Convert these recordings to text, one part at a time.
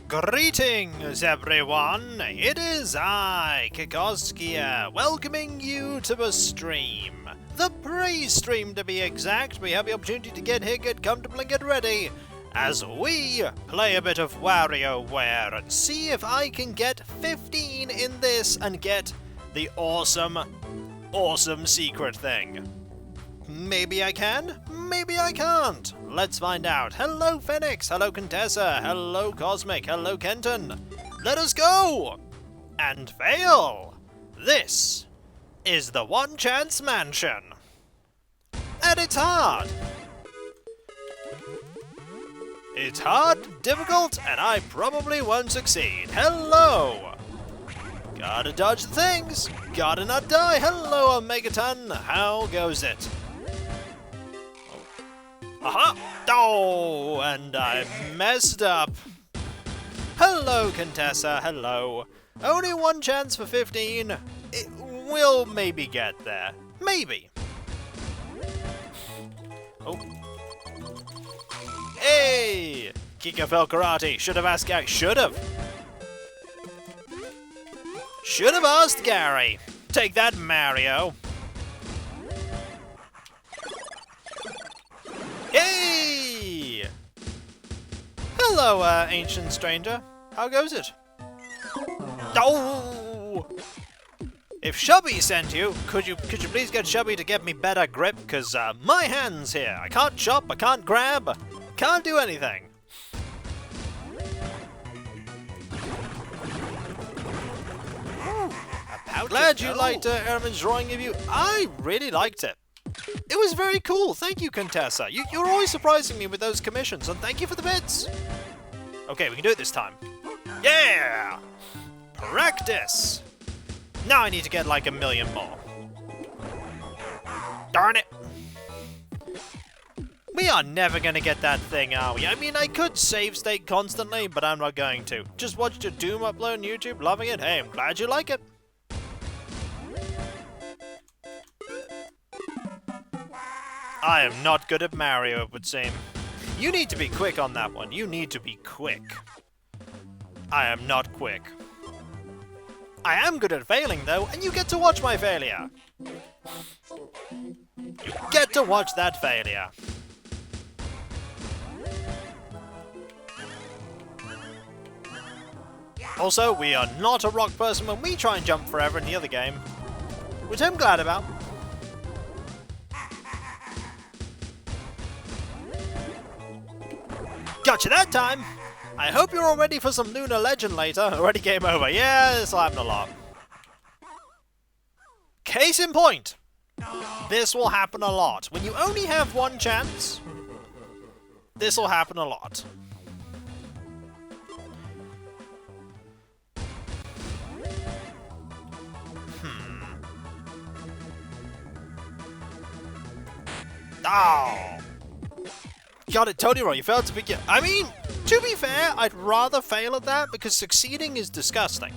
Greetings everyone, it is I, Kikoskia, welcoming you to the stream. The pre-stream to be exact. We have the opportunity to get here, get comfortable and get ready as we play a bit of WarioWare and see if I can get 15 in this and get the awesome secret thing. Maybe I can, maybe I can't. Let's find out. Hello Phoenix, hello Contessa, hello Cosmic, hello Kenton. Let us go! And fail! This is the One Chance Mansion. And it's hard. It's hard, difficult, and I probably won't succeed. Hello! Gotta dodge the things, gotta not die. Hello Omegaton, how goes it? Aha! Oh, and I messed up. Hello, Contessa, hello. Only one chance for 15. It will maybe get there. Maybe. Oh. Hey! Kika fell karate. Should have asked Gary. Should have asked Gary. Take that, Mario. Hey! Hello, ancient stranger. How goes it? Oh! If Shubby sent you, could you please get Shubby to get me better grip? Cause my hand's here. I can't chop, I can't grab, can't do anything. Glad you liked Ermin's drawing of you. I really liked it. It was very cool. Thank you, Contessa. You're always surprising me with those commissions, and thank you for the bits. Okay, we can do it this time. Yeah! Practice! Now I need to get like 1 million more. Darn it! We are never gonna get that thing, are we? I mean, I could save state constantly, but I'm not going to. Just watched your Doom upload on YouTube, loving it. Hey, I'm glad you like it. I am not good at Mario, it would seem. You need to be quick on that one. You need to be quick. I am not quick. I am good at failing, though, and you get to watch my failure. You get to watch that failure. Also, we are not a rock person when we try and jump forever in the other game, which I'm glad about. Gotcha that time! I hope you're all ready for some Lunar Legend later. Already game over. Yeah, this will happen a lot. Case in point! This will happen a lot. When you only have one chance, this will happen a lot. Oh! Got it totally wrong. You failed to begin. I mean, to be fair, I'd rather fail at that because succeeding is disgusting.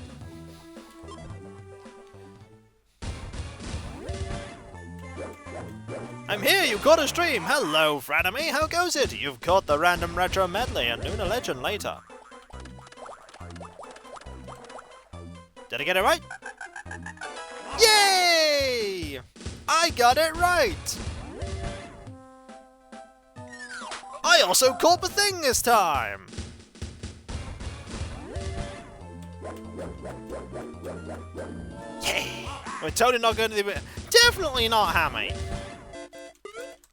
I'm here, you caught a stream. Hello, Frenemy, how goes it? You've caught the random retro medley and Lunar Legend later. Did I get it right? Yay! I got it right! I also caught the thing this time! Yay! We're totally not going to the... Definitely not Hammy.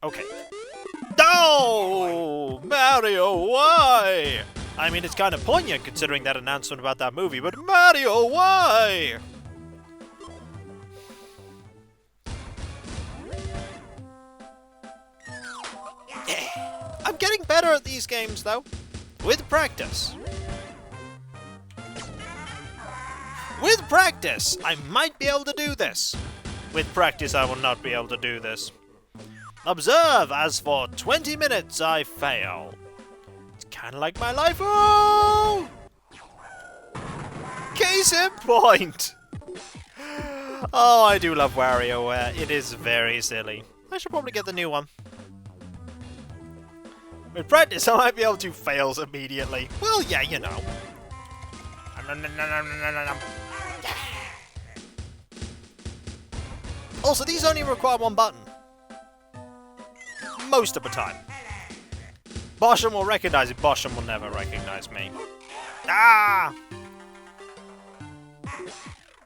Okay. Oh! Mario, why? I mean, it's kind of poignant considering that announcement about that movie, but Mario, why? I'm getting better at these games, though. With practice. With practice, I might be able to do this. With practice, I will not be able to do this. Observe, as for 20 minutes, I fail. It's kind of like my life. Oh! Case in point. Oh, I do love WarioWare. It is very silly. I should probably get the new one. With practice, I might be able to fail immediately. Well, yeah, you know. Also, these only require one button. Most of the time. Bosham will recognize it. Bosham will never recognize me. Ah!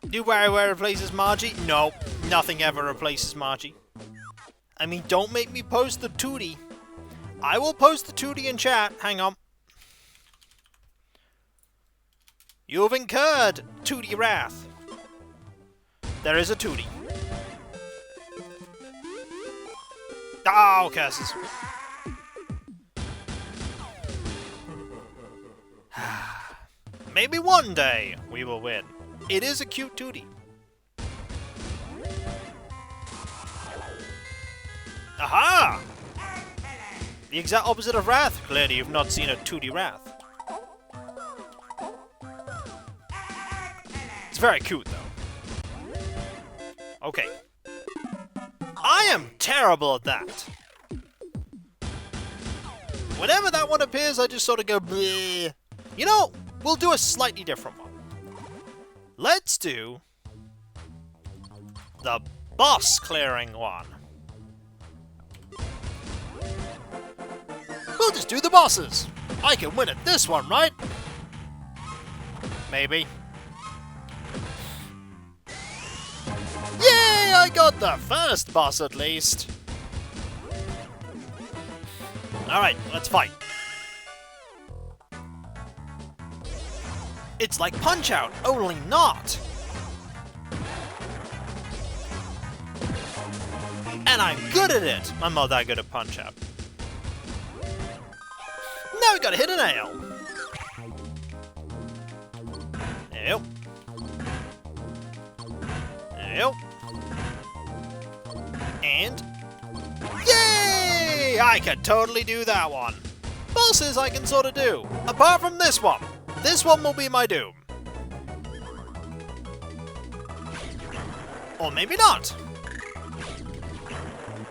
Do WarioWare replaces Margie? No, nothing ever replaces Margie. I mean, don't make me post the tootie. I will post the tootie in chat. Hang on. You have incurred tootie wrath. There is a tootie. Oh, curses. Maybe one day we will win. It is a cute tootie. Aha! The exact opposite of wrath. Clearly you've not seen a tootie wrath. It's very cute though. Okay. I am terrible at that. Whenever that one appears, I just sort of go bleh. You know, we'll do a slightly different one. Let's do the boss clearing one. We'll just do the bosses. I can win at this one, right? Maybe. Yay! I got the first boss at least. Alright, let's fight. It's like Punch-Out, only not! And I'm good at it! I'm not that good at Punch-Out. Now we gotta hit a nail! Yep. Yep. And... Yay! I can totally do that one. Bosses I can sort of do. Apart from this one. This one will be my doom. Or maybe not.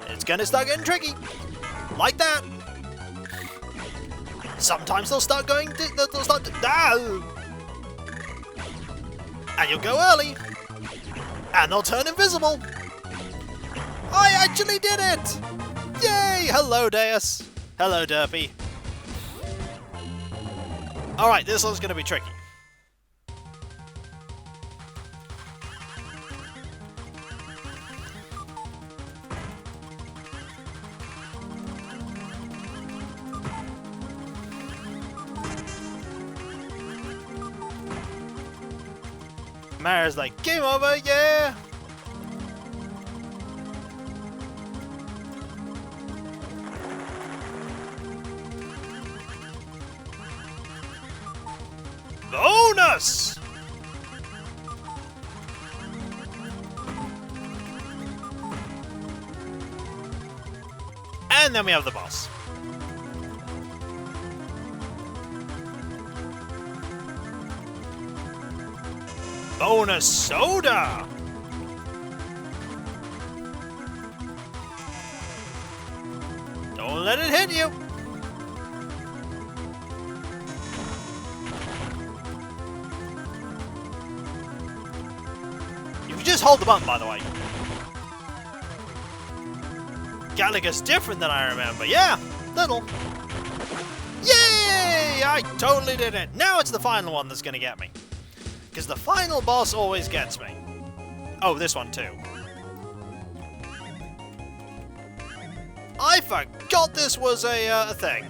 It's gonna start getting tricky. Like that. Sometimes they'll start going... They'll start... And you'll go early. And they'll turn invisible. I actually did it! Yay! Hello, Deus. Hello, Derpy. Alright, this one's gonna be tricky. Mara's like, game over, yeah! Bonus! And then we have the boss. Bonus soda! Don't let it hit you! You can just hold the button, by the way. Gallagher's different than I remember. Yeah, little. Yay! I totally did it. Now it's the final one that's gonna get me. Because the final boss always gets me. Oh, this one too. I forgot this was a thing.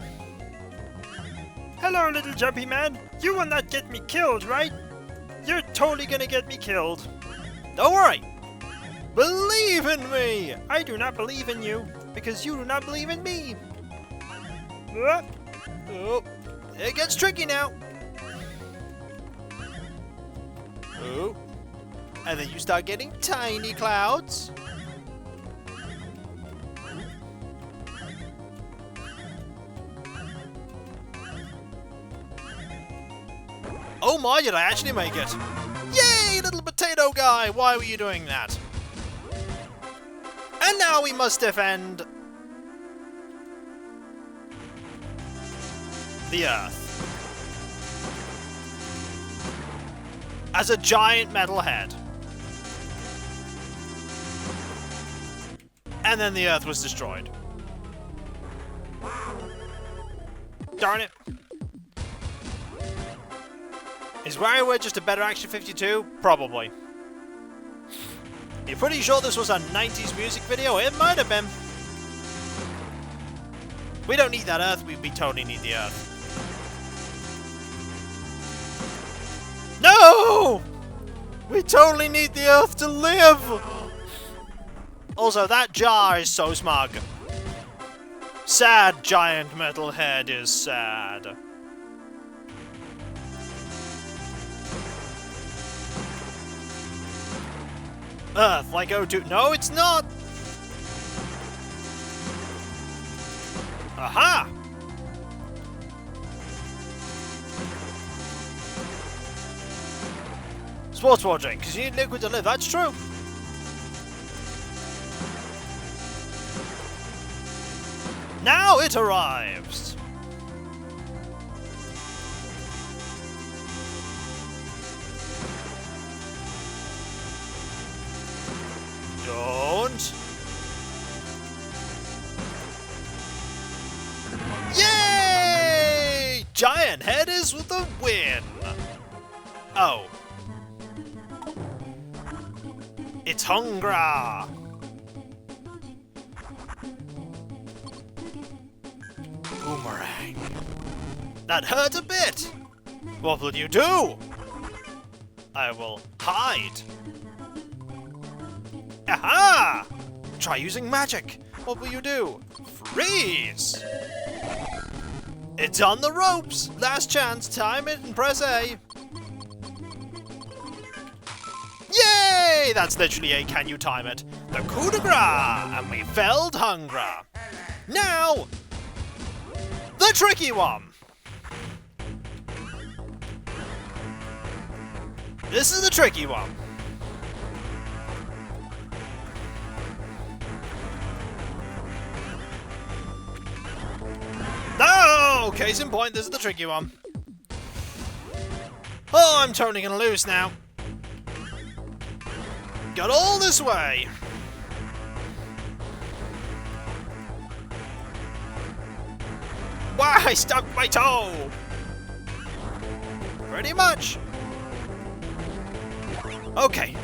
Hello, little jumpy man. You will not get me killed, right? You're totally gonna get me killed. Don't worry. Believe in me. I do not believe in you, because you do not believe in me. Oh, it gets tricky now. Oh. And then you start getting tiny clouds. Oh my, did I actually make it? Yay, little potato guy! Why were you doing that? And now we must defend the Earth. as a giant metal head. And then the Earth was destroyed. Darn it. Is WarioWare just a better Action 52? Probably. You're pretty sure this was a 90s music video? It might have been. We don't need that Earth, we totally need the Earth. No! We totally need the Earth to live! Also, that jar is so smug. Sad giant metal head is sad. Earth, like O2. No, it's not! Aha! Sports water drink, because you need liquid to live, that's true. Now it arrives! Don't. Yay! Giant head is with the win! Oh. It's Hungra! Boomerang. That hurt a bit! What will you do? I will hide. Aha! Try using magic. What will you do? Freeze! It's on the ropes! Last chance, time it and press A. Yay! That's literally a can you time it. The coup de grace! And we felled Hungra. Now, the tricky one! This is the tricky one. No! Case in point, this is the tricky one. Oh, I'm totally gonna lose now. Got all this way. Why, I stuck my toe! Pretty much. Okay.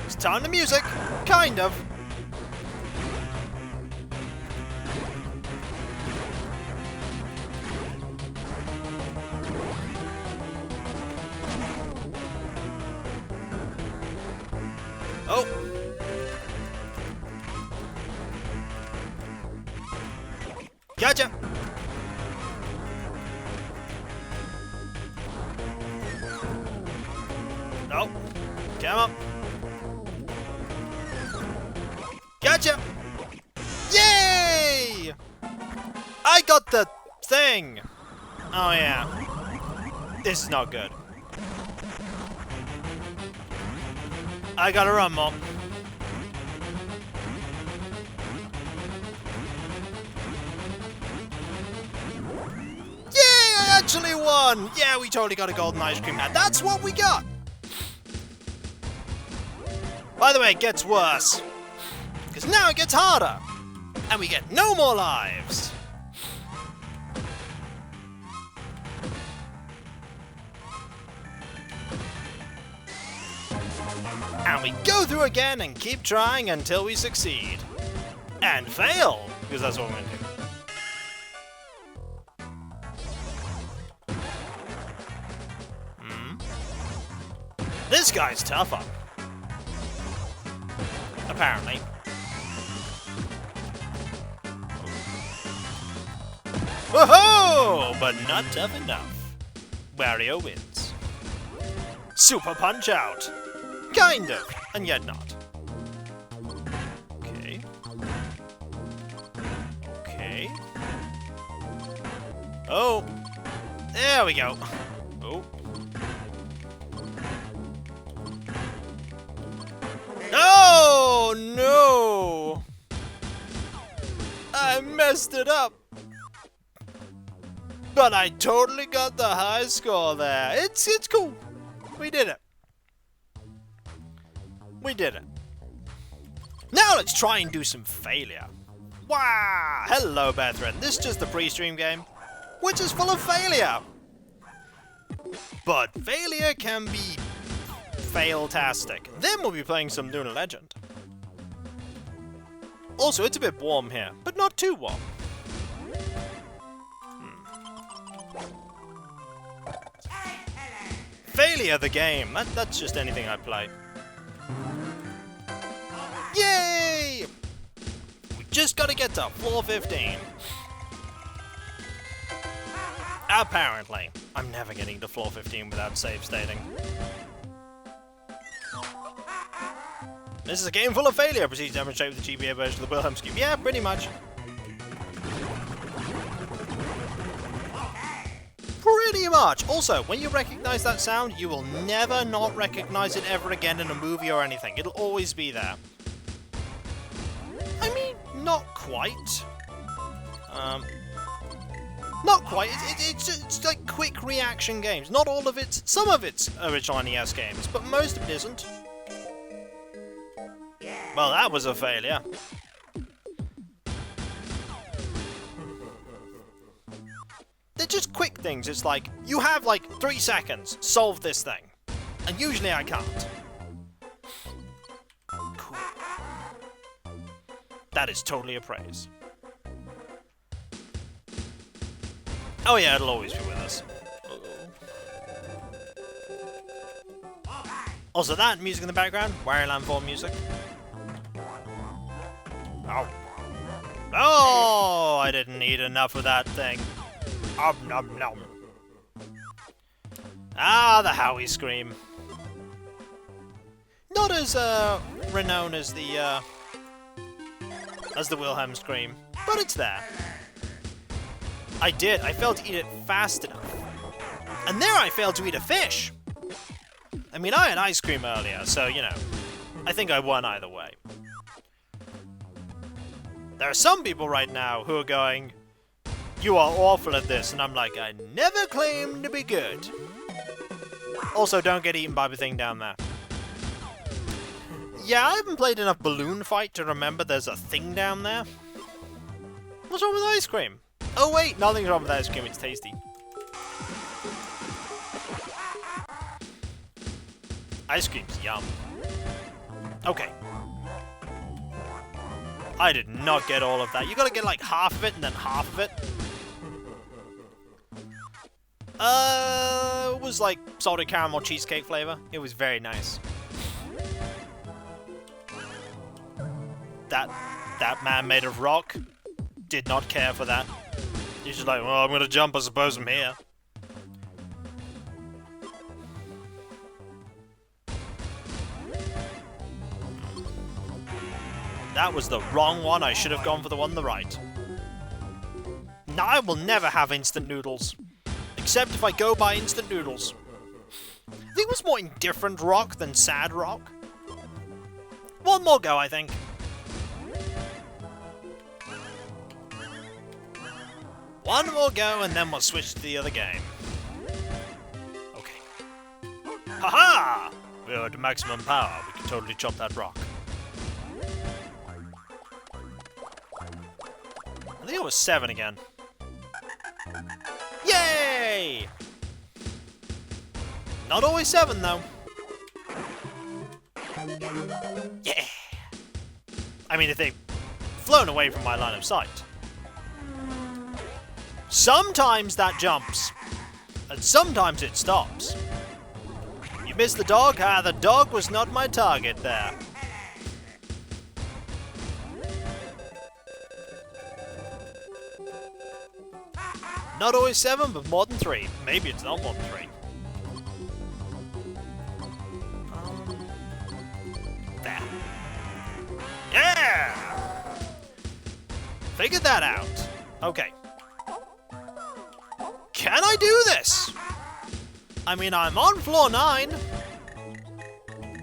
It's time to music. Kind of. Oh. Gotcha. No. Come up. Gotcha. Yay! I got the thing. Oh yeah. This is not good. I gotta run, Mom. Yay! I actually won! Yeah, we totally got a golden ice cream hat. That's what we got! By the way, it gets worse. Because now it gets harder. And we get no more lives. And we go through again and keep trying until we succeed. And fail, because that's what we're going to do. This guy's tougher. Apparently. Woohoo! But not tough enough. Wario wins. Super Punch Out. Kind of, and yet not. Okay. Okay. Oh. There we go. Oh. Oh, no! I messed it up. But I totally got the high score there. It's cool. We did it. We did it. Now let's try and do some failure. Wow! Hello, brethren. This is just the pre-stream game, which is full of failure. But failure can be fail-tastic. Then we'll be playing some Lunar Legend. Also, it's a bit warm here, but not too warm. Failure the game. That's just anything I play. Yay! We just gotta get to floor 15. Apparently. I'm never getting to floor 15 without save stating. This is a game full of failure. Proceed to demonstrate with the GBA version of the Wilhelm Cube. Yeah, pretty much. Pretty much. Also, when you recognize that sound, you will never not recognize it ever again in a movie or anything. It'll always be there. I mean, not quite. Not quite. It's like quick reaction games. Not all of it. Some of it's original NES games, but most of it isn't. Well, that was a failure. They're just quick things. It's like, you have like 3 seconds, solve this thing. And usually I can't. Cool. That is totally a praise. Oh yeah, it'll always be with us. Also, that music in the background, WarioWare 4 music. Oh. Oh, I didn't eat enough of that thing. Nom nom. Ah, the Howie scream. Not as renowned as the Wilhelm scream, but it's there. I failed to eat it fast enough. And there I failed to eat a fish! I mean, I had ice cream earlier, so, you know, I think I won either way. There are some people right now who are going, "You are awful at this," and I'm like, I never claimed to be good. Also, don't get eaten by the thing down there. Yeah, I haven't played enough Balloon Fight to remember there's a thing down there. What's wrong with ice cream? Oh wait, nothing's wrong with ice cream, it's tasty. Ice cream's yum. Okay. I did not get all of that. You gotta get like half of it and then half of it. It was like salted caramel cheesecake flavor. It was very nice. That man made of rock did not care for that. He's just like, well, I'm gonna jump, I suppose, from here. That was the wrong one. I should have gone for the one on the right. Now, I will never have instant noodles. Except if I go by instant noodles. I think it was more indifferent rock than sad rock. One more go, I think. One more go, and then we'll switch to the other game. Okay. Haha! We're at maximum power. We can totally chop that rock. I think it was 7 again. Yay! Not always 7, though. Yeah! I mean, if they've flown away from my line of sight. Sometimes that jumps, and sometimes it stops. You missed the dog? Ah, the dog was not my target there. Not always 7, but more than 3. Maybe it's not more than 3. There. Yeah! Figured that out. Okay. Can I do this? I mean, I'm on floor 9.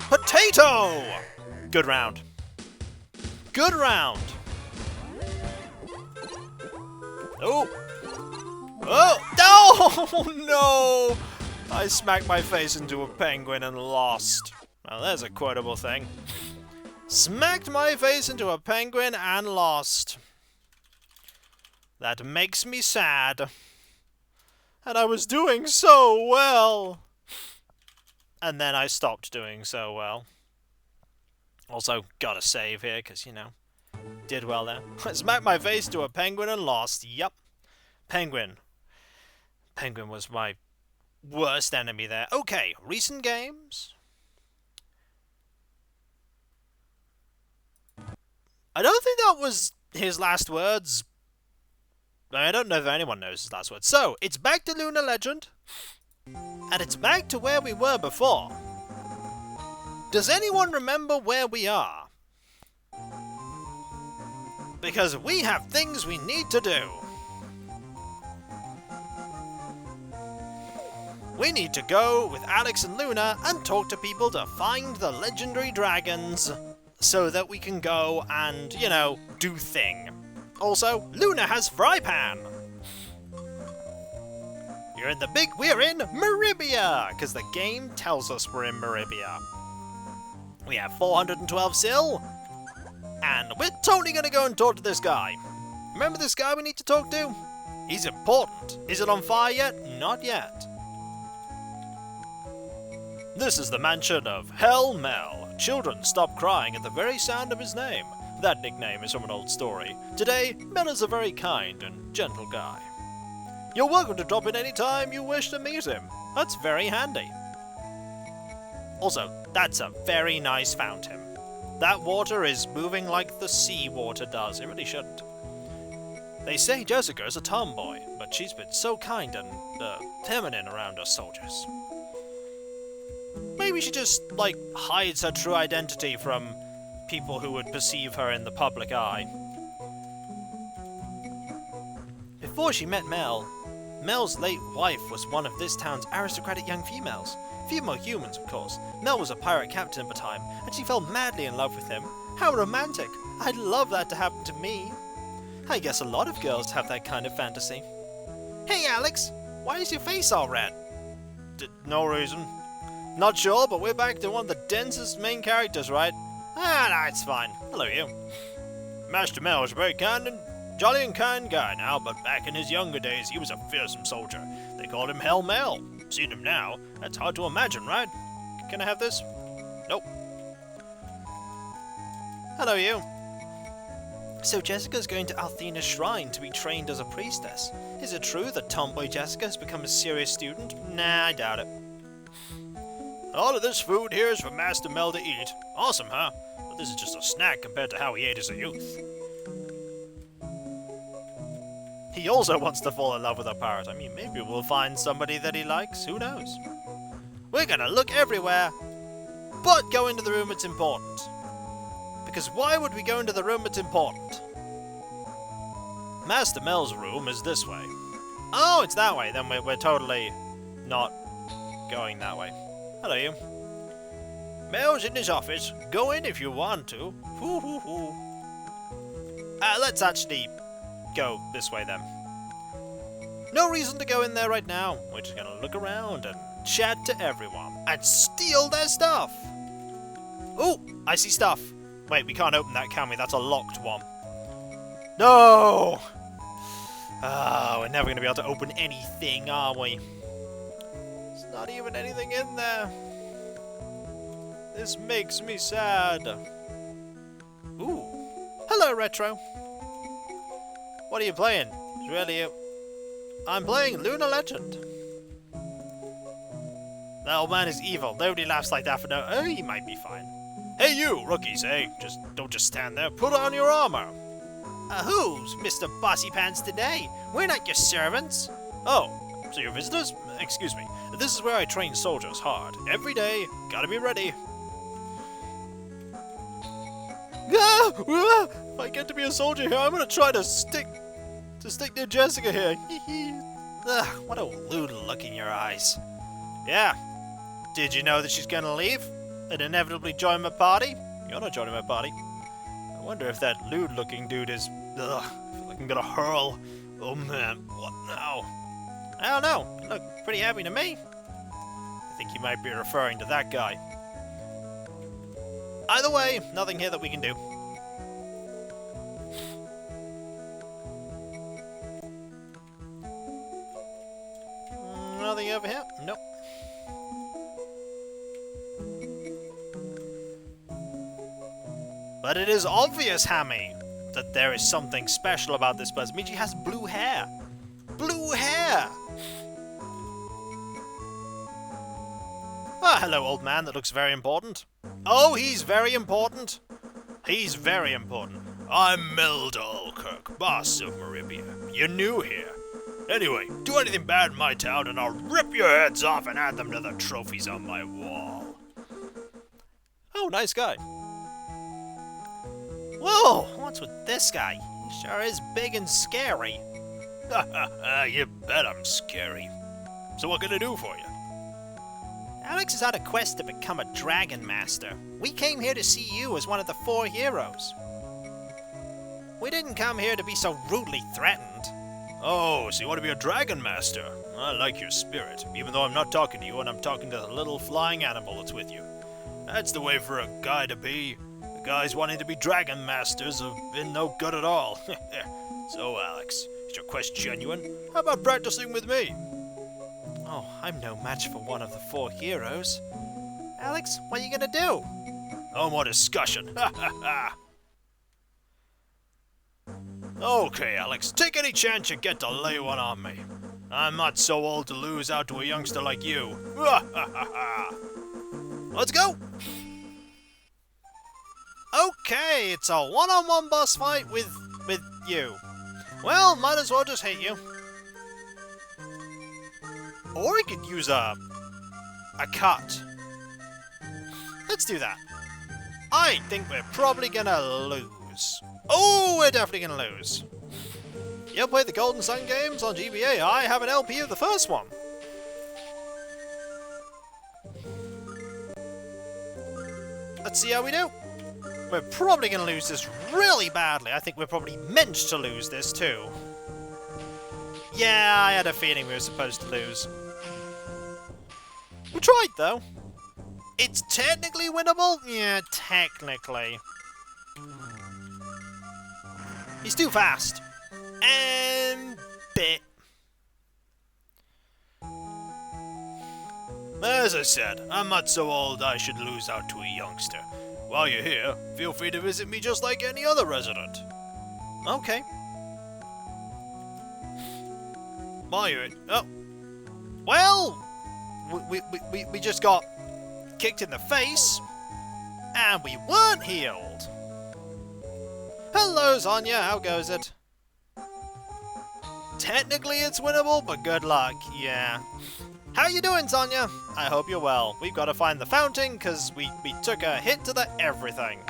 Potato! Good round. Good round. Oh! Oh! Oh no! I smacked my face into a penguin and lost. Well, there's a quotable thing. Smacked my face into a penguin and lost. That makes me sad. And I was doing so well. And then I stopped doing so well. Also, gotta save here, because, you know, did well there. I smacked my face into a penguin and lost. Yup. Penguin. Penguin was my worst enemy there. Okay, recent games. I don't think that was his last words. I don't know if anyone knows his last words. So, it's back to Lunar Legend. And it's back to where we were before. Does anyone remember where we are? Because we have things we need to do. We need to go with Alex and Luna and talk to people to find the legendary dragons so that we can go and, you know, do thing. Also, Luna has fry pan. We're in Maribia, because the game tells us we're in Maribia. We have 412 sil, and we're totally gonna go and talk to this guy. Remember this guy we need to talk to? He's important. Is it on fire yet? Not yet. This is the mansion of Hell Mel. Children stop crying at the very sound of his name. That nickname is from an old story. Today, Mel is a very kind and gentle guy. You're welcome to drop in any time you wish to meet him. That's very handy. Also, that's a very nice fountain. That water is moving like the sea water does. It really shouldn't. They say Jessica's a tomboy, but she's been so kind and, feminine around us soldiers. Maybe she just, like, hides her true identity from people who would perceive her in the public eye. Before she met Mel, Mel's late wife was one of this town's aristocratic young females. Female humans, of course. Mel was a pirate captain at the time, and she fell madly in love with him. How romantic! I'd love that to happen to me. I guess a lot of girls have that kind of fantasy. Hey, Alex! Why is your face all red? No reason. Not sure, but we're back to one of the densest main characters, right? No, it's fine. Hello, you. Master Mel is a very jolly and kind guy now, but back in his younger days, he was a fearsome soldier. They called him Hell Mel. Seen him now, that's hard to imagine, right? Can I have this? Nope. Hello, you. So Jessica's going to Althena's shrine to be trained as a priestess. Is it true that tomboy Jessica has become a serious student? Nah, I doubt it. All of this food here is for Master Mel to eat. Awesome, huh? But this is just a snack compared to how he ate as a youth. He also wants to fall in love with a pirate. I mean, maybe we'll find somebody that he likes. Who knows? We're gonna look everywhere, but go into the room that's important. Because why would we go into the room that's important? Master Mel's room is this way. Oh, it's that way. Then we're totally not going that way. Hello, you. Mel's in his office. Go in if you want to. Hoo hoo hoo. Let's actually go this way then. No reason to go in there right now. We're just gonna look around and chat to everyone and steal their stuff. Oh, I see stuff. Wait, we can't open that, can we? That's a locked one. No! We're never gonna be able to open anything, are we? There's not even anything in there. This makes me sad. Ooh. Hello, Retro. What are you playing? It's really I'm playing Lunar Legend. The old man is evil. Nobody laughs like that for no... Oh, he might be fine. Hey you, rookies, hey. Don't just stand there. Put on your armor. Who's Mr. Bossy Pants today? We're not your servants. Oh, so you're visitors? Excuse me. This is where I train soldiers hard. Every day, gotta be ready. If I get to be a soldier here, I'm gonna try to stick near Jessica here. Ugh, what a lewd look in your eyes. Yeah. Did you know that she's gonna leave and inevitably join my party? You're not joining my party. I wonder if that lewd-looking dude is... Ugh, I feel like I'm gonna hurl. Oh man, what now? I don't know. You look pretty happy to me. I think you might be referring to that guy. Either way, nothing here that we can do. Nothing over here? Nope. But it is obvious, Hammy, that there is something special about this person. I mean, she has blue hair. Blue hair! Ah, hello, old man. That looks very important. Oh, he's very important. He's very important. I'm Meldalkirk, boss of Maribia. You're new here. Anyway, do anything bad in my town and I'll rip your heads off and add them to the trophies on my wall. Oh, nice guy. Whoa, what's with this guy? He sure is big and scary. You bet I'm scary. So what can I do for you? Alex is on a quest to become a Dragon Master. We came here to see you as one of the 4 heroes. We didn't come here to be so rudely threatened. Oh, so you want to be a Dragon Master? I like your spirit, even though I'm not talking to you and I'm talking to the little flying animal that's with you. That's the way for a guy to be. The guys wanting to be Dragon Masters have been no good at all. So, Alex, is your quest genuine? How about practicing with me? Oh, I'm no match for one of the 4 heroes. Alex, what are you gonna do? No more discussion. Ha ha ha! Okay, Alex, take any chance you get to lay one on me. I'm not so old to lose out to a youngster like you. Ha ha ha ha! Let's go! Okay, it's a one-on-one boss fight with you. Well, might as well just hit you. Or I could use a cut. Let's do that. I think we're probably gonna lose. Oh, we're definitely gonna lose. You ever played the Golden Sun games on GBA? I have an LP of the first one. Let's see how we do. We're probably gonna lose this really badly. I think we're probably meant to lose this too. Yeah, I had a feeling we were supposed to lose. We tried, though. It's technically winnable? Yeah, technically. He's too fast. And bit. As I said, I'm not so old I should lose out to a youngster. While you're here, feel free to visit me just like any other resident. Okay. While you're... Oh. Well... We just got kicked in the face, and we weren't healed. Hello, Sonya, how goes it? Technically it's winnable, but good luck, yeah. How you doing, Sonya? I hope you're well. We've got to find the fountain, because we took a hit to the everything.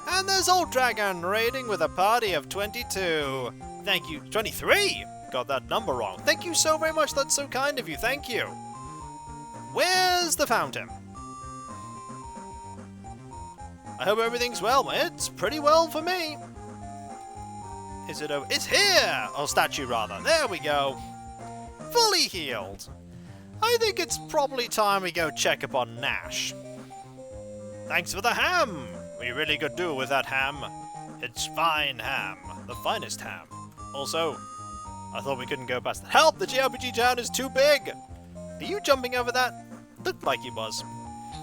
And there's Old Dragon raiding with a party of 22. Thank you. 23? Got that number wrong. Thank you so very much, that's so kind of you, thank you. Where's the fountain? I hope everything's well. It's pretty well for me. Is it over? It's here! Oh, statue rather. There we go. Fully healed. I think it's probably time we go check up on Nash. Thanks for the ham. We really could do with that ham. It's fine ham. The finest ham. Also, I thought we couldn't go past that. Help! The JRPG town is too big! Are you jumping over that? Looked like he was.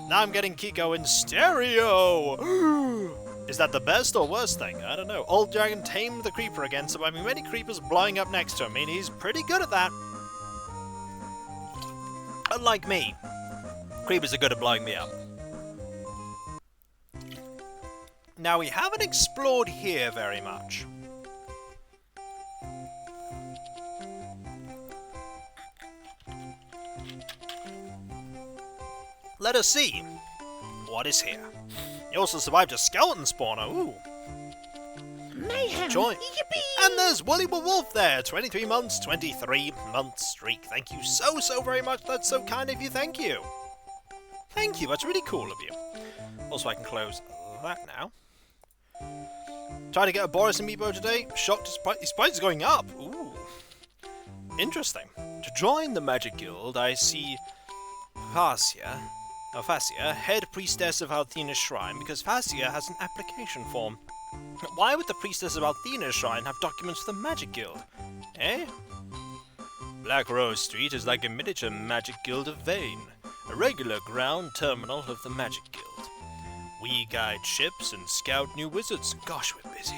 Now I'm getting Kiko in stereo! Is that the best or worst thing? I don't know. Old Dragon tamed the creeper again, surviving many creepers blowing up next to him. I mean, he's pretty good at that. Unlike me. Creepers are good at blowing me up. Now, we haven't explored here very much. Let us see. What is here? You also survived a skeleton spawner. Ooh. Mayhem! Join. Yippee! And there's Willy Wolf there. 23 months, 23 month streak. Thank you so very much. That's so kind of you. Thank you. Thank you. That's really cool of you. Also, I can close that now. Trying to get a Boris Amiibo today. Shocked his price is going up. Ooh. Interesting. To join the Magic Guild, I see Fascia, head priestess of Althena's shrine, because Fascia has an application form. Why would the priestess of Althena's shrine have documents for the Magic Guild? Eh? Black Rose Street is like a miniature Magic Guild of Vane, a regular ground terminal of the Magic Guild. We guide ships and scout new wizards. Gosh, we're busy.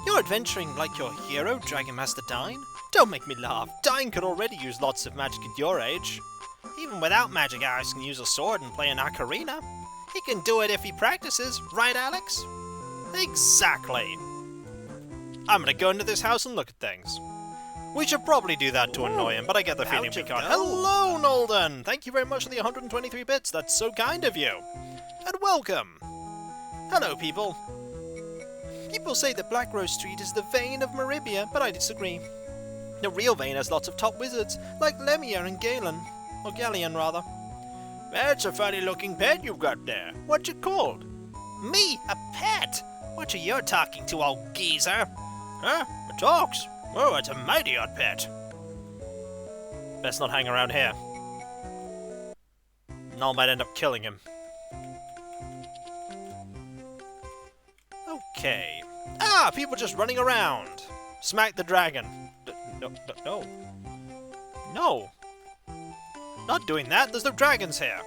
You're adventuring like your hero, Dragon Master Dine? Don't make me laugh. Dine could already use lots of magic at your age. Even without magic, Alex can use a sword and play an ocarina. He can do it if he practices, right, Alex? Exactly. I'm gonna go into this house and look at things. We should probably do that to annoy him, but I get the feeling we can't. Hello, Nolden! Thank you very much for the 123 bits. That's so kind of you. And welcome. Hello, people. People say that Black Rose Street is the Vane of Maribia, but I disagree. The real Vane has lots of top wizards, like Lemia and Galen. Or Galleon, rather. That's a funny-looking pet you've got there. What's it called? Me? A pet? What are you talking to, old geezer? Huh? It talks? Oh, it's a mighty odd pet. Best not hang around here. Null might end up killing him. Okay. Ah, people just running around. Smack the dragon. No. No. Not doing that. There's no dragons here.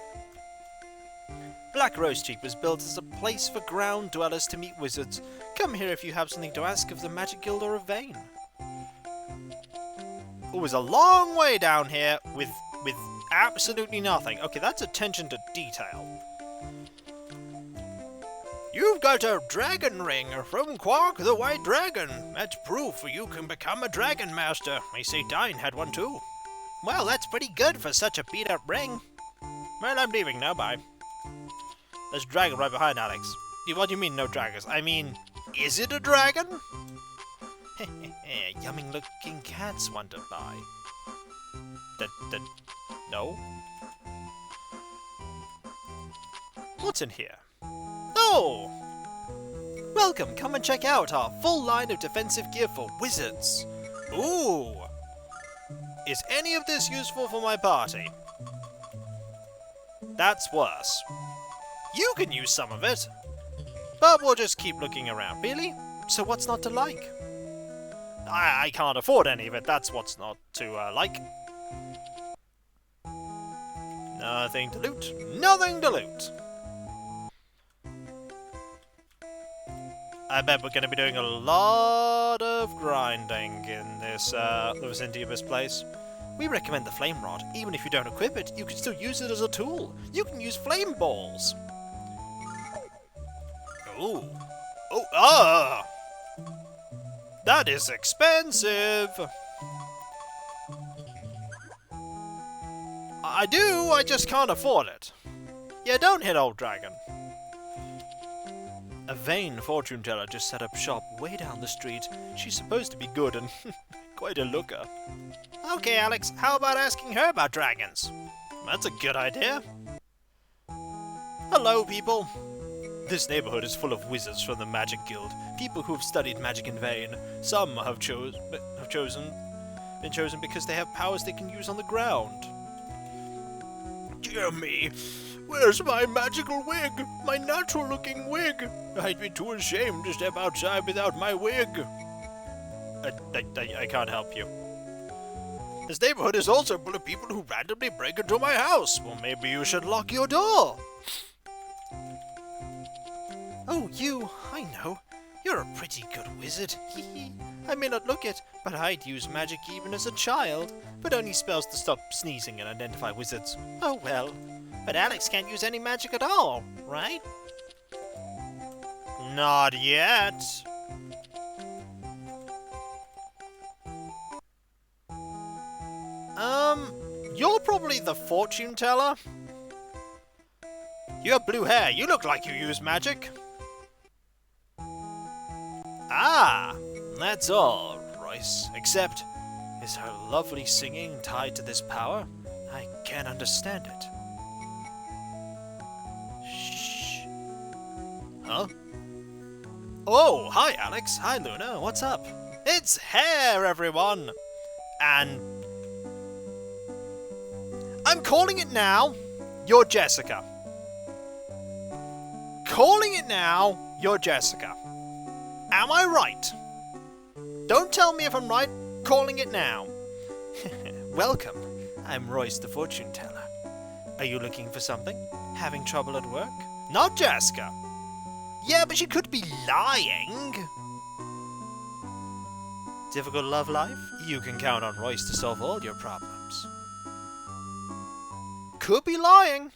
Black Rose Street was built as a place for ground dwellers to meet wizards. Come here if you have something to ask of the Magic Guild or of Vane. It was a long way down here with absolutely nothing. Okay, that's attention to detail. You've got a dragon ring from Quark the White Dragon. That's proof you can become a dragon master. They say Dine had one too. Well, that's pretty good for such a beat-up ring. Well, I'm leaving now, bye. There's a dragon right behind Alex. What do you mean, no dragons? I mean, is it a dragon? Yumming-looking cats wander by. No? What's in here? Oh! Welcome, come and check out our full line of defensive gear for wizards. Ooh! Is any of this useful for my party? That's worse. You can use some of it. But we'll just keep looking around. Really? So what's not to like? I can't afford any of it, that's what's not to like. Nothing to loot. Nothing to loot. I bet we're going to be doing a lot of grinding in this vicinity of this place. We recommend the flame rod. Even if you don't equip it, you can still use it as a tool. You can use flame balls. Ooh. Oh, ah! That is expensive. I just can't afford it. Yeah, don't hit old dragon. A vain fortune teller just set up shop way down the street. She's supposed to be good and quite a looker. Okay, Alex, how about asking her about dragons? That's a good idea. Hello, people. This neighborhood is full of wizards from the Magic Guild, people who have studied magic in vain. Some have been chosen because they have powers they can use on the ground. Dear me, where's my magical wig? My natural-looking wig? I'd be too ashamed to step outside without my wig. I can't help you. This neighborhood is also full of people who randomly break into my house. Well, maybe you should lock your door. Oh, you, I know. You're a pretty good wizard. I may not look it, but I'd use magic even as a child, but only spells to stop sneezing and identify wizards. Oh well. But Alex can't use any magic at all, right? Not yet. You're probably the fortune teller. You have blue hair. You look like you use magic. Ah, that's all, Royce. Except, is her lovely singing tied to this power? I can't understand it. Shh. Huh? Oh, hi, Alex. Hi, Luna. What's up? It's hair, everyone! And I'm calling it now. You're Jessica. Calling it now. You're Jessica. Am I right? Don't tell me if I'm right. Calling it now. Welcome. I'm Royce the fortune teller. Are you looking for something? Having trouble at work? Not Jessica. Yeah, but she could be lying. Difficult love life? You can count on Royce to solve all your problems. Could be lying.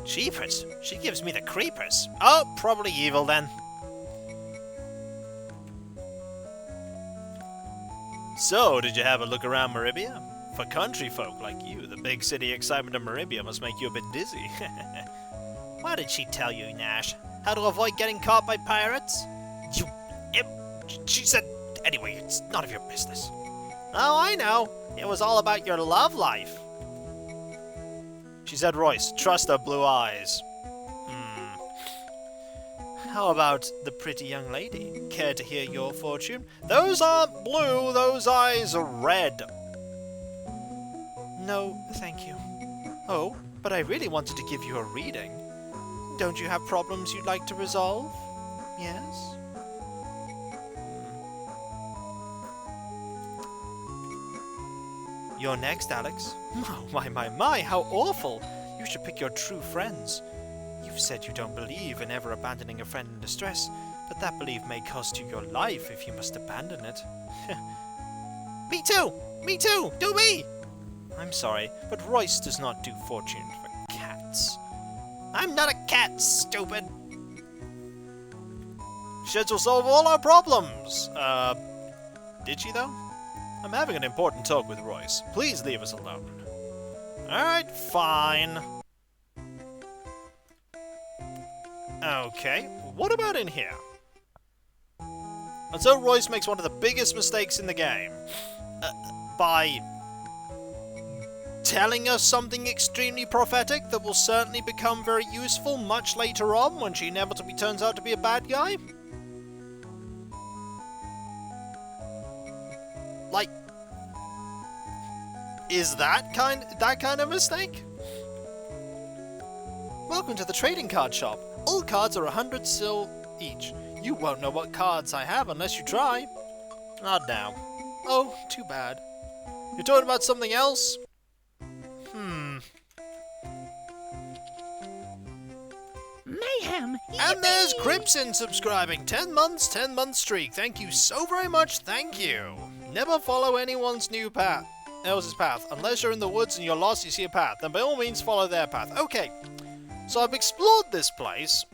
Jeepers, she gives me the creepers. Oh, probably evil then. So, did you have a look around Maribia? For country folk like you, the big city excitement of Maribia must make you a bit dizzy. What did she tell you, Nash? How to avoid getting caught by pirates? She said... Anyway, it's none of your business. Oh, I know. It was all about your love life. She said, Royce, trust her blue eyes. How about the pretty young lady? Care to hear your fortune? Those aren't blue, those eyes are red. No, thank you. Oh, but I really wanted to give you a reading. Don't you have problems you'd like to resolve? Yes? You're next, Alex. Oh, my, how awful! You should pick your true friends. You've said you don't believe in ever abandoning a friend in distress, but that belief may cost you your life if you must abandon it. Me too! Me too! Do me! I'm sorry, but Royce does not do fortune for cats. I'm not a cat, stupid! Sheds will solve all our problems! Did she though? I'm having an important talk with Royce. Please leave us alone. Alright, fine. Okay, what about in here? And so Royce makes one of the biggest mistakes in the game. By telling us something extremely prophetic that will certainly become very useful much later on when she inevitably turns out to be a bad guy. Like, is that kind of mistake? Welcome to the trading card shop. All cards are 100 sil each. You won't know what cards I have unless you try. Not now. Oh, too bad. You're talking about something else? Mayhem! And there's Crimson subscribing. 10 months, 10 month streak. Thank you so very much. Thank you. Never follow anyone's else's path. Unless you're in the woods and you're lost, you see a path. Then by all means follow their path. Okay. So I've explored this place.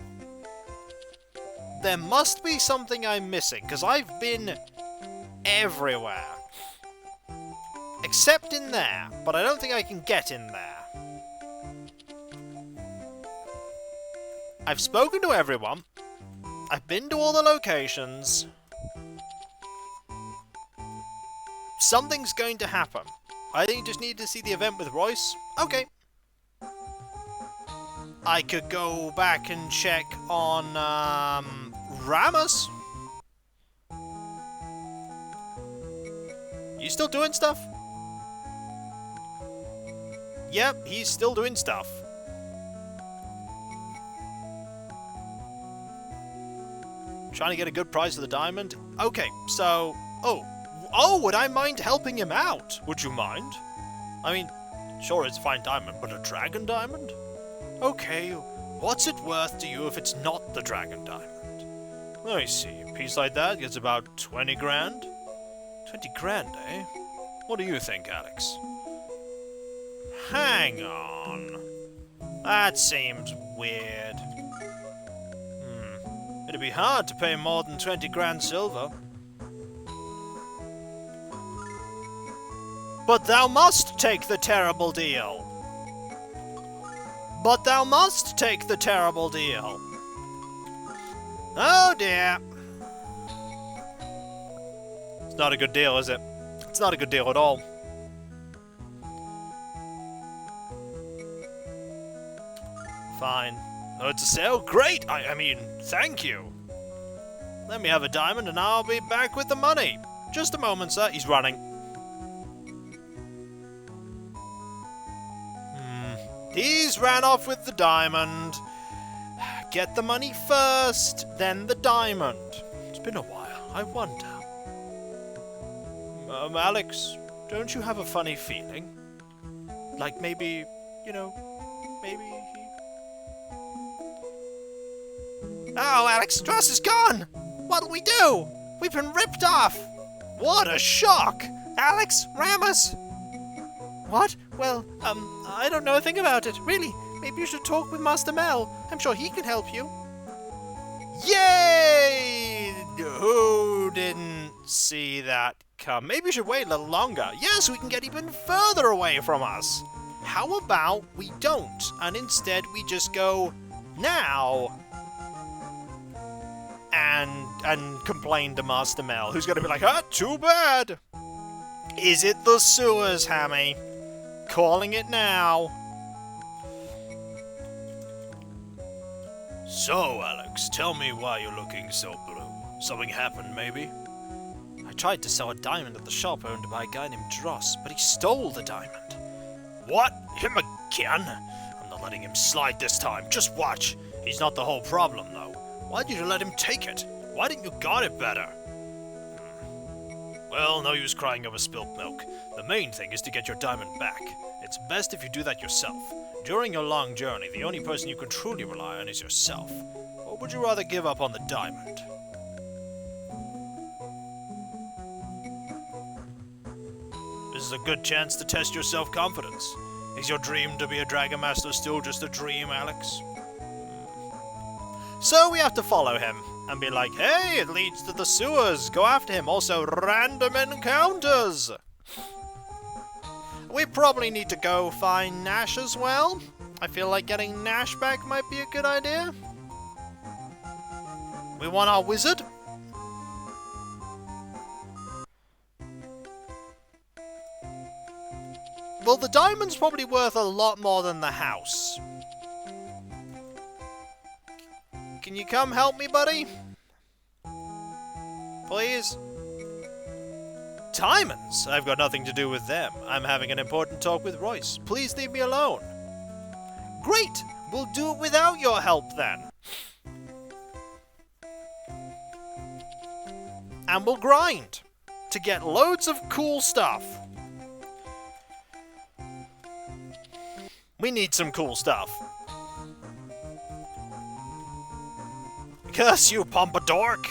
There must be something I'm missing, because I've been everywhere. Except in there, but I don't think I can get in there. I've spoken to everyone. I've been to all the locations. Something's going to happen. I think you just need to see the event with Royce. Okay. I could go back and check on, Ramus. You still doing stuff? Yep, he's still doing stuff. Trying to get a good price for the diamond? Okay, so... Oh, would I mind helping him out? Would you mind? I mean, sure, it's a fine diamond, but a dragon diamond? Okay, what's it worth to you if it's not the dragon diamond? Let me see, a piece like that gets about 20 grand? 20 grand, eh? What do you think, Alex? Hang on. That seems weird. It'd be hard to pay more than 20 grand silver. But thou must take the terrible deal. But thou must take the terrible deal. Oh dear. It's not a good deal, is it? It's not a good deal at all. Fine. Oh, it's a sale? Great! I mean, thank you. Let me have a diamond and I'll be back with the money. Just a moment, sir. He's running. He's ran off with the diamond. Get the money first, then the diamond. It's been a while. I wonder. Alex, don't you have a funny feeling? Like maybe, maybe he... Oh, Alex, Dross is gone! What'll we do? We've been ripped off! What a shock! Alex, Ramus! What? Well, I don't know a thing about it. Really, maybe you should talk with Master Mel. I'm sure he can help you. Yay! Who didn't see that come? Maybe we should wait a little longer. Yes, we can get even further away from us. How about we don't, and instead we just go now and complain to Master Mel, who's going to be like, too bad. Is it the sewers, Hammy? Calling it now. So, Alex, tell me why you're looking so blue. Something happened, maybe? I tried to sell a diamond at the shop owned by a guy named Dross, but he stole the diamond. What? Him again? I'm not letting him slide this time. Just watch. He's not the whole problem, though. Why did you let him take it? Why didn't you guard it better? Well, no use crying over spilt milk. The main thing is to get your diamond back. It's best if you do that yourself. During your long journey, the only person you can truly rely on is yourself. Or would you rather give up on the diamond? This is a good chance to test your self-confidence. Is your dream to be a Dragon Master still just a dream, Alex? So we have to follow him and be like, hey, it leads to the sewers. Go after him. Also, random encounters. We probably need to go find Nash as well. I feel like getting Nash back might be a good idea. We want our wizard. Well, the diamond's probably worth a lot more than the house. Can you come help me, buddy? Please? Diamonds? I've got nothing to do with them. I'm having an important talk with Royce. Please leave me alone. Great! We'll do it without your help then. And we'll grind to get loads of cool stuff. We need some cool stuff. Curse you, Pompadork!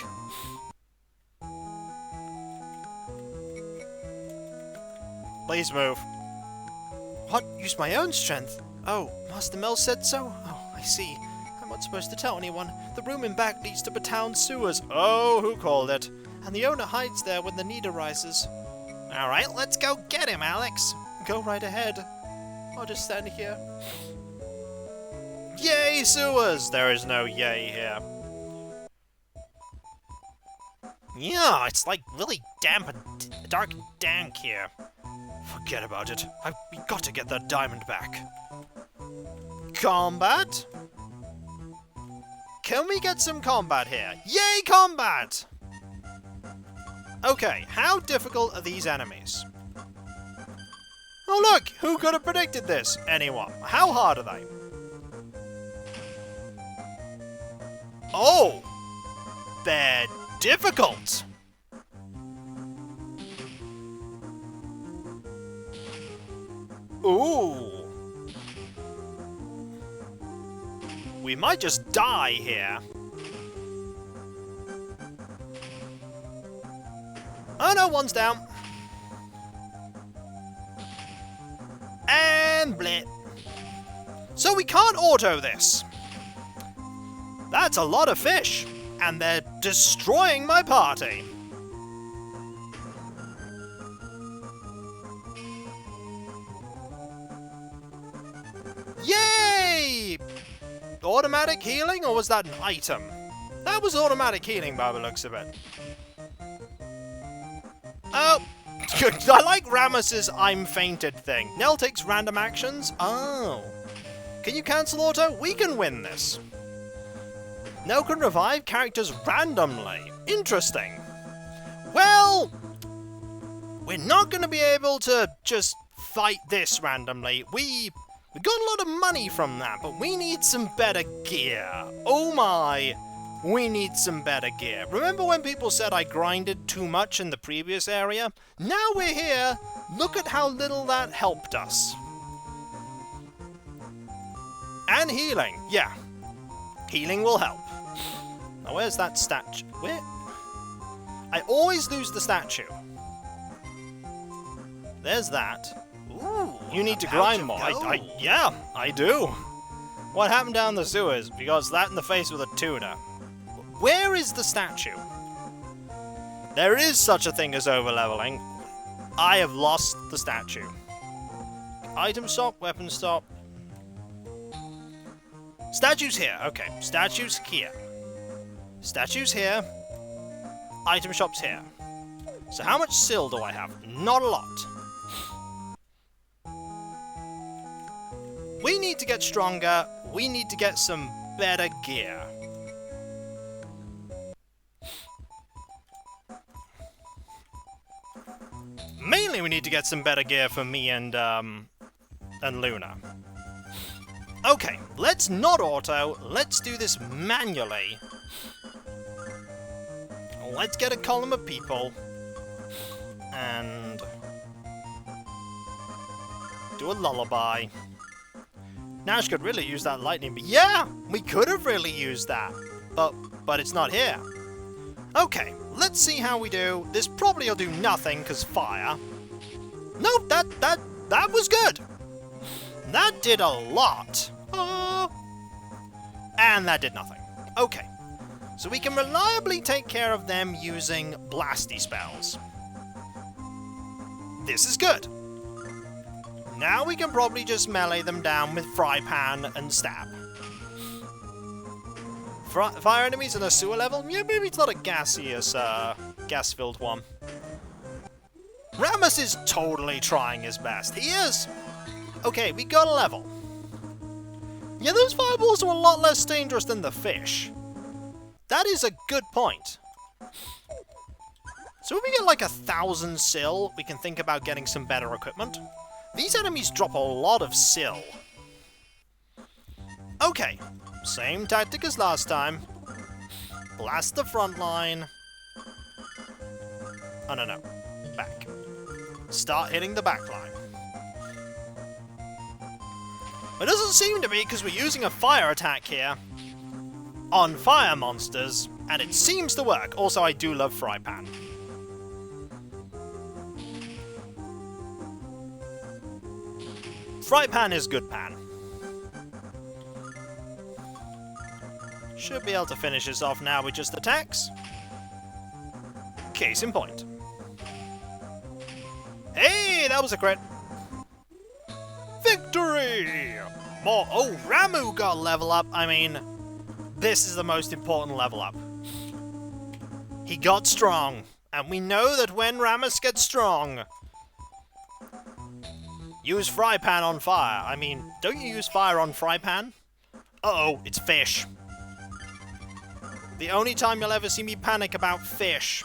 Please move. What? Use my own strength? Oh, Master Mel said so? Oh, I see. I'm not supposed to tell anyone. The room in back leads to the town sewers. Oh, who called it? And the owner hides there when the need arises. Alright, let's go get him, Alex. Go right ahead. I'll just stand here. Yay, sewers! There is no yay here. Yeah, it's like really damp and dark and dank here. Forget about it. We got to get that diamond back. Combat? Can we get some combat here? Yay, combat! Okay, how difficult are these enemies? Oh look, who could have predicted this? Anyone. How hard are they? Oh! They're difficult! Ooh! We might just die here. Oh no, one's down. And blip. So we can't auto this. That's a lot of fish. And they're destroying my party. Yay! Automatic healing, or was that an item? That was automatic healing by the looks of it. Oh! I like Ramus's I'm fainted thing. Nell takes random actions? Oh. Can you cancel auto? We can win this. Nell can revive characters randomly. Interesting. Well, we're not going to be able to just fight this randomly. We got a lot of money from that, but we need some better gear. Oh my, we need some better gear. Remember when people said I grinded too much in the previous area? Now we're here. Look at how little that helped us. And healing, yeah. Healing will help. Now where's that statue? Where? I always lose the statue. There's that. Ooh, You need to grind more. Yeah, I do. What happened down the sewers? Because that in the face with a tuna. Where is the statue? There is such a thing as overleveling. I have lost the statue. Item stop, weapon stop. Statue's here. Okay, statue's here. Statue's here. Item shop's here. So how much sil do I have? Not a lot. We need to get stronger. We need to get some better gear. Mainly we need to get some better gear for me and Luna. Okay, let's not auto. Let's do this manually. Let's get a column of people. And do a lullaby. Nash could really use that lightning, but yeah, we could have really used that, but it's not here. Okay, let's see how we do. This probably will do nothing because fire. Nope, that was good. That did a lot. And that did nothing. Okay, so we can reliably take care of them using blasty spells. This is good. Now we can probably just melee them down with fry pan and stab. Fire enemies in a sewer level? Yeah, maybe it's not a gaseous, gas-filled one. Rammus is totally trying his best. He is! Okay, we got a level. Yeah, those fireballs are a lot less dangerous than the fish. That is a good point. So if we get like 1,000 sil, we can think about getting some better equipment. These enemies drop a lot of sil. Okay, same tactic as last time. Blast the front line. Oh, no, back. Start hitting the back line. It doesn't seem to be because we're using a fire attack here on fire monsters, and it seems to work. Also, I do love fry pan. Fry pan is good pan. Should be able to finish this off now with just attacks. Case in point. Hey, that was a crit. Victory! More. Oh, Ramu got level up. I mean, this is the most important level up. He got strong. And we know that when Rammus gets strong, use fry pan on fire. I mean, don't you use fire on fry pan? Uh-oh, it's fish. The only time you'll ever see me panic about fish.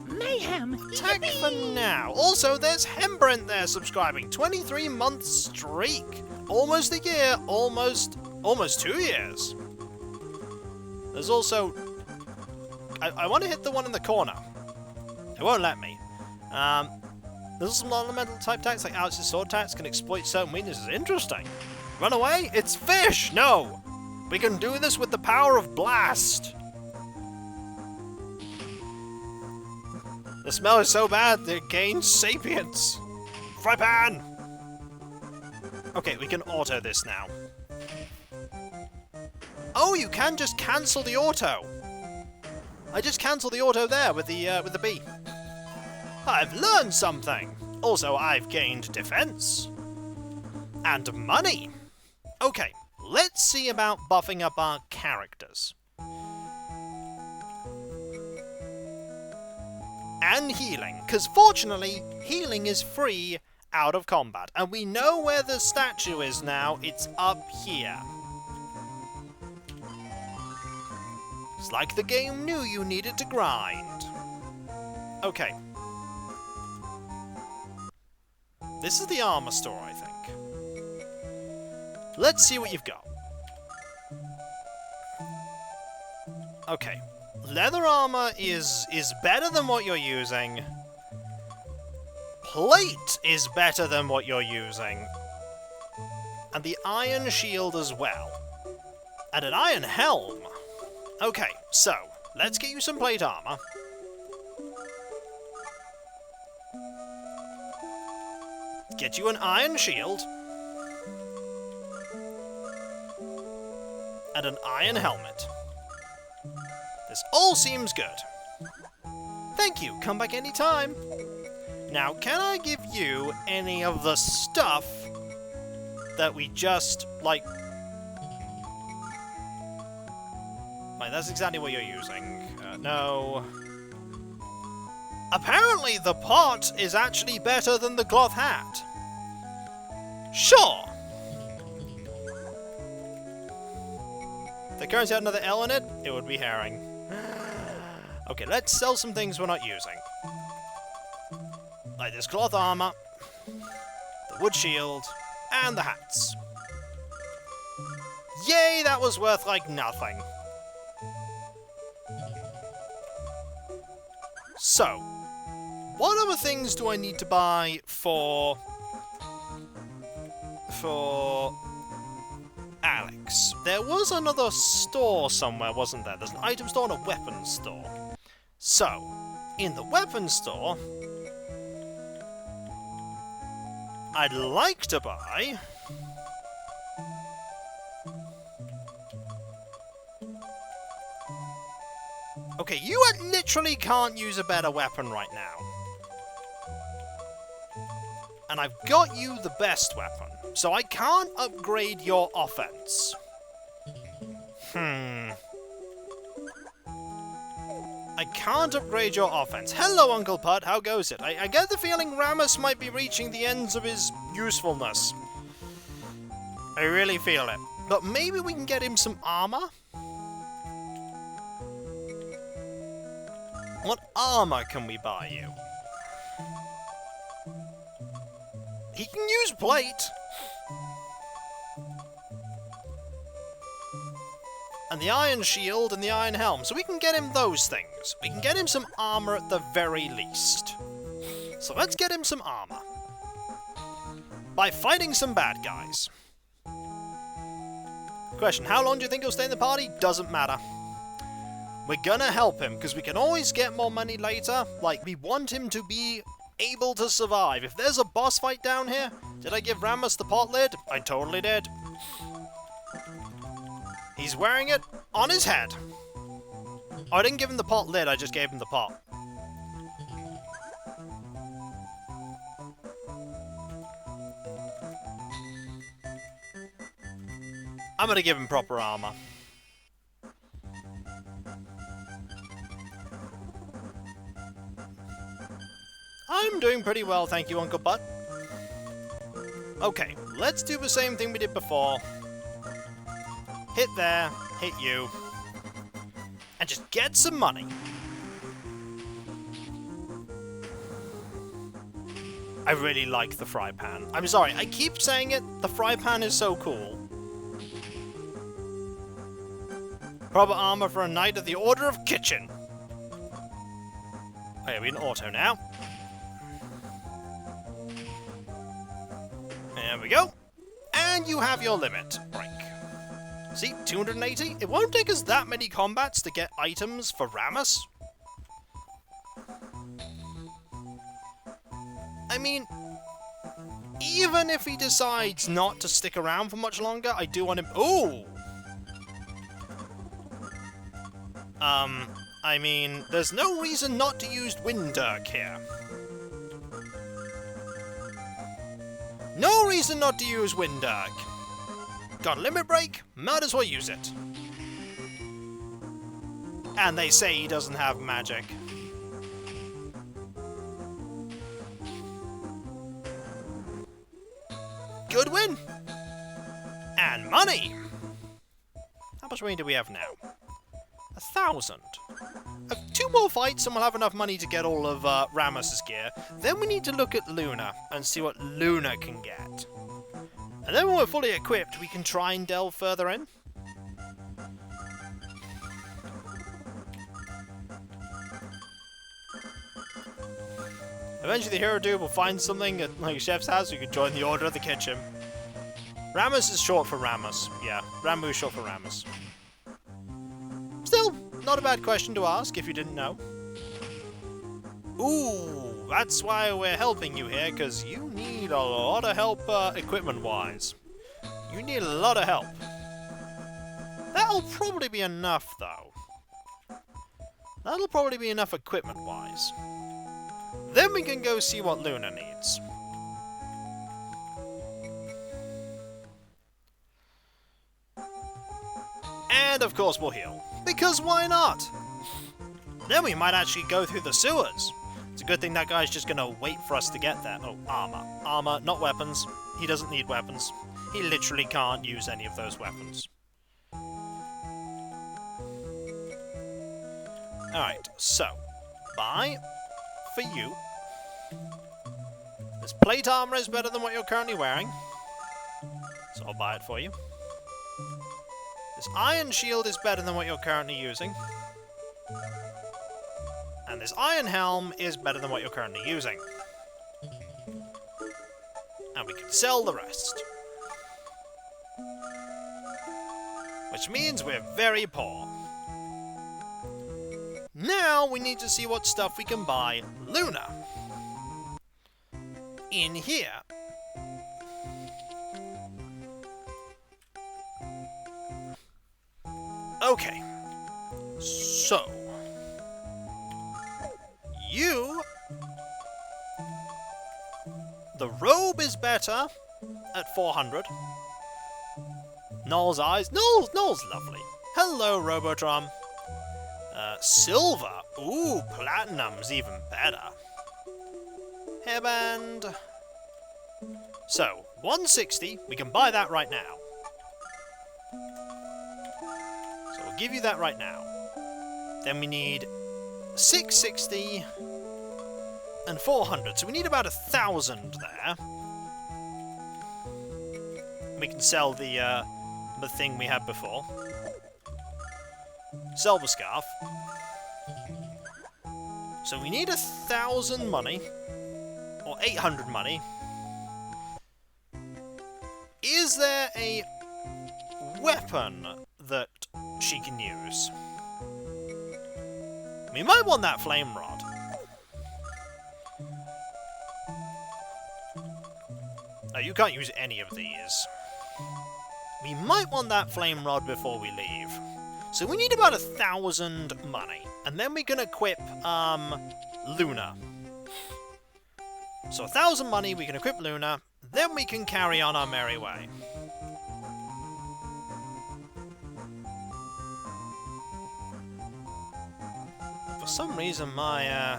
Mayhem. Tech for now. Also, there's Hembrent there subscribing. 23-month streak. Almost a year. Almost 2 years. There's also... I want to hit the one in the corner. It won't let me. There's some elemental type attacks like Alex's sword attacks can exploit certain weaknesses. Interesting. Run away? It's fish! No! We can do this with the power of blast. The smell is so bad that it gains sapience. Fry pan! Okay, we can auto this now. Oh, you can just cancel the auto. I just cancelled the auto there with the B. I've learned something. Also, I've gained defense. And money. Okay, let's see about buffing up our characters. And healing, because fortunately, healing is free out of combat. And we know where the statue is now. It's up here. It's like the game knew you needed to grind. Okay. This is the armor store, I think. Let's see what you've got. Okay. Leather armor is better than what you're using. Plate is better than what you're using. And the iron shield as well. And an iron helm. Okay, so, let's get you some plate armor. Get you an iron shield. And an iron helmet. This all seems good. Thank you, come back anytime. Now, can I give you any of the stuff that we just, like... Right, that's exactly what you're using. No. Apparently the pot is actually better than the cloth hat. Sure. If the currency had another L in it, it would be herring. Okay, let's sell some things we're not using. Like this cloth armor, the wood shield, and the hats. Yay, that was worth like nothing. So, what other things do I need to buy for Alex? There was another store somewhere, wasn't there? There's an item store and a weapons store. So, in the weapons store, I'd like to buy... Okay, you literally can't use a better weapon right now. And I've got you the best weapon, so I can't upgrade your offense. I can't upgrade your offense. Hello, Uncle Putt, how goes it? I get the feeling Rammus might be reaching the ends of his usefulness. I really feel it. But maybe we can get him some armor? What armor can we buy you? He can use plate. And the iron shield and the iron helm. So we can get him those things. We can get him some armor at the very least. So let's get him some armor. By fighting some bad guys. Question, how long do you think he'll stay in the party? Doesn't matter. We're gonna help him, because we can always get more money later. Like, we want him to be able to survive. If there's a boss fight down here, did I give Rammus the pot lid? I totally did. He's wearing it on his head. Oh, I didn't give him the pot lid, I just gave him the pot. I'm gonna give him proper armor. I'm doing pretty well, thank you, Uncle Butt. Okay, let's do the same thing we did before. Hit there, hit you. And just get some money. I really like the fry pan. I'm sorry, I keep saying it, the fry pan is so cool. Proper armor for a knight of the Order of Kitchen. Okay, we're in auto now. There we go. And you have your limit break. See, 280? It won't take us that many combats to get items for Rammus. I mean, even if he decides not to stick around for much longer, I do want him... Ooh! I mean, there's no reason not to use Windirk here. No reason not to use Windirk. Got a limit break? Might as well use it. And they say he doesn't have magic. Good win! And money! How much money do we have now? 1,000. 2 more fights and we'll have enough money to get all of Rammus's gear. Then we need to look at Luna and see what Luna can get. And then when we're fully equipped, we can try and delve further in. Eventually the hero dude will find something at like a chef's house, you can join the order of the kitchen. Rammus is short for Rammus. Yeah, Rammu is short for Rammus. Still, not a bad question to ask if you didn't know. Ooh, that's why we're helping you here, because you need a lot of help equipment-wise. You need a lot of help. That'll probably be enough, though. That'll probably be enough equipment-wise. Then we can go see what Luna needs. And of course we'll heal. Because why not? Then we might actually go through the sewers. It's a good thing that guy's just gonna wait for us to get there. Oh, armor. Armor, not weapons. He doesn't need weapons. He literally can't use any of those weapons. Alright, so. Buy. For you. This plate armor is better than what you're currently wearing. So I'll buy it for you. This iron shield is better than what you're currently using. And this iron helm is better than what you're currently using. And we can sell the rest. Which means we're very poor. Now we need to see what stuff we can buy Luna. In here. Okay. So. You. The robe is better at 400. Noel's eyes. Noel's lovely. Hello, Robotron. Silver. Ooh, platinum's even better. Hairband. So, 160. We can buy that right now. So we'll give you that right now. Then we need 660 and 400. So we need about 1,000 there. We can sell the thing we had before. Sell the scarf. So we need 1,000 money. Or 800 money. Is there a weapon that she can use? We might want that flame rod. Oh, you can't use any of these. We might want that flame rod before we leave. So we need about 1,000 money. And then we can equip, Luna. So 1,000 money, we can equip Luna. Then we can carry on our merry way. For some reason, my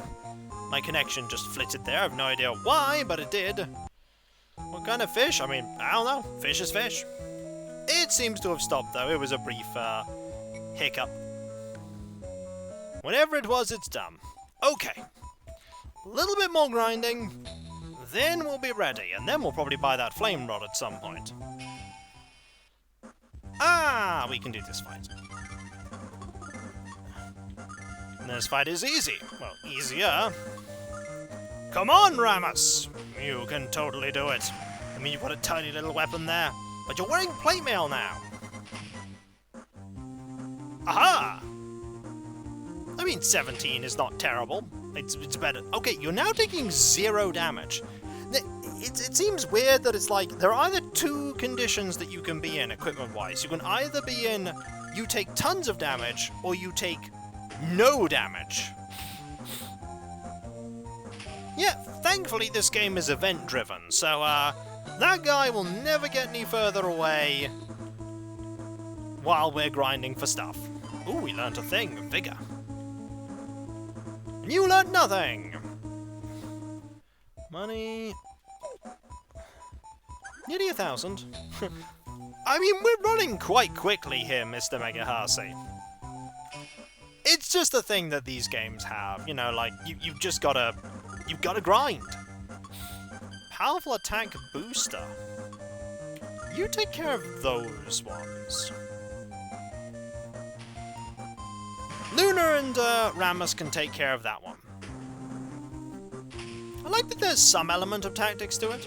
connection just flitted there. I have no idea why, but it did. What kind of fish? I mean, I don't know. Fish is fish. It seems to have stopped, though. It was a brief, hiccup. Whatever it was, it's done. Okay. A little bit more grinding. Then we'll be ready, and then we'll probably buy that flame rod at some point. Ah, we can do this fight. And this fight is easy. Well, easier. Come on, Rammus! You can totally do it. I mean, you've got a tiny little weapon there, but you're wearing plate mail now. Aha! I mean, 17 is not terrible. It's better. Okay, you're now taking 0 damage. It seems weird that it's like, there are either 2 conditions that you can be in, equipment-wise. You can either be in, you take tons of damage, or you take no damage. Yeah, thankfully this game is event-driven, so, that guy will never get any further away while we're grinding for stuff. Ooh, we learnt a thing, Vigor. And you learnt nothing! Money... Nearly 1,000. I mean, we're running quite quickly here, Mr. Megahasi. It's just a thing that these games have, you know, like, you've just gotta grind. Powerful attack booster. You take care of those ones. Lunar and Rammus can take care of that one. I like that there's some element of tactics to it.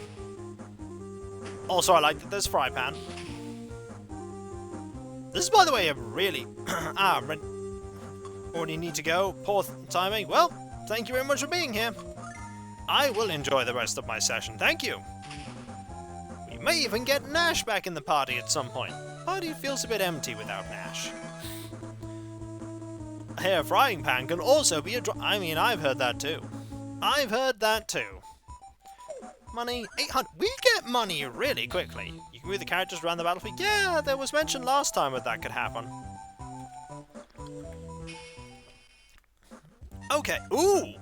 Also, I like that there's Fry Pan. This is, by the way, a really... already need to go. Poor timing. Well, thank you very much for being here. I will enjoy the rest of my session. Thank you. We may even get Nash back in the party at some point. Party feels a bit empty without Nash. A hair frying pan can also be a I mean, I've heard that too. I've heard that too. Money, 800. We get money really quickly. You can move the characters around the battlefield. Yeah, there was mention last time that could happen. Okay. Ooh.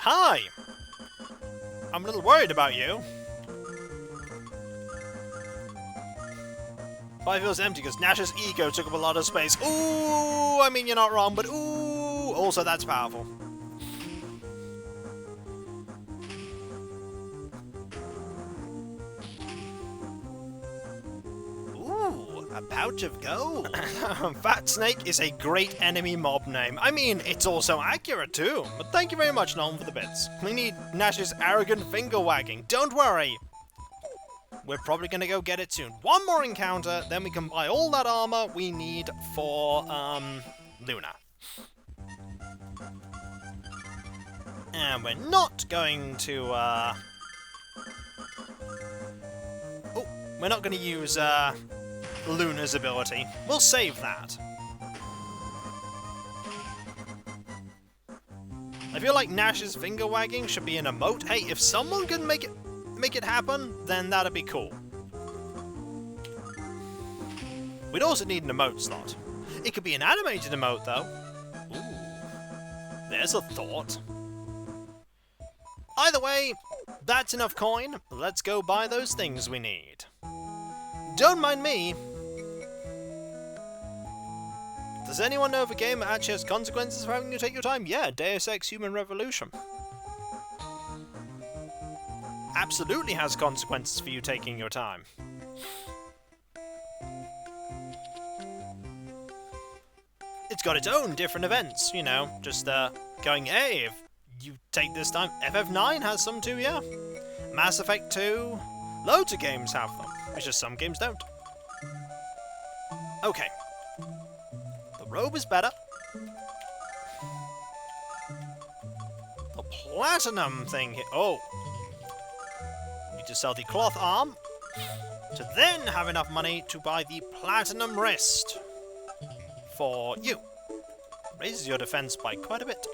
Hi. I'm a little worried about you. Five feels empty because Nash's ego took up a lot of space. Ooh, I mean, you're not wrong, but ooh, also that's powerful. Ooh, a pouch of gold. Fat Snake is a great enemy mob name. I mean, it's also accurate too. But thank you very much, Nolan, for the bits. We need Nash's arrogant finger wagging. Don't worry. We're probably going to go get it soon. One more encounter, then we can buy all that armor we need for, Luna. And we're not going to, oh, we're not going to use, Luna's ability. We'll save that. I feel like Nash's finger wagging should be an emote. Hey, if someone can make it happen, then that'd be cool. We'd also need an emote slot. It could be an animated emote, though. Ooh. There's a thought. Either way, that's enough coin. Let's go buy those things we need. Don't mind me. Does anyone know if a game actually has consequences for having you take your time? Yeah, Deus Ex Human Revolution. Absolutely has consequences for you taking your time. It's got its own different events, you know, just going, hey, if you take this time. FF9 has some too, yeah. Mass Effect 2, loads of games have them. It's just some games don't. Okay. The robe is better. The platinum thing here. Oh. To sell the cloth arm, to then have enough money to buy the platinum wrist for you. Raises your defense by quite a bit.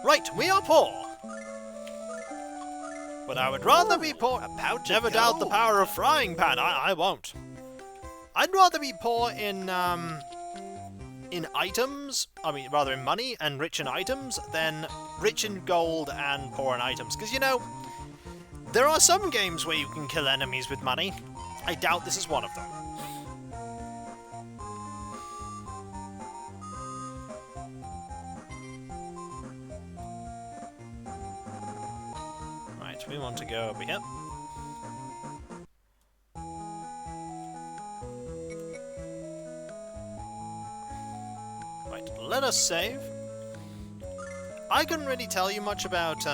Right, we are poor. But I would rather be poor. A pouch. Never doubt the power of frying pan. I won't. I'd rather be poor in items, I mean, rather in money and rich in items, than rich in gold and poor in items. Because, you know, there are some games where you can kill enemies with money. I doubt this is one of them. Right, we want to go over here. Let us save. I couldn't really tell you much about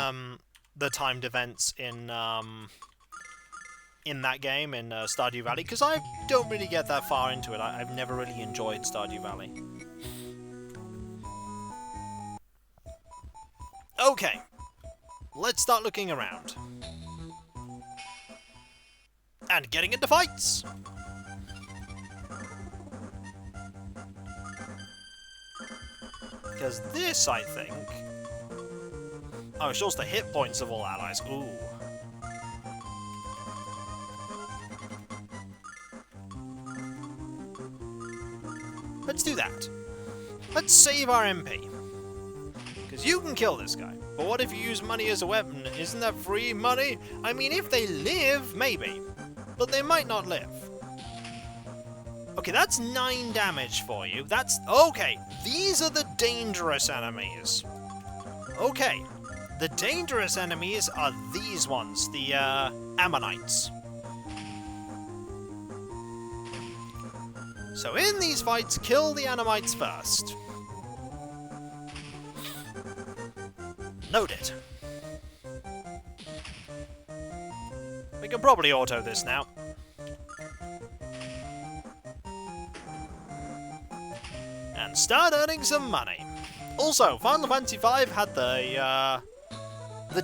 the timed events in that game, in Stardew Valley, because I don't really get that far into it. I've never really enjoyed Stardew Valley. Okay, let's start looking around. And getting into fights! Because this, I think... Oh, it shows the hit points of all allies. Ooh. Let's do that. Let's save our MP. Because you can kill this guy. But what if you use money as a weapon? Isn't that free money? I mean, if they live, maybe. But they might not live. Okay, that's 9 damage for you. That's... Okay, these are the dangerous enemies. Okay, the dangerous enemies are these ones, the Ammonites. So in these fights, kill the Ammonites first. Noted. We can probably auto this now. And start earning some money. Also, Final Fantasy V had the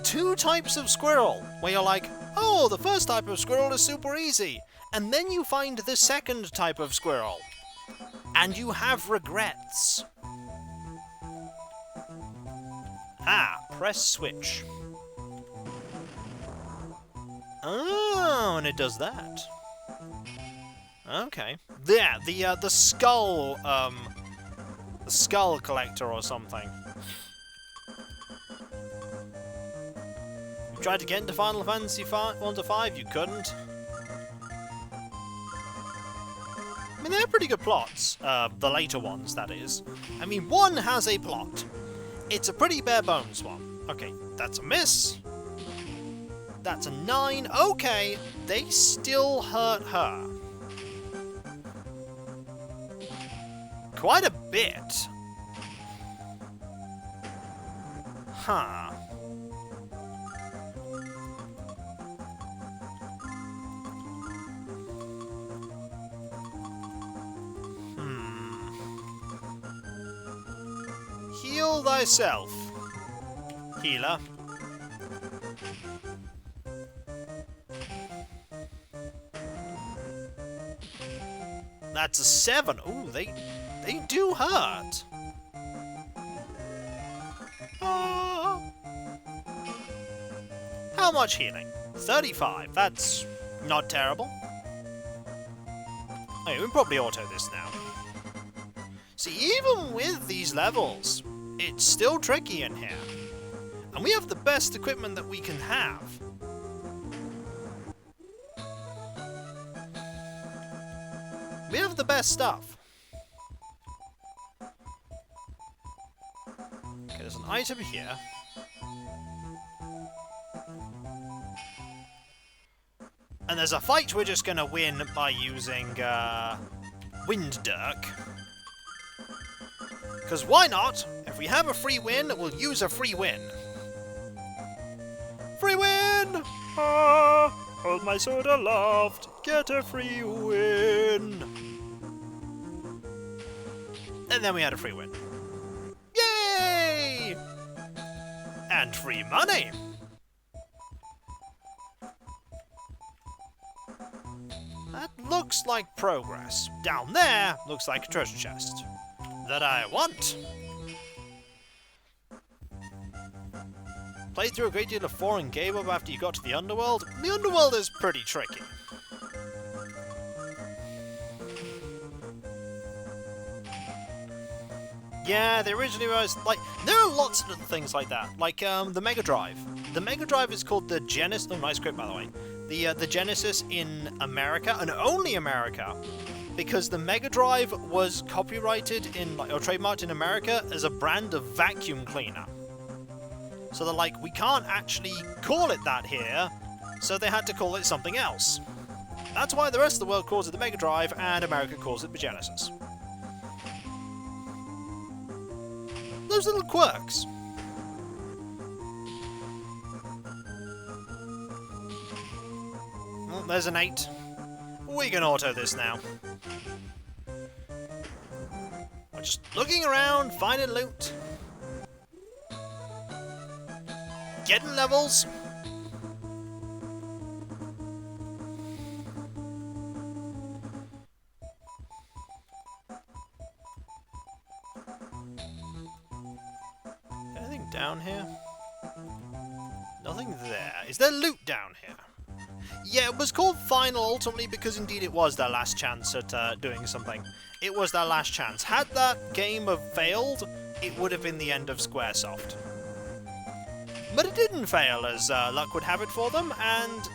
2 types of squirrel, where you're like, oh, the first type of squirrel is super easy, and then you find the second type of squirrel, and you have regrets. Ah, press switch. Oh, and it does that. Okay. Yeah, the skull, the skull collector or something. You tried to get into Final Fantasy 1 to 5, you couldn't. I mean, they're pretty good plots. The later ones, that is. I mean, 1 has a plot. It's a pretty bare bones one. Okay, that's a miss. That's a 9. Okay, they still hurt her. Quite a bit. Huh. Heal thyself, healer. That's a 7. Ooh, they do hurt. How much healing? 35. That's not terrible. Okay, we can probably auto this now. See, even with these levels, it's still tricky in here. And we have the best equipment that we can have. We have the best stuff. Okay, there's an item here. And there's a fight we're just gonna win by using Wind Dirk. Because why not? If we have a free win, we'll use a free win. Free win! Ah, hold my sword aloft. Get a free win. And then we had a free win. Yay! And free money! That looks like progress. Down there looks like a treasure chest. That I want. Played through a great deal of 4 and gave up after you got to the underworld. The underworld is pretty tricky. Yeah, they originally was like there are lots of little things like that, like the Mega Drive. The Mega Drive is called the Genesis. Oh, nice script by the way. The Genesis in America and only America, because the Mega Drive was copyrighted in or trademarked in America as a brand of vacuum cleaner. So they're like, we can't actually call it that here, so they had to call it something else. That's why the rest of the world calls it the Mega Drive and America calls it the Genesis. Those little quirks. Well, there's an 8. We can auto this now. We're just looking around, finding loot. Getting levels. Anything down here? Nothing there. Is there loot down here? Yeah, it was called Final ultimately because indeed it was their last chance at doing something. It was their last chance. Had that game have failed, it would have been the end of Squaresoft. But it didn't fail, as luck would have it for them, and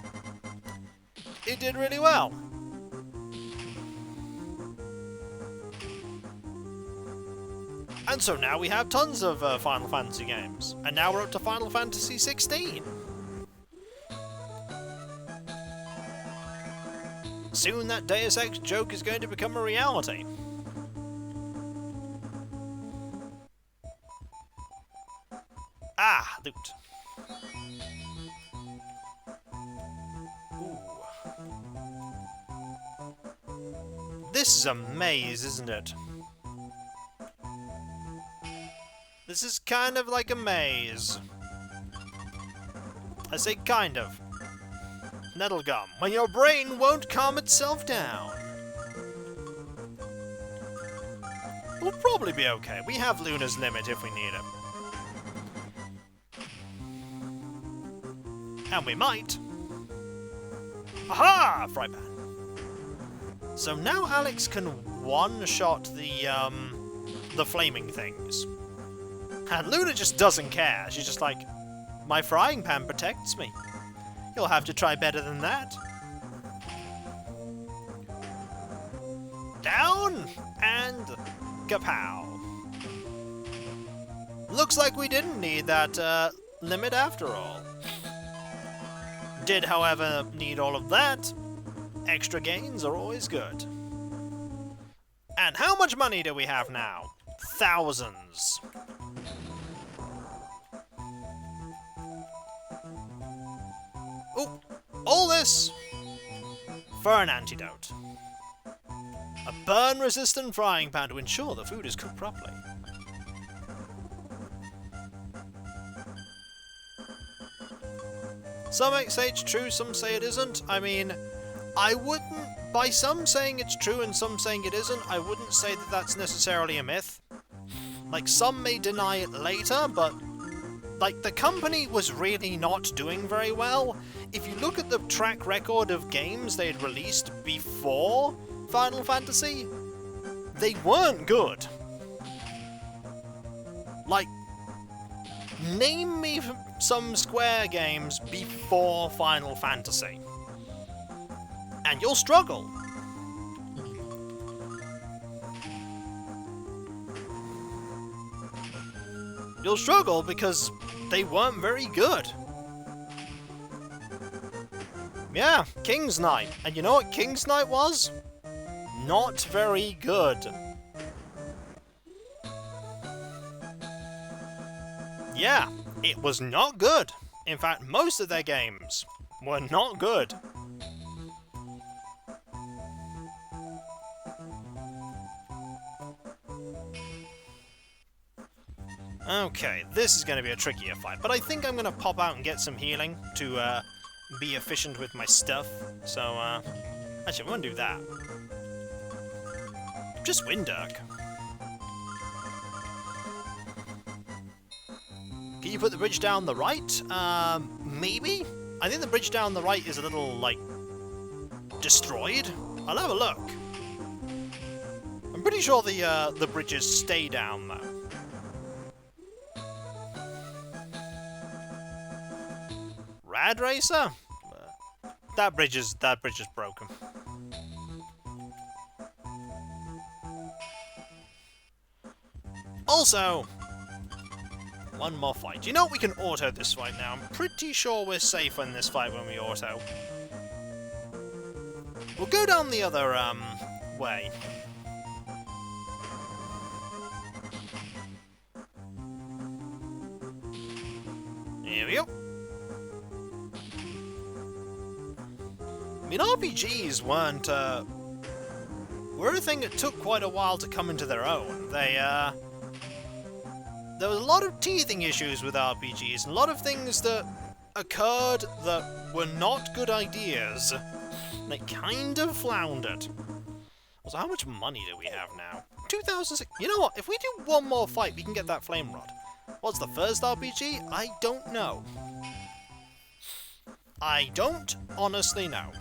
it did really well. And so now we have tons of Final Fantasy games. And now we're up to Final Fantasy 16. Soon that Deus Ex joke is going to become a reality. Ah, loot. Ooh. This is a maze, isn't it? This is kind of like a maze. I say kind of. Nettlegum, when your brain won't calm itself down. We'll probably be okay. We have Lunar's limit if we need it. And we might. Aha! Fry pan. So now Alex can one-shot the flaming things. And Luna just doesn't care. She's just like, my frying pan protects me. You'll have to try better than that. Down and kapow. Looks like we didn't need that limit after all. Did, however, need all of that. Extra gains are always good. And how much money do we have now? Thousands. Oh, all this for an antidote. A burn-resistant frying pan to ensure the food is cooked properly. Some say it's true, some say it isn't. I mean, I wouldn't, by some saying it's true and some saying it isn't, I wouldn't say that that's necessarily a myth. Like, some may deny it later, but, like, the company was really not doing very well. If you look at the track record of games they had released before Final Fantasy, they weren't good. Like, name me some Square games before Final Fantasy, and you'll struggle. You'll struggle because they weren't very good. Yeah, King's Knight. And you know what King's Knight was? Not very good. Yeah, it was not good. In fact, most of their games were not good. Okay, this is going to be a trickier fight, but I think I'm going to pop out and get some healing to be efficient with my stuff. So, actually, I won't do that. Just Windark. Can you put the bridge down the right? Maybe? I think the bridge down the right is a little, like, destroyed. I'll have a look. I'm pretty sure the bridges stay down, though. Rad Racer? That bridge is broken. Also, one more fight. You know what? We can auto this fight now. I'm pretty sure we're safe in this fight when we auto. We'll go down the other, way. Here we go. I mean, RPGs were a thing that took quite a while to come into their own. There was a lot of teething issues with RPGs, and a lot of things that occurred that were not good ideas. They kind of floundered. Also, how much money do we have now? 2006. You know what? If we do one more fight, we can get that flame rod. What's the first RPG? I don't know. I don't honestly know.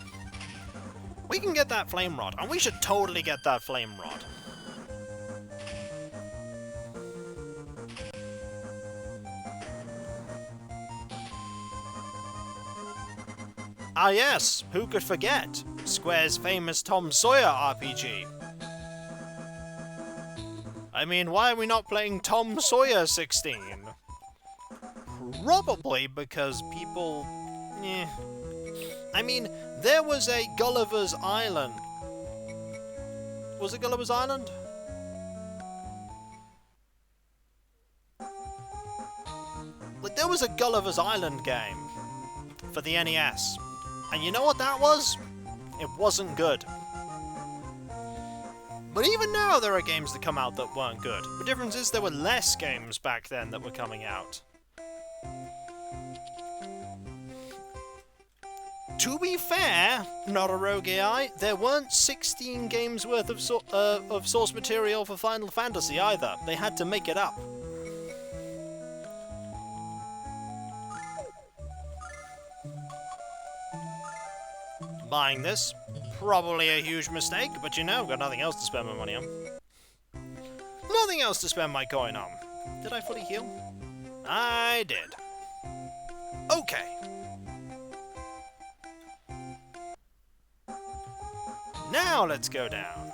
We can get that flame rod, and we should totally get that flame rod. Ah yes, who could forget? Square's famous Tom Sawyer RPG. I mean, why are we not playing Tom Sawyer 16? Probably because people... I mean, there was a Gulliver's Island. Was it Gulliver's Island? Like, there was a Gulliver's Island game for the NES. And you know what that was? It wasn't good. But even now there are games that come out that weren't good. The difference is there were less games back then that were coming out. To be fair, not a rogue AI, there weren't 16 games worth of source material for Final Fantasy either. They had to make it up. Buying this, probably a huge mistake, but you know, got nothing else to spend my money on. Nothing else to spend my coin on. Did I fully heal? I did. Okay. Now let's go down.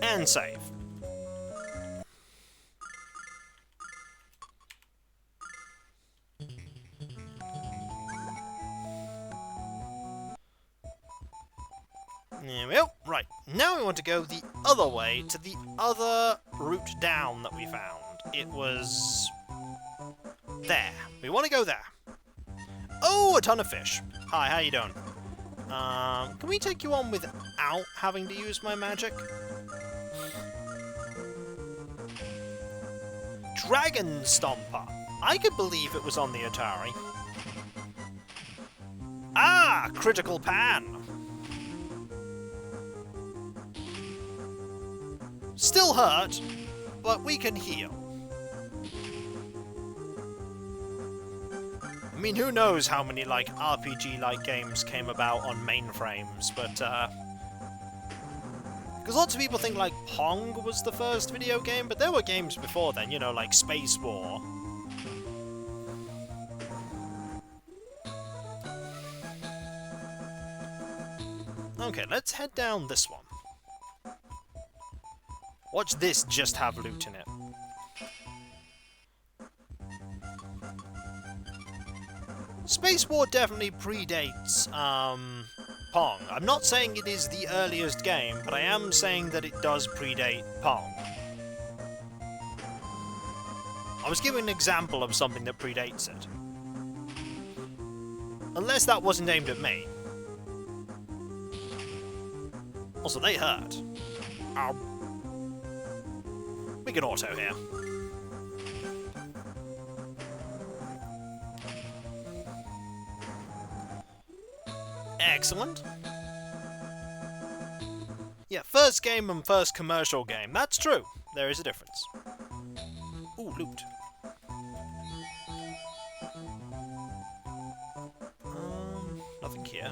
And save. There we go. Right, now we want to go the other way to the other route down that we found. It was... there. We want to go there. Oh, a ton of fish. Hi, how you doing? Can we take you on without having to use my magic? Dragon Stomper. I could believe it was on the Atari. Ah, Critical Pan. Still hurt, but we can heal. I mean, who knows how many, like, RPG-like games came about on mainframes, but, because lots of people think, like, Pong was the first video game, but there were games before then, you know, like Space War. Okay, let's head down this one. Watch this just have loot in it. Space War definitely predates, Pong. I'm not saying it is the earliest game, but I am saying that it does predate Pong. I was giving an example of something that predates it. Unless that wasn't aimed at me. Also, they hurt. Ow. We can auto here. Excellent. Yeah, first game and first commercial game. That's true. There is a difference. Ooh, loot. Nothing here.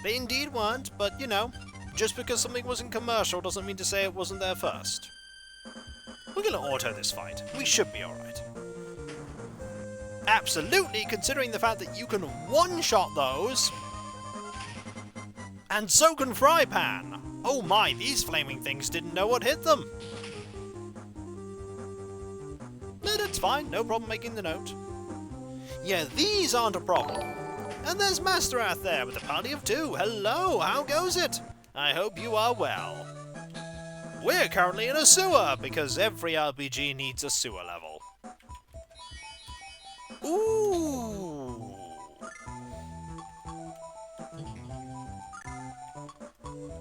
They indeed weren't, but you know, just because something wasn't commercial doesn't mean to say it wasn't there first. We're gonna auto this fight. We should be alright. Absolutely, considering the fact that you can one-shot those. And so can Fry Pan. Oh my, these flaming things didn't know what hit them. No, that's fine. No problem making the note. Yeah, these aren't a problem. And there's Masterath there with a party of two. Hello, how goes it? I hope you are well. We're currently in a sewer, because every RPG needs a sewer level. Ooh!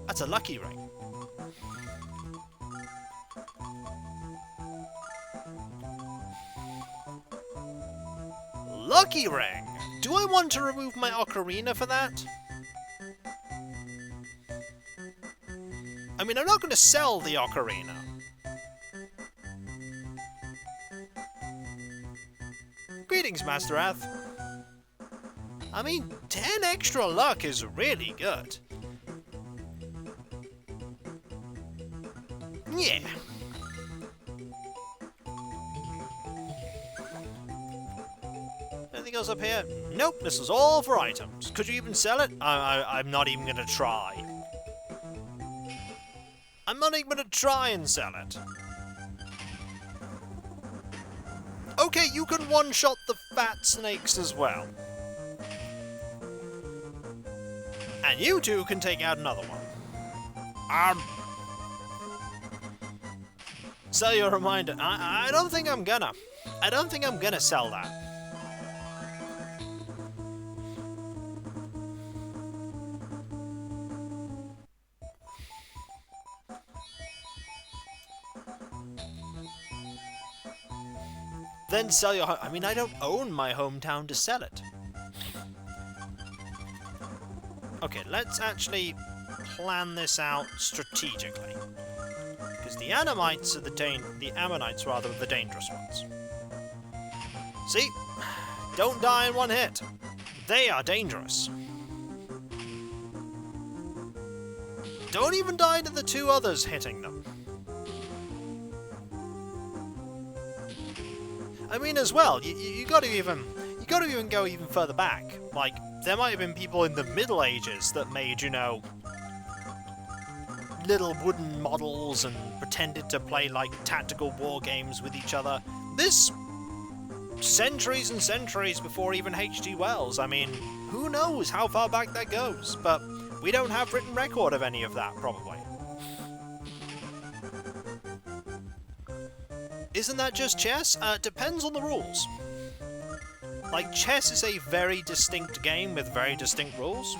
That's a lucky ring. Lucky ring! Do I want to remove my ocarina for that? I mean, I'm not going to sell the ocarina. Greetings, Masterath. I mean, 10 extra luck is really good. Yeah. Anything else up here? Nope, this is all for items. Could you even sell it? I'm not even gonna try. I'm not even gonna try and sell it. Okay, you can one-shot the fat snakes as well. And you two can take out another one. Sell your reminder. I don't think I'm gonna. I don't think I'm gonna sell that. Then sell your... I mean, I don't own my hometown to sell it. Okay, let's actually plan this out strategically. Because the Ammonites are the Ammonites rather, are the dangerous ones. See? Don't die in one hit. They are dangerous. Don't even die to the two others hitting them. I mean, as well, you got to even go even further back. Like, there might have been people in the Middle Ages that made, you know, little wooden models and pretended to play like tactical war games with each other. This centuries and centuries before even H.G. Wells. I mean, who knows how far back that goes? But we don't have written record of any of that, probably. Isn't that just chess? Depends on the rules. Like, chess is a very distinct game with very distinct rules.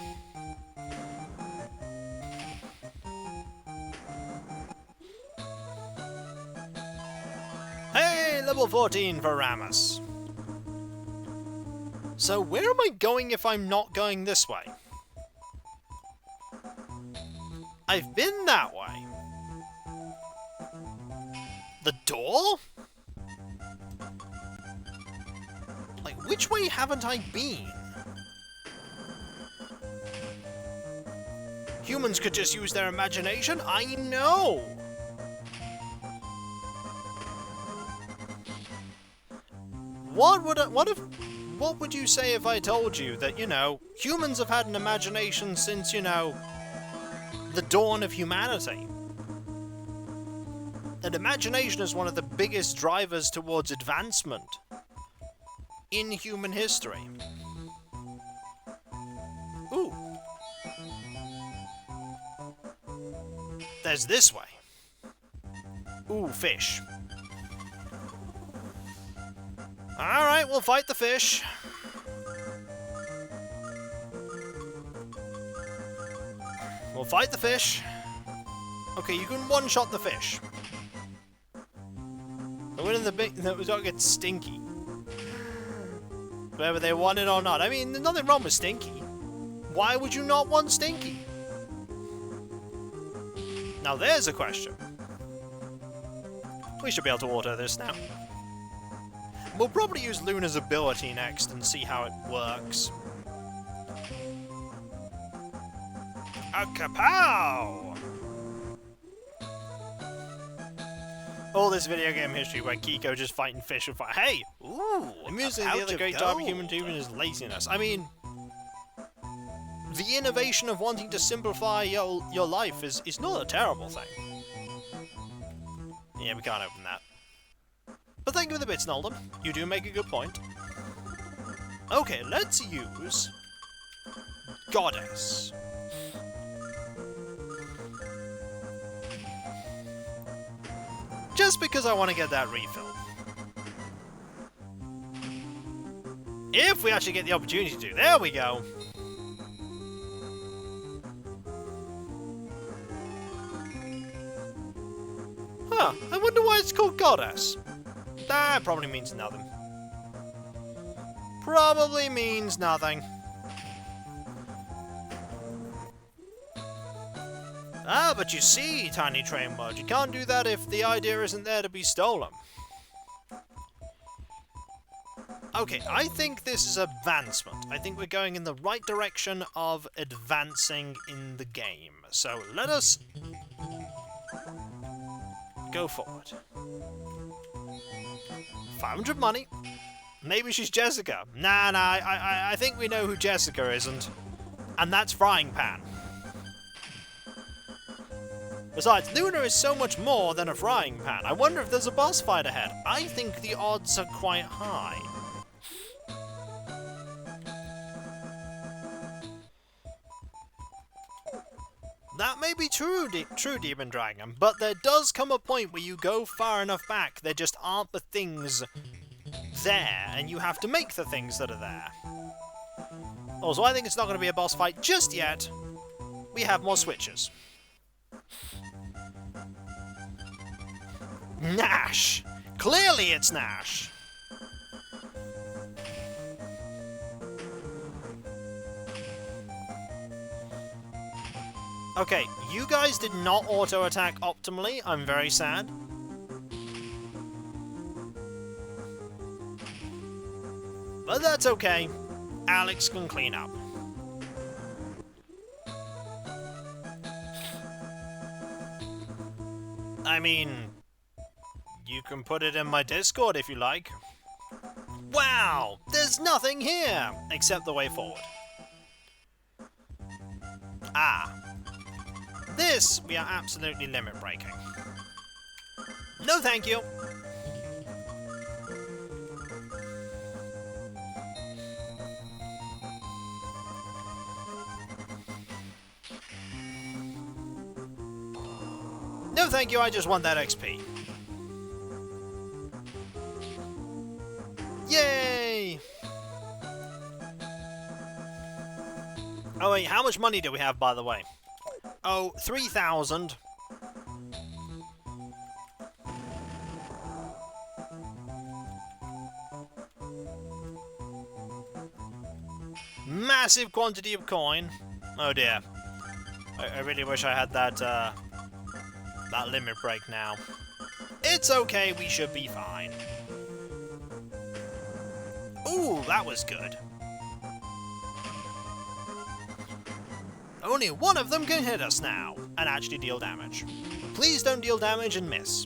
Hey, level 14 for Ramus. So where am I going if I'm not going this way? I've been that way. The door? Like, which way haven't I been? Humans could just use their imagination? I know! What would you say if I told you that, you know, humans have had an imagination since, you know, the dawn of humanity? And imagination is one of the biggest drivers towards advancement in human history. Ooh. There's this way. Ooh, fish. Alright, we'll fight the fish. We'll fight the fish. Okay, you can one-shot the fish. The one in the big that was gonna get stinky. Whether they want it or not. I mean, there's nothing wrong with Stinky. Why would you not want Stinky? Now there's a question. We should be able to water this now. We'll probably use Lunar's ability next and see how it works. A kapow! All this video game history where Kiko just fighting fish and Hey! Ooh! Amusing, the other great type of human is laziness. I mean, the innovation of wanting to simplify your life is not a terrible thing. Yeah, we can't open that. But thank you for the bits, Noldum. You do make a good point. Okay, let's use Goddess. Just because I want to get that refill. If we actually get the opportunity to. There we go. Huh, I wonder why it's called Goddess. That probably means nothing. Probably means nothing. Ah, but you see, Tiny Train Mode, you can't do that if the idea isn't there to be stolen. Okay, I think this is advancement. I think we're going in the right direction of advancing in the game. So let us go forward. 500 money. Maybe she's Jessica. Nah, I think we know who Jessica isn't. And that's Frying Pan. Besides, Lunar is so much more than a frying pan. I wonder if there's a boss fight ahead. I think the odds are quite high. That may be true, Demon Dragon, but there does come a point where you go far enough back, there just aren't the things there, and you have to make the things that are there. Also, I think it's not going to be a boss fight just yet. We have more switches. Nash! Clearly it's Nash! Okay, you guys did not auto-attack optimally. I'm very sad. But that's okay. Alex can clean up. I mean, you can put it in my Discord if you like. Wow! There's nothing here! Except the way forward. Ah. This, we are absolutely limit breaking. No thank you! No thank you, I just want that XP. Yay! Oh wait, how much money do we have, by the way? Oh, 3,000. Massive quantity of coin. Oh dear. I really wish I had that, that limit break now. It's okay, we should be fine. Ooh, that was good. Only one of them can hit us now, and actually deal damage. Please don't deal damage and miss.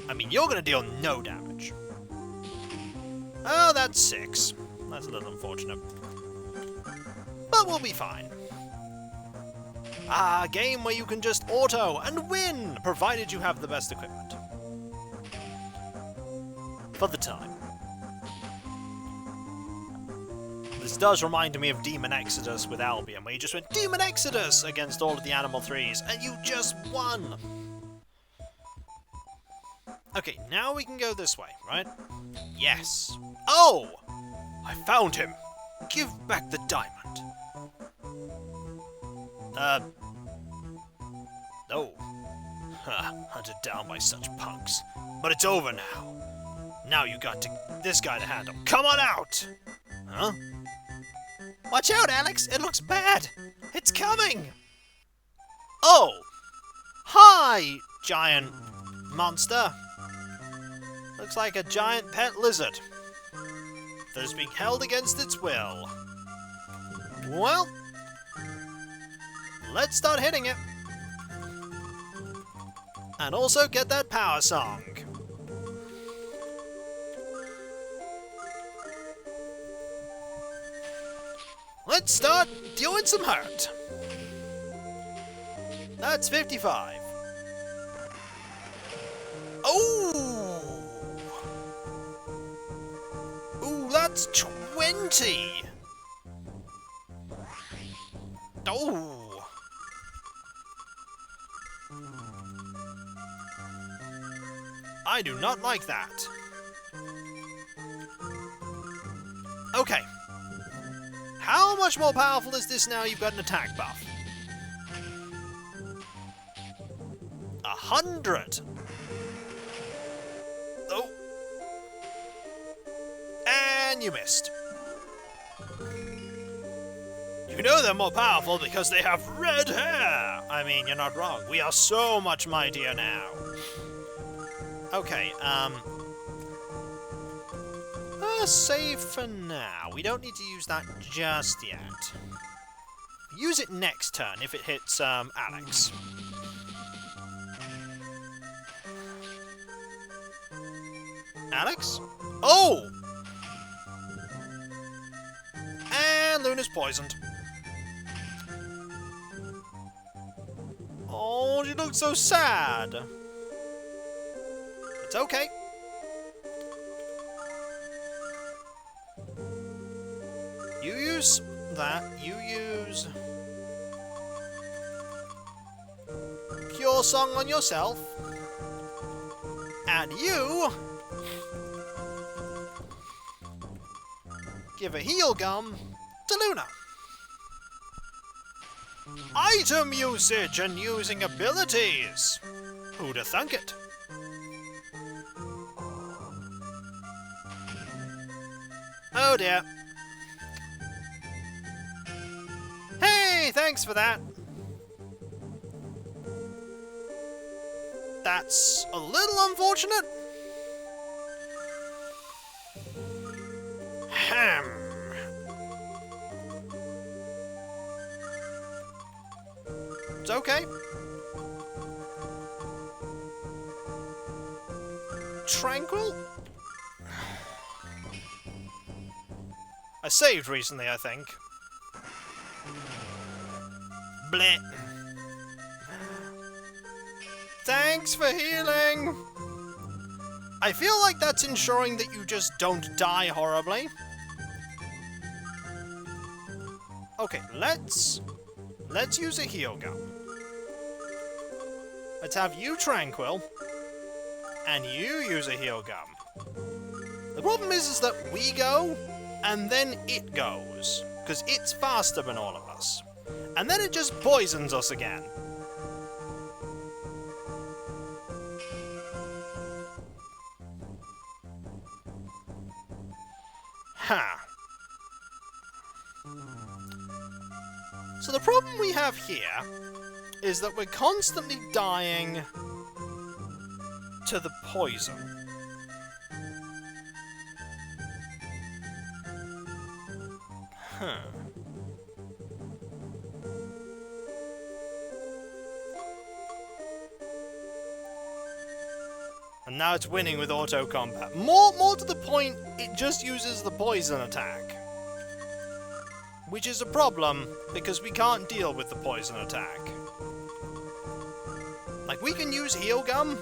I mean, you're gonna deal no damage. Oh, that's 6. That's a little unfortunate. But we'll be fine. Ah, a game where you can just auto and win, provided you have the best equipment. For the time. This does remind me of Demon Exodus with Albion, where you just went Demon Exodus against all of the Animal 3s, and you just won! Okay, now we can go this way, right? Yes. Oh! I found him! Give back the diamond. Oh. Hunted down by such punks. But it's over now. Now you got this guy to handle. Come on out! Huh? Watch out, Alex! It looks bad! It's coming! Oh! Hi, giant monster. Looks like a giant pet lizard that is being held against its will. Well, let's start hitting it. And also get that power song. Let's start doing some hurt. That's 55. Oh! Ooh, that's 20. Oh! I do not like that. Okay. How much more powerful is this now you've got an attack buff? 100! Oh! And you missed. You know they're more powerful because they have red hair! I mean, you're not wrong. We are so much mightier now. Okay, save for now. We don't need to use that just yet. Use it next turn if it hits, Alex. Alex? Oh! And Luna's poisoned. Oh, she looks so sad. It's okay. You use that. You use Cure Song on yourself. And you give a heal gum to Luna. Item usage and using abilities. Who'd have thunk it? Oh dear. Hey, thanks for that. That's a little unfortunate. It's okay. Tranquil? I saved recently, I think. Bleh. Thanks for healing! I feel like that's ensuring that you just don't die horribly. Okay, let's use a heal gun. Let's have you tranquil, and you use a heal gun. The problem is that we go, and then it goes, because it's faster than all of us. And then it just poisons us again. Ha. So the problem we have here is that we're constantly dying to the poison. Huh. And now it's winning with auto combat. More to the point, it just uses the poison attack. Which is a problem, because we can't deal with the poison attack. Like, we can use heal gum.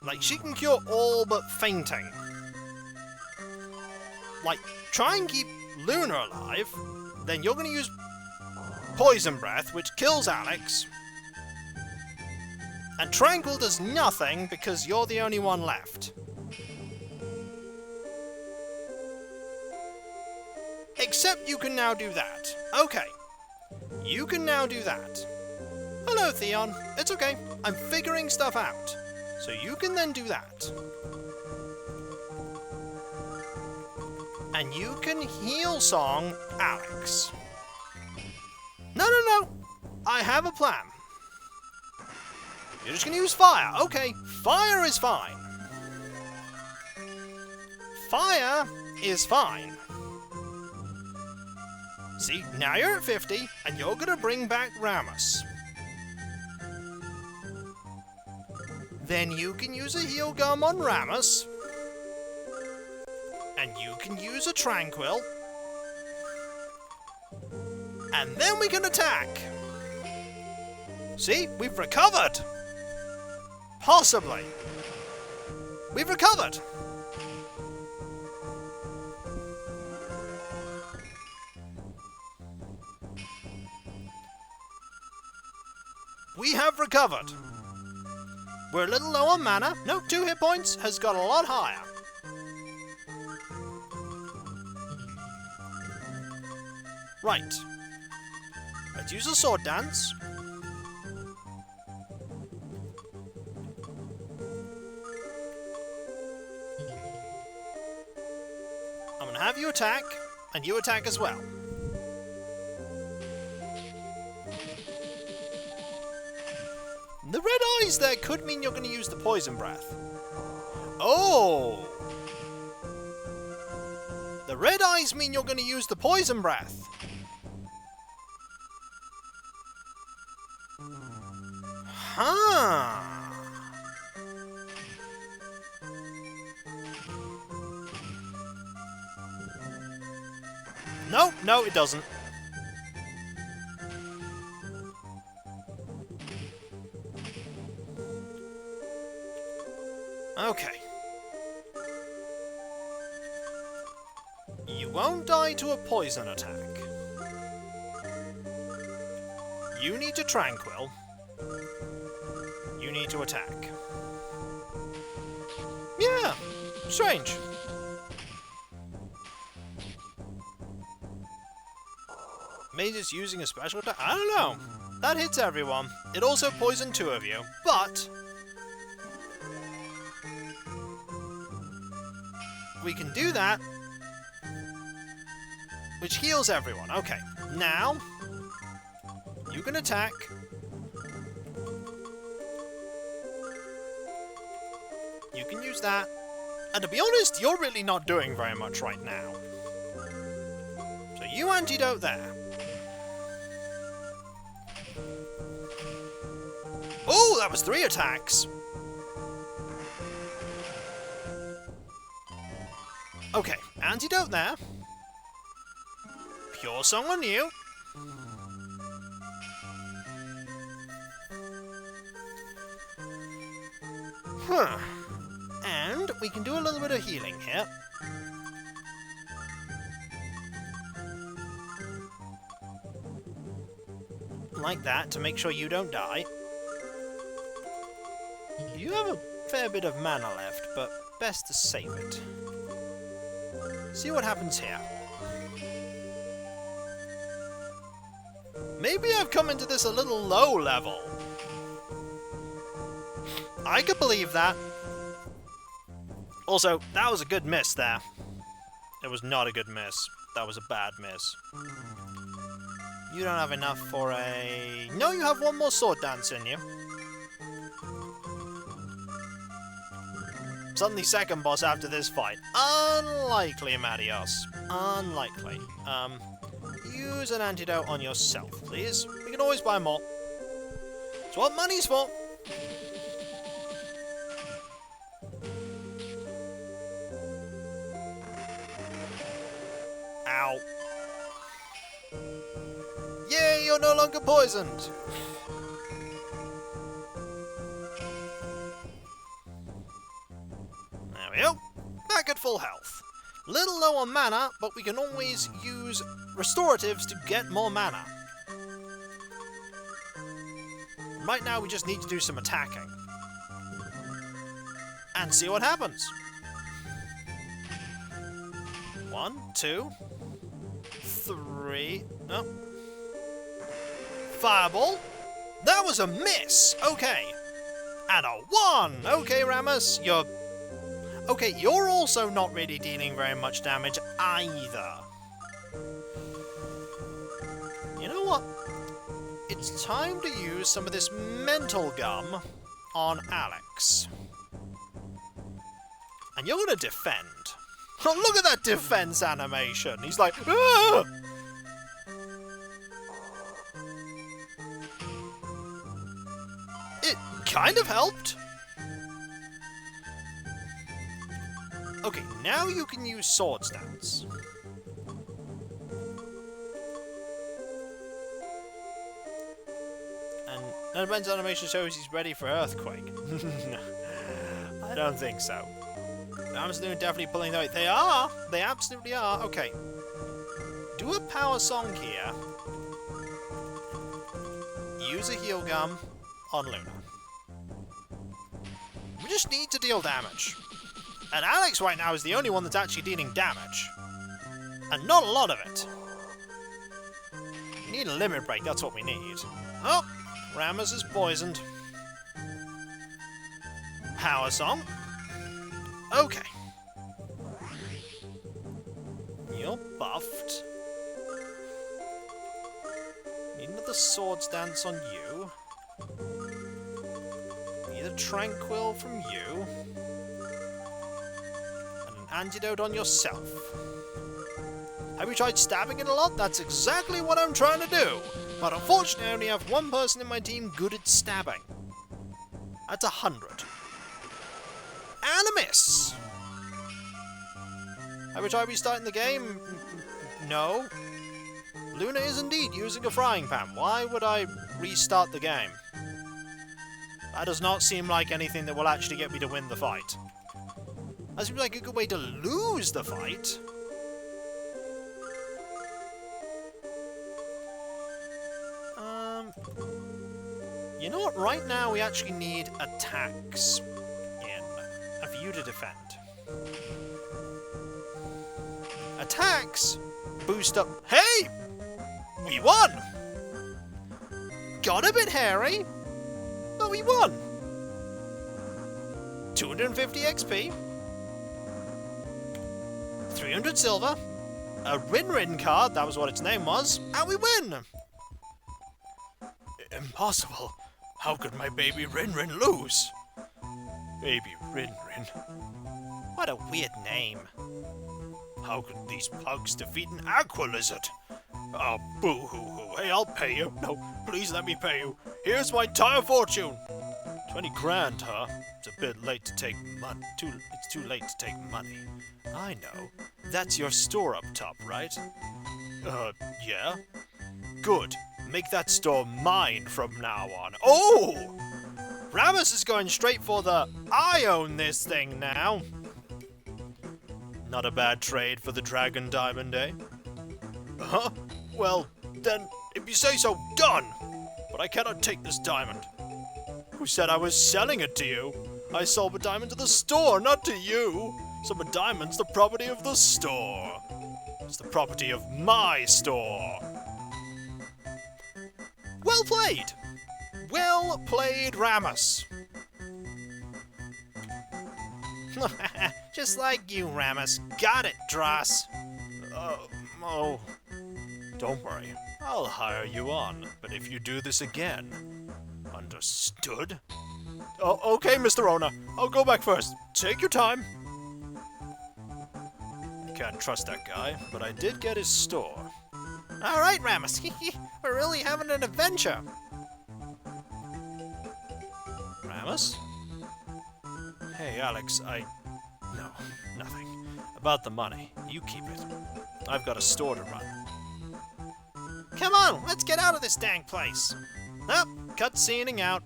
Like, she can cure all but fainting. Like, try and keep Luna alive, then you're gonna use Poison Breath, which kills Alex. And Tranquil does nothing because you're the only one left. Except you can now do that. Okay. You can now do that. Hello, Theon. It's okay. I'm figuring stuff out. So you can then do that. And you can heal song Alex. No. I have a plan. You're just gonna use fire. Okay, fire is fine. Fire is fine. See, now you're at 50, and you're gonna bring back Ramus. Then you can use a heal gum on Ramus. And you can use a Tranquil. And then we can attack. See, we've recovered. Possibly. We've recovered. We have recovered. We're a little low on mana. No, 2 hit points has got a lot higher. Right. Let's use a sword dance. I'm gonna have you attack, and you attack as well. The red eyes there could mean you're going to use the poison breath. Oh! The red eyes mean you're going to use the poison breath. No, no, it doesn't. Okay. You won't die to a poison attack. You need to tranquil. You need to attack. Yeah, strange. Maybe it's using a special attack? I don't know. That hits everyone. It also poisoned 2 of you, but we can do that, which heals everyone. Okay, now you can attack. You can use that. And to be honest, you're really not doing very much right now. So you antidote there. Oh, that was 3 attacks. Okay, antidote there. Pure Song on you. Huh. And we can do a little bit of healing here. Like that, to make sure you don't die. You have a fair bit of mana left, but best to save it. See what happens here. Maybe I've come into this a little low level. I could believe that. Also, that was a good miss there. It was not a good miss. That was a bad miss. You don't have enough for a... No, you have 1 more sword dance in you. Suddenly second boss after this fight. Unlikely, Marios. Unlikely. Use an antidote on yourself, please. We can always buy more. It's what money's for. Ow. Yay, you're no longer poisoned. There we go. Back at full health. Little low on mana, but we can always use restoratives to get more mana. Right now we just need to do some attacking. And see what happens. 1, 2, 3... No. Fireball. That was a miss! Okay. And a 1! Okay, Ramus, you're... Okay, you're also not really dealing very much damage either. You know what? It's time to use some of this mental gum on Alex. And you're gonna defend. Oh, look at that defense animation! He's like, ah! It kind of helped. Okay, now you can use sword stance. And Advance animation shows he's ready for earthquake. I don't think so. Amazon definitely pulling the weight. They are! They absolutely are. Okay. Do a power song here. Use a heal gum on Luna. We just need to deal damage. And Alex right now is the only one that's actually dealing damage. And not a lot of it. We need a limit break, that's what we need. Oh! Ramus is poisoned. Power song. Okay. You're buffed. Need another sword stance on you. Need a tranquil from you. And an antidote on yourself. Have you tried stabbing it a lot? That's exactly what I'm trying to do. But unfortunately I only have 1 person in my team good at stabbing. That's 100. And a miss! Every time we start in the game? No. Luna is indeed using a frying pan. Why would I restart the game? That does not seem like anything that will actually get me to win the fight. That seems like a good way to lose the fight. You know what? Right now we actually need attacks in a view to defend. Attacks boost up. Hey! We won! Got a bit hairy, but we won! 250 XP, 300 silver, a Rin card, that was what its name was, and we win! Impossible. How could my baby Rin lose? Baby Rin. What a weird name. How could these pugs defeat an aqua lizard? Oh, boo-hoo-hoo. Hey, I'll pay you. No, please let me pay you. Here's my entire fortune. 20 grand, huh? It's a bit late to take money. It's too late to take money. I know. That's your store up top, right? Yeah? Good. Make that store mine from now on. Oh! Ramus is going straight for the I own this thing now. Not a bad trade for the Dragon Diamond, eh? Huh? Well, then, if you say so, done! But I cannot take this diamond. Who said I was selling it to you? I sold the diamond to the store, not to you! So the diamond's the property of the store. It's the property of my store. Well played! Well played, Ramus. Just like you, Ramus. Got it, Dross. Oh. Don't worry. I'll hire you on. But if you do this again... Understood? Oh, okay, Mr. Owner. I'll go back first. Take your time. I can't trust that guy, but I did get his store. Alright, Ramus. We're really having an adventure. Ramus? Hey, Alex, No, nothing. About the money. You keep it. I've got a store to run. Come on, let's get out of this dang place. Nope, cutscening out.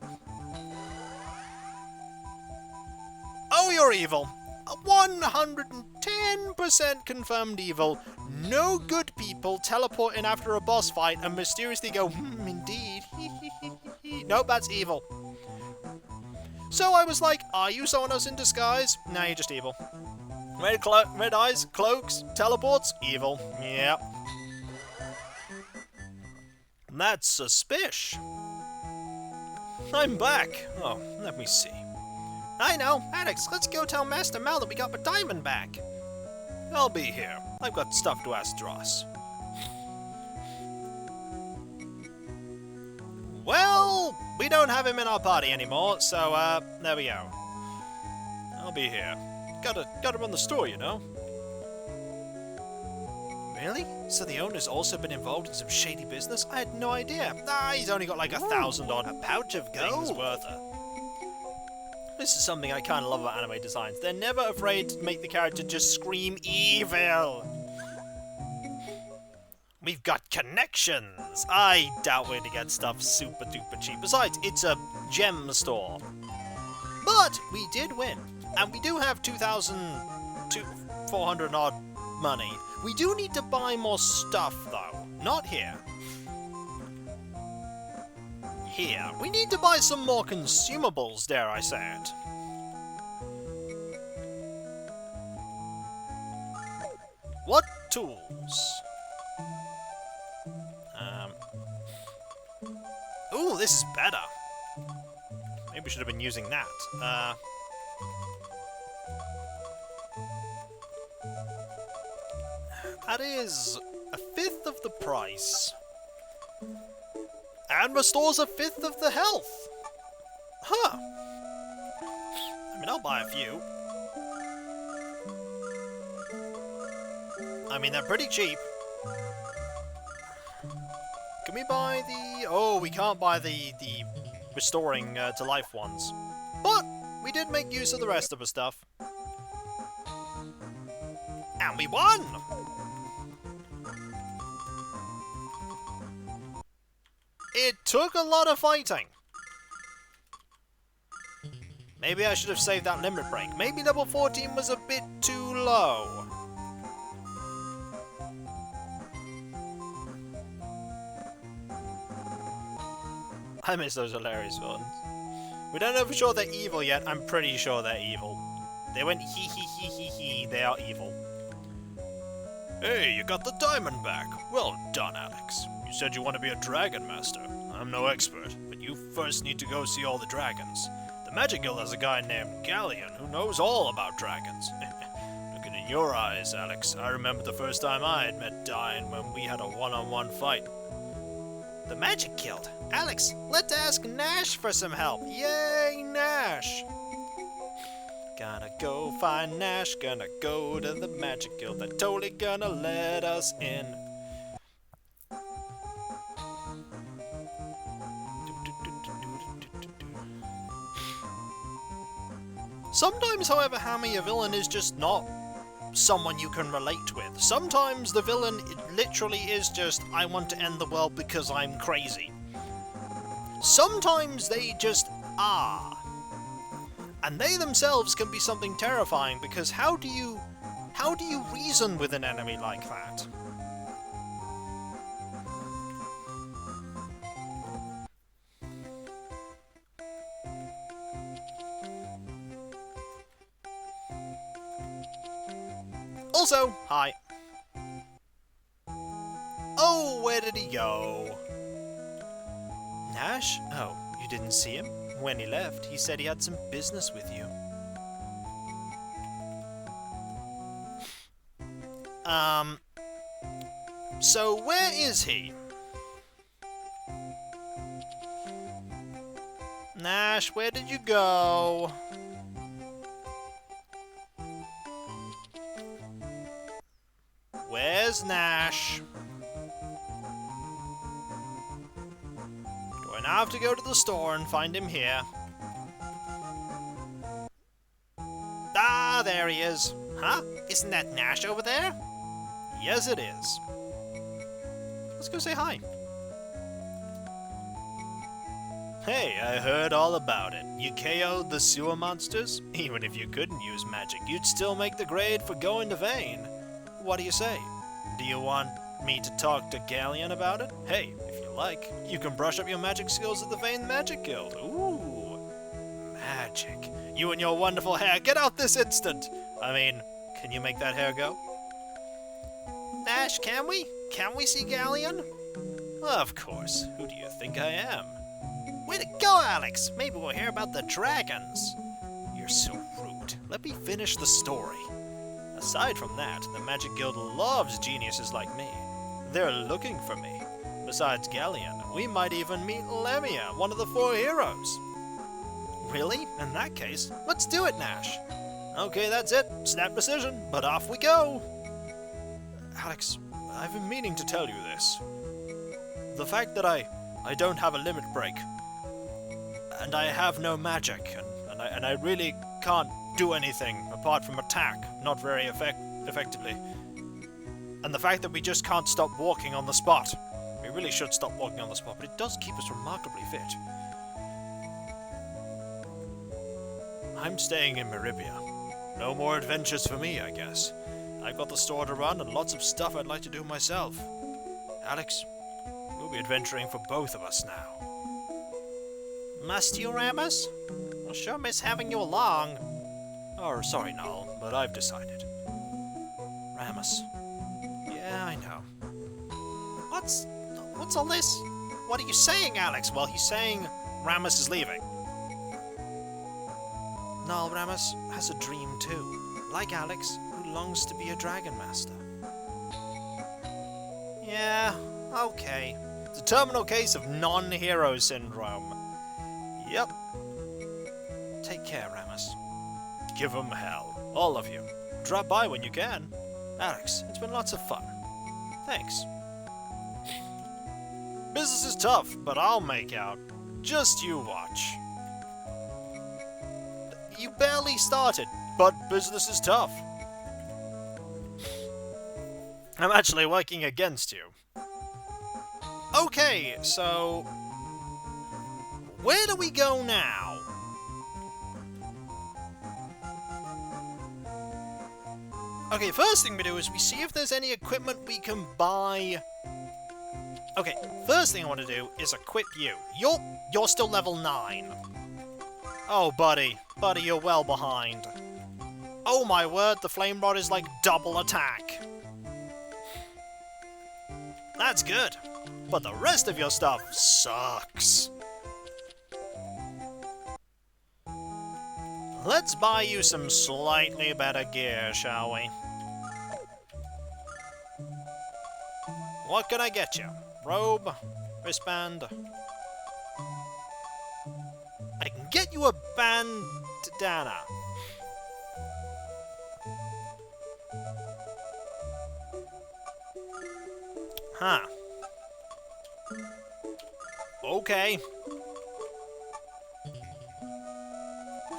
Oh, you're evil. 110% confirmed evil. No good people teleporting after a boss fight and mysteriously go, indeed. Nope, that's evil. So I was like, are you someone else in disguise? No, you're just evil. Red eyes, cloaks, teleports, evil. Yep. That's suspicious. I'm back. Oh, let me see. I know. Alex, let's go tell Master Mal that we got the diamond back. I'll be here. I've got stuff to ask Dross. Well, we don't have him in our party anymore, so, there we go. I'll be here. Gotta run the store, you know. Really? So the owner's also been involved in some shady business? I had no idea. He's only got like 1,000 odd. A pouch of gold worth it. This is something I kind of love about anime designs. They're never afraid to make the character just scream evil. We've got connections. I doubt we're to get stuff super duper cheap. Besides, it's a gem store. But we did win. And we do have 2,400 odd money. We do need to buy more stuff, though. Not here. Here. We need to buy some more consumables, dare I say it. What tools? Ooh, this is better. Maybe we should have been using that. That is a fifth of the price. And restores a fifth of the health. Huh. I mean, I'll buy a few. I mean, they're pretty cheap. Can we buy the... Oh, we can't buy the restoring to life ones. But we did make use of the rest of the stuff. And we won! It took a lot of fighting. Maybe I should have saved that limit break. Maybe level 14 was a bit too low. I miss those hilarious ones. We don't know for sure they're evil yet. I'm pretty sure they're evil. They went hee hee hee hee hee. They are evil. Hey, you got the diamond back. Well done, Alex. You said you want to be a dragon master. I'm no expert, but you first need to go see all the dragons. The Magic Guild has a guy named Galleon who knows all about dragons. Looking in your eyes, Alex, I remember the first time I had met Dine when we had a one-on-one fight. The Magic Guild? Alex, let's ask Nash for some help. Yay, Nash! Gonna go find Nash, gonna go to the Magic Guild. They're totally gonna let us in. Sometimes, however, Hammy, a villain is just not someone you can relate with. Sometimes the villain literally is just, I want to end the world because I'm crazy. Sometimes they just are. And they themselves can be something terrifying, because how do you reason with an enemy like that? Also, hi. Oh, where did he go? Nash? Oh, you didn't see him? When he left, he said he had some business with you. So where is he? Nash, where did you go? Where's Nash? Do I now have to go to the store and find him here? Ah, there he is. Huh? Isn't that Nash over there? Yes, it is. Let's go say hi. Hey, I heard all about it. You KO'd the sewer monsters? Even if you couldn't use magic, you'd still make the grade for going to Vane. What do you say? Do you want me to talk to Galleon about it? Hey, if you like, you can brush up your magic skills at the Vane Magic Guild. Ooh, magic. You and your wonderful hair, get out this instant! I mean, can you make that hair go? Nash, can we? Can we see Galleon? Of course. Who do you think I am? Way to go, Alex! Maybe we'll hear about the dragons. You're so rude. Let me finish the story. Aside from that, the Magic Guild loves geniuses like me. They're looking for me. Besides Galleon, we might even meet Lemia, one of the 4 heroes. Really? In that case, let's do it, Nash. Okay, that's it. Snap decision, but off we go. Alex, I've been meaning to tell you this. The fact that I don't have a limit break, and I have no magic, and I really can't do anything apart from attack, not very effectively. And the fact that we just can't stop walking on the spot. We really should stop walking on the spot, but it does keep us remarkably fit. I'm staying in Meribia. No more adventures for me, I guess. I've got the store to run and lots of stuff I'd like to do myself. Alex, we'll be adventuring for both of us now. Must you, Ramus? I'll sure miss having you along. Oh, sorry, Null, but I've decided. Ramus. Yeah, I know. What's all this? What are you saying, Alex? Well, he's saying Ramus is leaving. Null, Ramus has a dream too. Like Alex, who longs to be a dragon master. Yeah, okay. It's a terminal case of non-hero syndrome. Yep. Take care, Ramus. Give 'em hell. All of you. Drop by when you can. Alex, it's been lots of fun. Thanks. Business is tough, but I'll make out. Just you watch. You barely started, but business is tough. I'm actually working against you. Okay, so... where do we go now? Okay, first thing we do is we see if there's any equipment we can buy. Okay, first thing I want to do is equip you. You're still level 9. Oh, buddy. Buddy, you're well behind. Oh my word, the flame rod is like double attack. That's good. But the rest of your stuff sucks. Let's buy you some slightly better gear, shall we? What can I get you? Robe? Wristband? I can get you a bandana. Huh. Okay.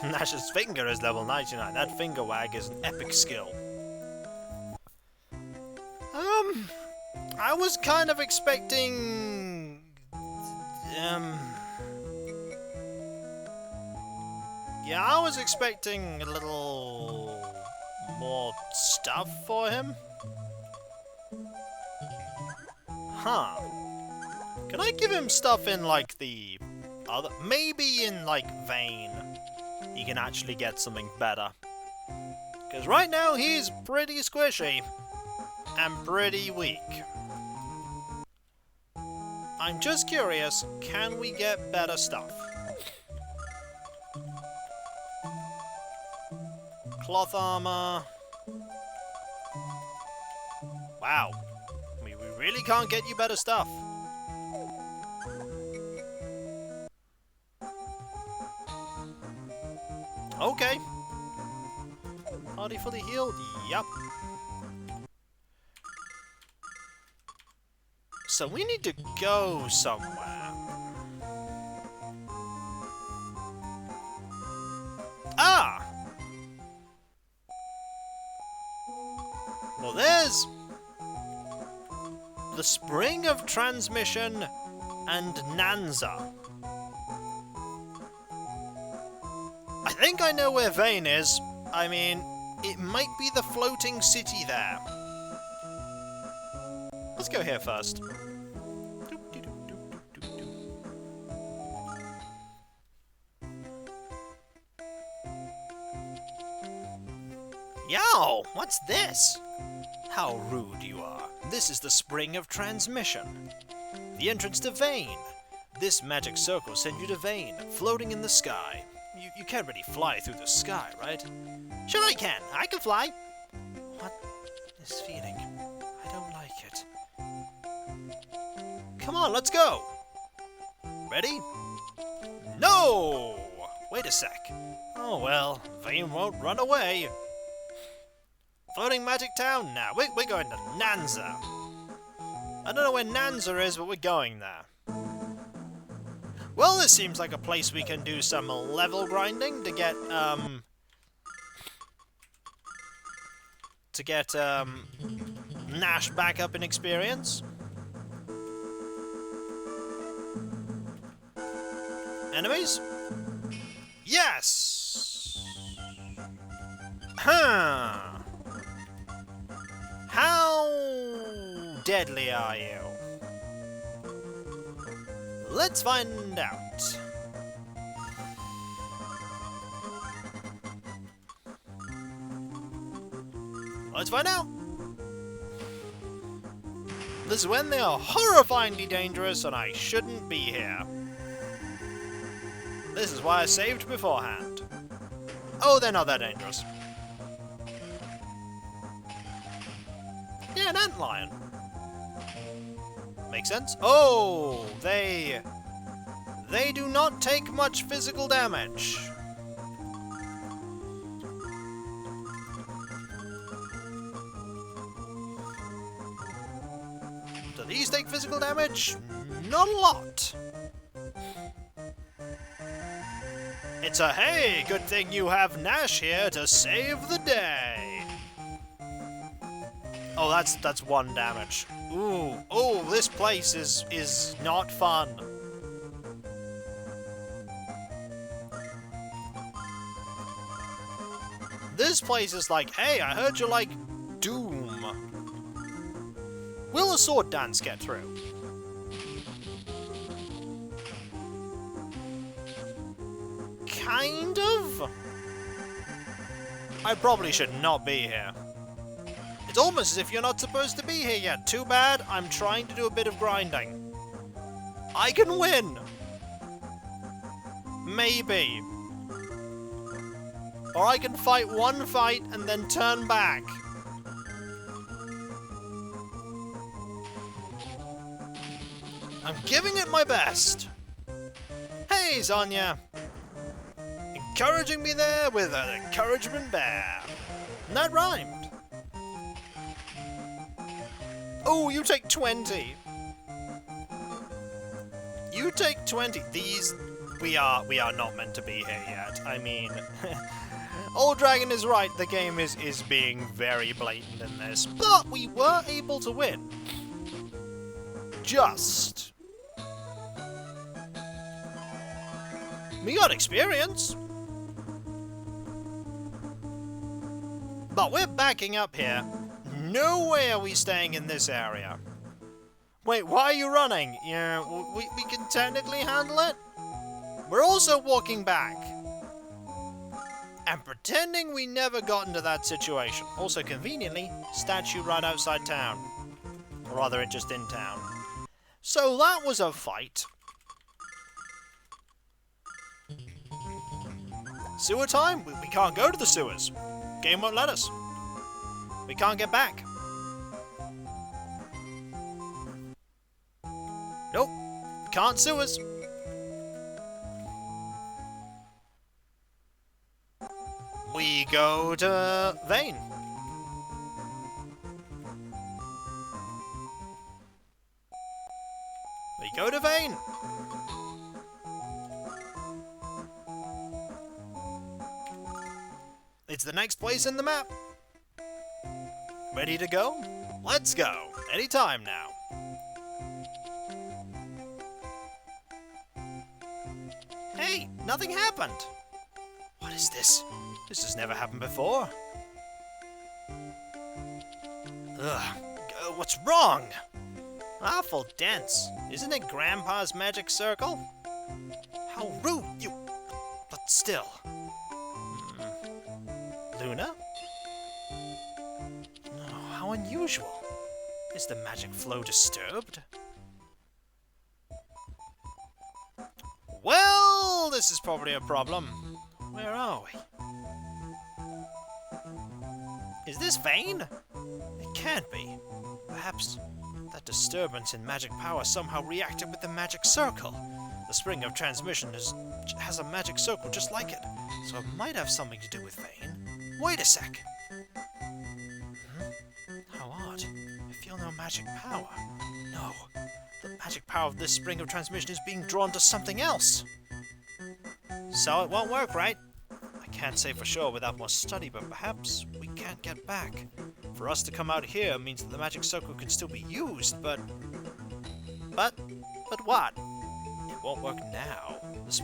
Nash's finger is level 99. That finger wag is an epic skill. I was kind of expecting... yeah, I was expecting a little... more stuff for him. Huh. Can I give him stuff in, like, the other... maybe in, like, Vane. He can actually get something better. Because right now, he's pretty squishy. And pretty weak. I'm just curious, can we get better stuff? Cloth armor. Wow. We really can't get you better stuff. Okay. Are you fully healed? Yup. So we need to go somewhere. Ah! Well, there's the Spring of Transmission and Nanza. I think I know where Vane is. I mean, it might be the floating city there. Let's go here first. Yow! What's this? How rude you are. This is the Spring of Transmission. The entrance to Vane. This magic circle sends you to Vane, floating in the sky. You can't really fly through the sky, right? Sure I can. I can fly. What is feeling? I don't like it. Come on, let's go. Ready? No! Wait a sec. Oh well, Vane won't run away. Floating Magic Town? Nah, we're going to Nanza. I don't know where Nanza is, but we're going there. Well, this seems like a place we can do some level grinding to get, Nash back up in experience. Enemies? Yes! Huh! How deadly are you? Let's find out. Let's find out. This is when they are horrifyingly dangerous and I shouldn't be here. This is why I saved beforehand. Oh, they're not that dangerous. Yeah, an antlion. Makes sense. Oh, they do not take much physical damage. Do these take physical damage? Not a lot. It's a hey, good thing you have Nash here to save the day. Oh, that's 1 damage. Ooh, oh, this place is not fun. This place is like, hey, I heard you like Doom. Will a sword dance get through? Kind of? I probably should not be here. It's almost as if you're not supposed to be here yet. Too bad, I'm trying to do a bit of grinding. I can win! Maybe. Or I can fight 1 fight and then turn back. I'm giving it my best. Hey, Sonya! Encouraging me there with an encouragement bear. And that rhymed. Oh, you take 20. You take 20. These... We are not meant to be here yet. I mean... Old Dragon is right, the game is being very blatant in this. But we were able to win. Just. We got experience. But we're backing up here. No way are we staying in this area. Wait, why are you running? Yeah, we can technically handle it. We're also walking back. And pretending we never got into that situation. Also, conveniently, statue right outside town. Or rather, just in town. So that was a fight. Sewer time? We can't go to the sewers. Game won't let us. We can't get back. Nope. Can't sewers. We go to Vane. We go to Vane. It's the next place in the map. Ready to go? Let's go. Anytime now. Hey, nothing happened. What is this? This has never happened before. Ugh, what's wrong? Awful dense. Isn't it Grandpa's magic circle? How rude, you... But still. Luna? No, how unusual. Is the magic flow disturbed? Well, this is probably a problem. Where are we? Is this Vane? It can't be. Perhaps that disturbance in magic power somehow reacted with the magic circle. The spring of transmission has a magic circle just like it, so it might have something to do with Vane. Wait a sec. How odd. I feel no magic power. No. The magic power of this spring of transmission is being drawn to something else. So it won't work, right? I can't say for sure without more study, but perhaps we can't get back. For us to come out here means that the magic circle can still be used, but what? It won't work now. The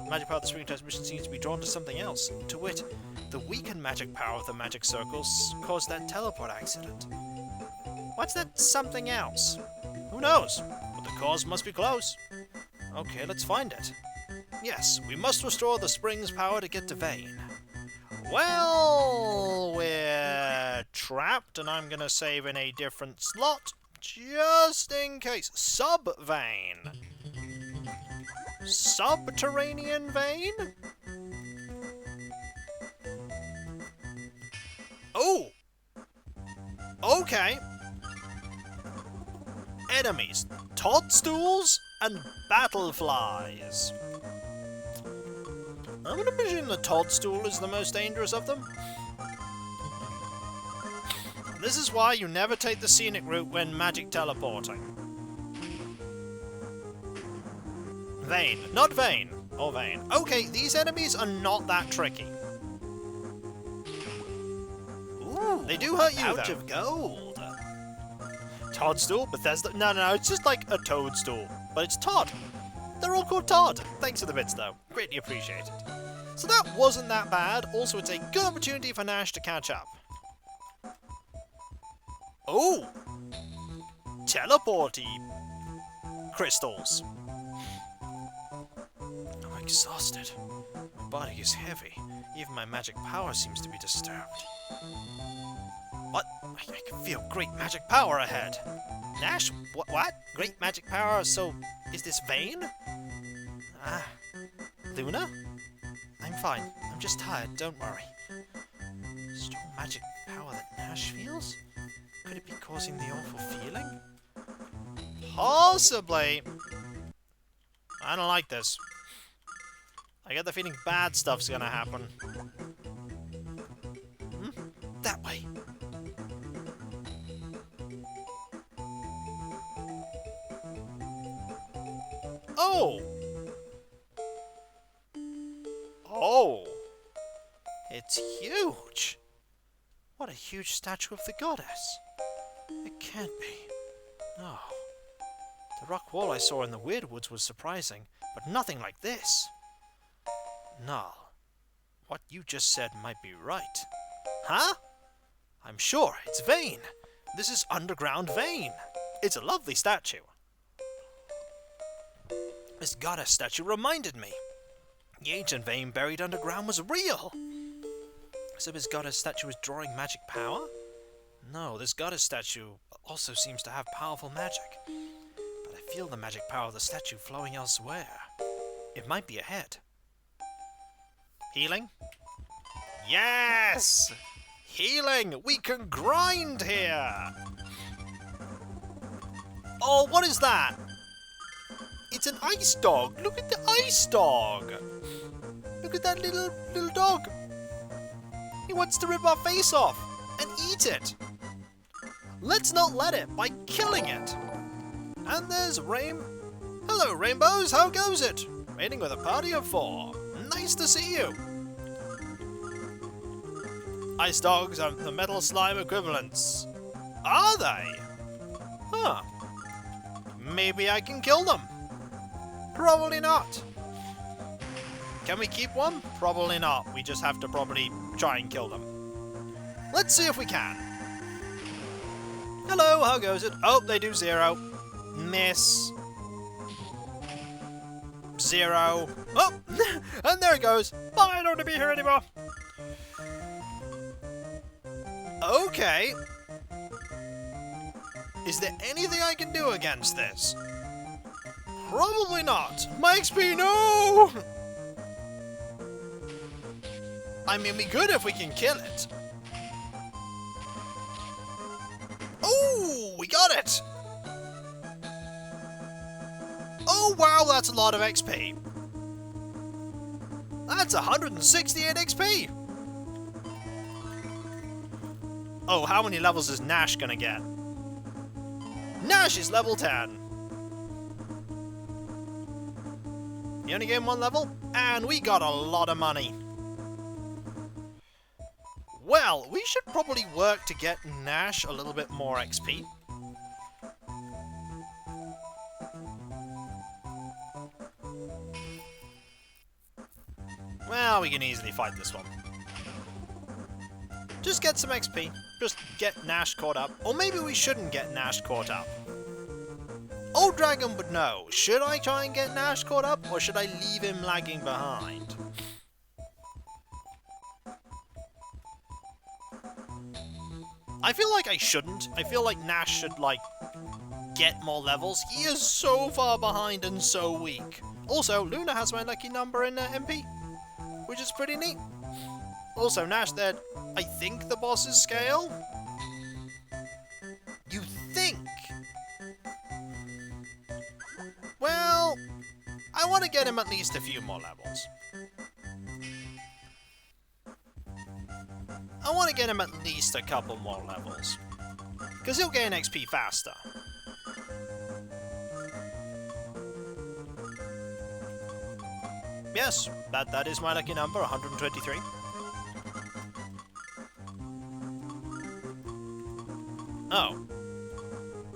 magic power of the spring transmission seems to be drawn to something else. To wit, the weakened magic power of the magic circles caused that teleport accident. What's that something else? Who knows? But the cause must be close. Okay, let's find it. Yes, we must restore the spring's power to get to Vane. Well, we're trapped, and I'm gonna save in a different slot, just in case. Sub-Vane. Subterranean Vane? Oh! Okay. Enemies. Toadstools and battleflies. I'm gonna presume the toadstool is the most dangerous of them. This is why you never take the scenic route when magic teleporting. Vane, not Vane. or Vayne. Okay, these enemies are not that tricky. Ooh, they do hurt you, pouch though. of gold. Toadstool? Bethesda? No, it's just like a toadstool. But it's Todd. They're all called Todd. Thanks for the bits, though. Greatly appreciated. So that wasn't that bad. Also, it's a good opportunity for Nash to catch up. Oh! Teleporty crystals. I'm exhausted. My body is heavy. Even my magic power seems to be disturbed. What? I can feel great magic power ahead. Nash? What? Great magic power? So, is this Vayne? Ah. Luna? I'm fine. I'm just tired, don't worry. Strong magic power that Nash feels? Could it be causing the awful feeling? Possibly. I don't like this. I get the feeling bad stuff's gonna happen. That way. Oh! Oh! It's huge! What a huge statue of the goddess! It can't be. No. The rock wall I saw in the Weird Woods was surprising, but nothing like this. Null, what you just said might be right. Huh? I'm sure it's Vayne. This is underground Vayne. It's a lovely statue. This goddess statue reminded me. The ancient Vayne buried underground was real. So this goddess statue is drawing magic power? No, this goddess statue also seems to have powerful magic. But I feel the magic power of the statue flowing elsewhere. It might be ahead. Healing? Yes! Healing! We can grind here! Oh, what is that? It's an ice dog! Look at the ice dog! Look at that little dog! He wants to rip our face off and eat it! Let's not let it by killing it! And there's Hello, Rainbows! How goes it? Raiding with a party of 4. Nice to see you! Ice dogs are the metal slime equivalents. Are they? Huh. Maybe I can kill them. Probably not. Can we keep one? Probably not. We just have to probably try and kill them. Let's see if we can. Hello, how goes it? Oh, they do 0. Miss. 0. Oh, and there it goes. Bye, I don't want to be here anymore. Okay. Is there anything I can do against this? Probably not. My XP, no! I mean, we could if we can kill it. Oh, we got it! Oh, wow, that's a lot of XP. That's 168 XP. Oh, how many levels is Nash gonna get? Nash is level 10. He only gained 1 level, and we got a lot of money. Well, we should probably work to get Nash a little bit more XP. Well, we can easily fight this one. Just get some XP. Just get Nash caught up. Or maybe we shouldn't get Nash caught up. Old Dragon would know. Should I try and get Nash caught up, or should I leave him lagging behind? I feel like I shouldn't. I feel like Nash should, like, get more levels. He is so far behind and so weak. Also, Luna has my lucky number in MP, which is pretty neat. Also, Nash, they're, I think, the boss's scale? You think? Well, I want to get him at least a few more levels. I want to get him at least a couple more levels. Because he'll gain XP faster. Yes, that is my lucky number, 123. Oh.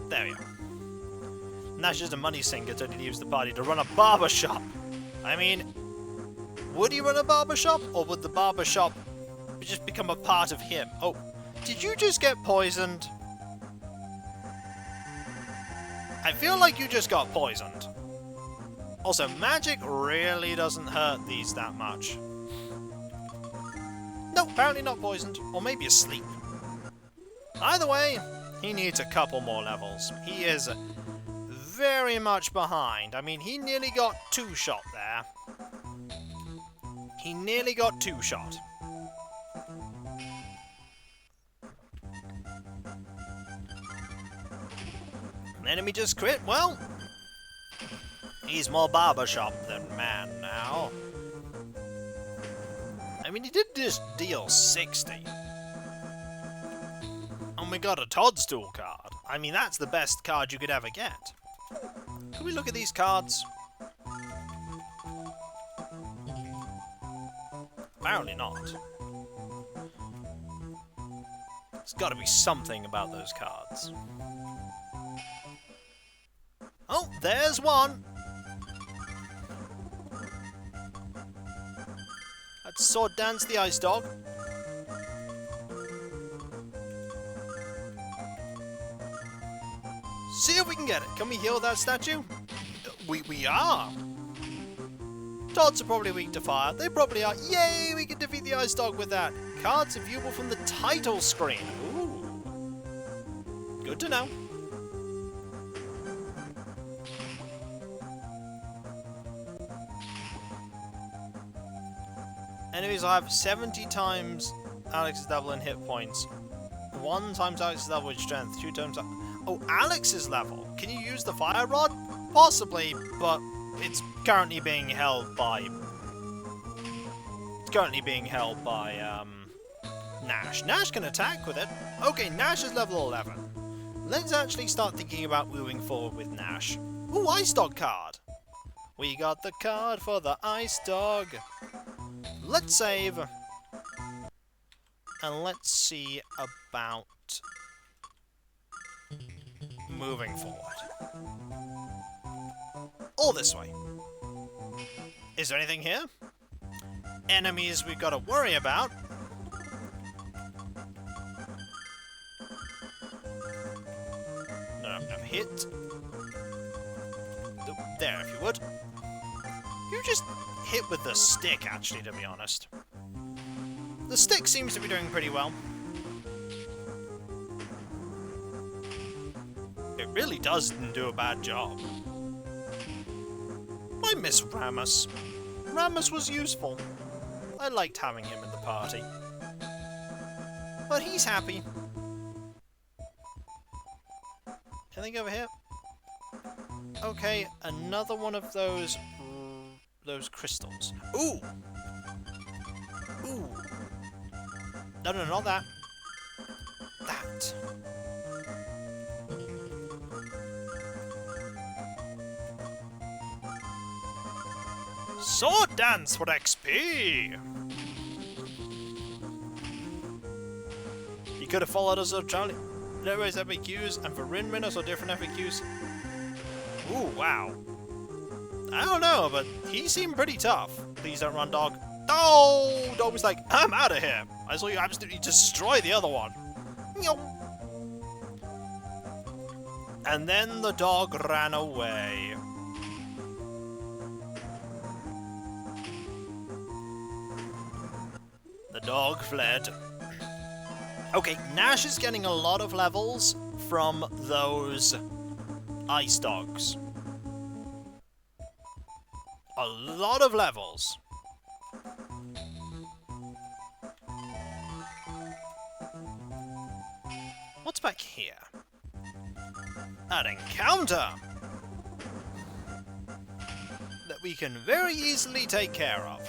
There we are. Nash is a money sinker to use the party to run a barber shop. I mean, would he run a barber shop, or would the barber shop just become a part of him? Oh, did you just get poisoned? I feel like you just got poisoned. Also, magic really doesn't hurt these that much. No, apparently not poisoned. Or maybe asleep. Either way, he needs a couple more levels. He is very much behind. I mean, he nearly got 2-shot there. He nearly got 2-shot. An enemy just crit? Well, he's more barbershop than man now. I mean, he did just deal 60. And we got a Toadstool card. I mean, that's the best card you could ever get. Can we look at these cards? Apparently not. There's got to be something about those cards. Oh, there's one! That's Sword Dance the Ice Dog. See if we can get it. Can we heal that statue? We are! Toads are probably weak to fire. They probably are. Yay! We can defeat the Ice Dog with that. Cards are viewable from the title screen. Ooh. Good to know. Enemies will have 70 times Alex's level in hit points. 1 times Alex's level in strength. 2 times... Oh, Alex's level! Can you use the fire rod? Possibly, but it's currently being held by... Nash. Nash can attack with it. Okay, Nash is level 11. Let's actually start thinking about moving forward with Nash. Ooh, Ice Dog card! We got the card for the Ice Dog. Let's save. And let's see about moving forward. All this way. Is there anything here? Enemies we've got to worry about. No hit. There, if you would. You just hit with the stick, actually, to be honest. The stick seems to be doing pretty well. It really doesn't do a bad job. I miss Rammus. Rammus was useful. I liked having him in the party. But he's happy. Anything over here? Okay, another one of those crystals. Ooh! Ooh! No, not that. That. Sword Dance for XP! You could have followed us up, Charlie. There is FAQs, and for Rin Winners or different FAQs. Ooh, wow. I don't know, but he seemed pretty tough. Please don't run, dog. Oh! Dog was like, I'm out of here. I saw you absolutely destroy the other one. And then the dog ran away. The dog fled. Okay, Nash is getting a lot of levels from those Ice Dogs. A lot of levels. What's back here? An encounter! That we can very easily take care of.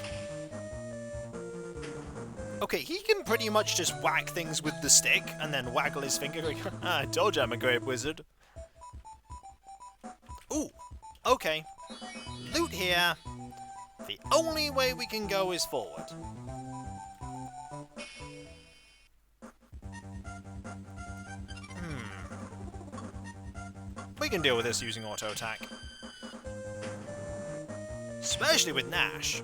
Okay, he can pretty much just whack things with the stick and then waggle his finger going, I told you I'm a great wizard. Ooh, okay. Loot here. The only way we can go is forward. We can deal with this using auto attack. Especially with Nash.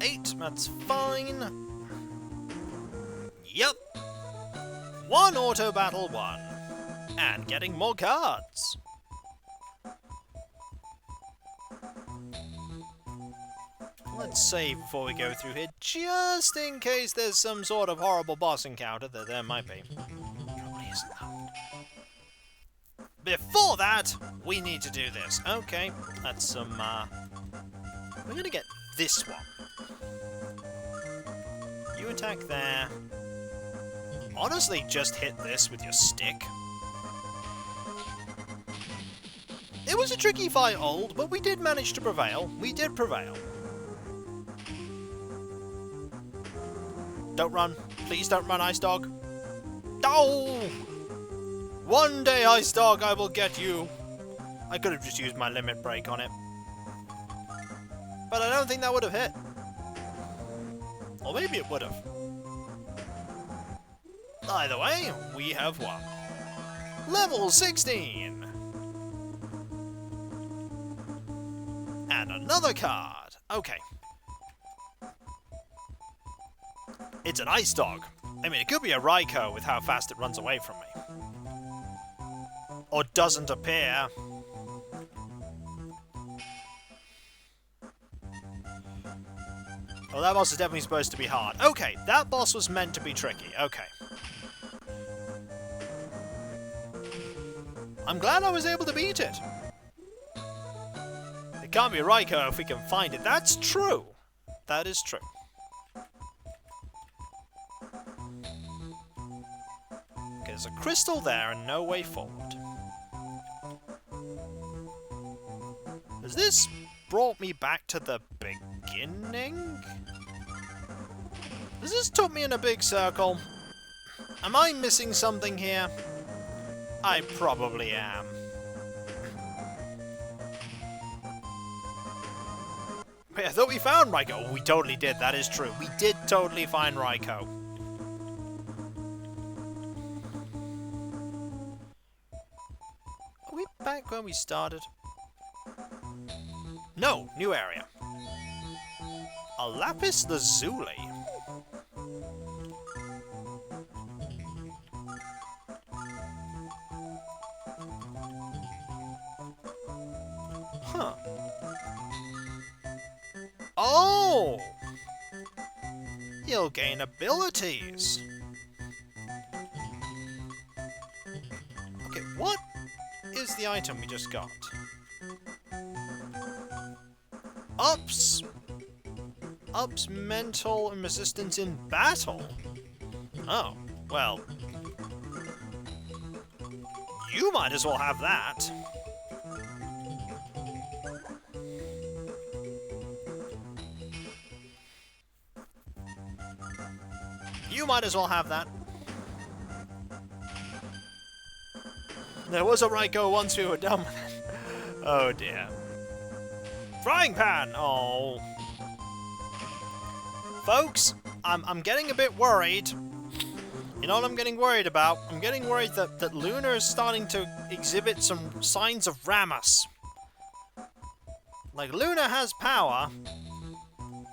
Eight, that's fine. Yep. One auto battle won. And getting more cards. Let's save before we go through here, just in case there's some sort of horrible boss encounter that there might be. Probably isn't though. Before that, we need to do this. Okay, that's some, we're gonna get this one. You attack there. Honestly, just hit this with your stick. It was a tricky fight, Old, but we did manage to prevail. We did prevail. Don't run. Please don't run, Ice Dog. Oh! One day, Ice Dog, I will get you. I could have just used my limit break on it. But I don't think that would have hit. Or maybe it would have. Either way, we have won. Level 16! And another card. Okay. It's an Ice Dog. I mean, it could be a Raikou with how fast it runs away from me. Or doesn't appear. Oh, that boss is definitely supposed to be hard. Okay, that boss was meant to be tricky. Okay. I'm glad I was able to beat it. It can't be a Raikou if we can find it. That's true. That is true. Okay, there's a crystal there and no way forward. Has this brought me back to the beginning? Has this took me in a big circle? Am I missing something here? I probably am. Wait, I thought we found Raikou. Oh, we totally did, that is true. We did totally find Raikou. Are we back where we started? No, new area. A Lapis Lazuli. Huh. Oh! You'll gain abilities. Okay, what is the item we just got? Ups mental and resistance in battle. Oh, well. You might as well have that. You might as well have that. There was a Raikou once we were done with it. Oh dear. Frying pan! Oh. Folks, I'm getting a bit worried. You know what I'm getting worried about? I'm getting worried that Lunar is starting to exhibit some signs of Ramus. Like, Lunar has power,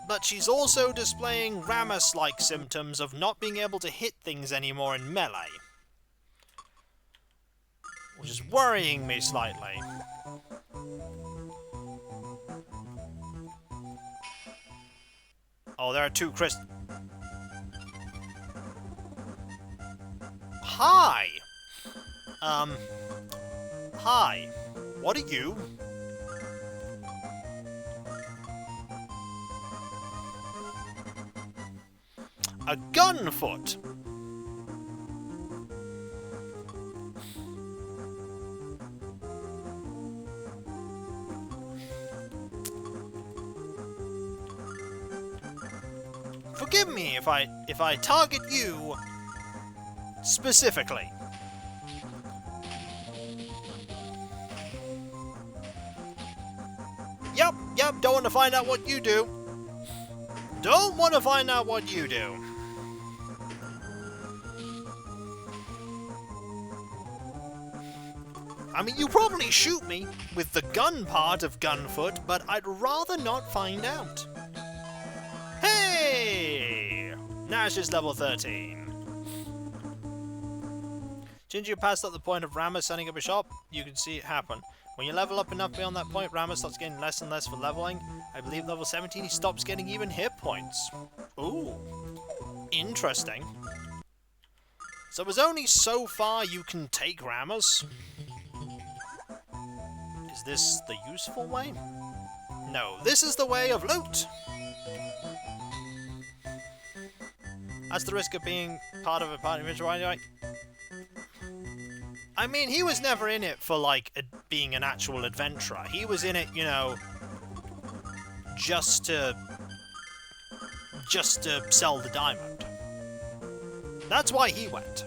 but she's also displaying Ramus-like symptoms of not being able to hit things anymore in melee. Which is worrying me slightly. Oh, there are two crystals. Hi! Hi. What are you? A gunfoot! Forgive me if I target you specifically. Don't want to find out what you do. Don't want to find out what you do. I mean, you probably shoot me with the gun part of Gunfoot, but I'd rather not find out. Hey! Nash is level 13. Since you passed up the point of Rammer setting up a shop, you can see it happen. When you level up enough beyond that point, Rammer starts getting less and less for leveling. I believe level 17 he stops getting even hit points. Ooh. Interesting. So there's only so far you can take Rammers. Is this the useful way? No, this is the way of loot! That's the risk of being part of a party mission, right? I mean, he was never in it for, like, being an actual adventurer. He was in it, you know, just to sell the diamond. That's why he went.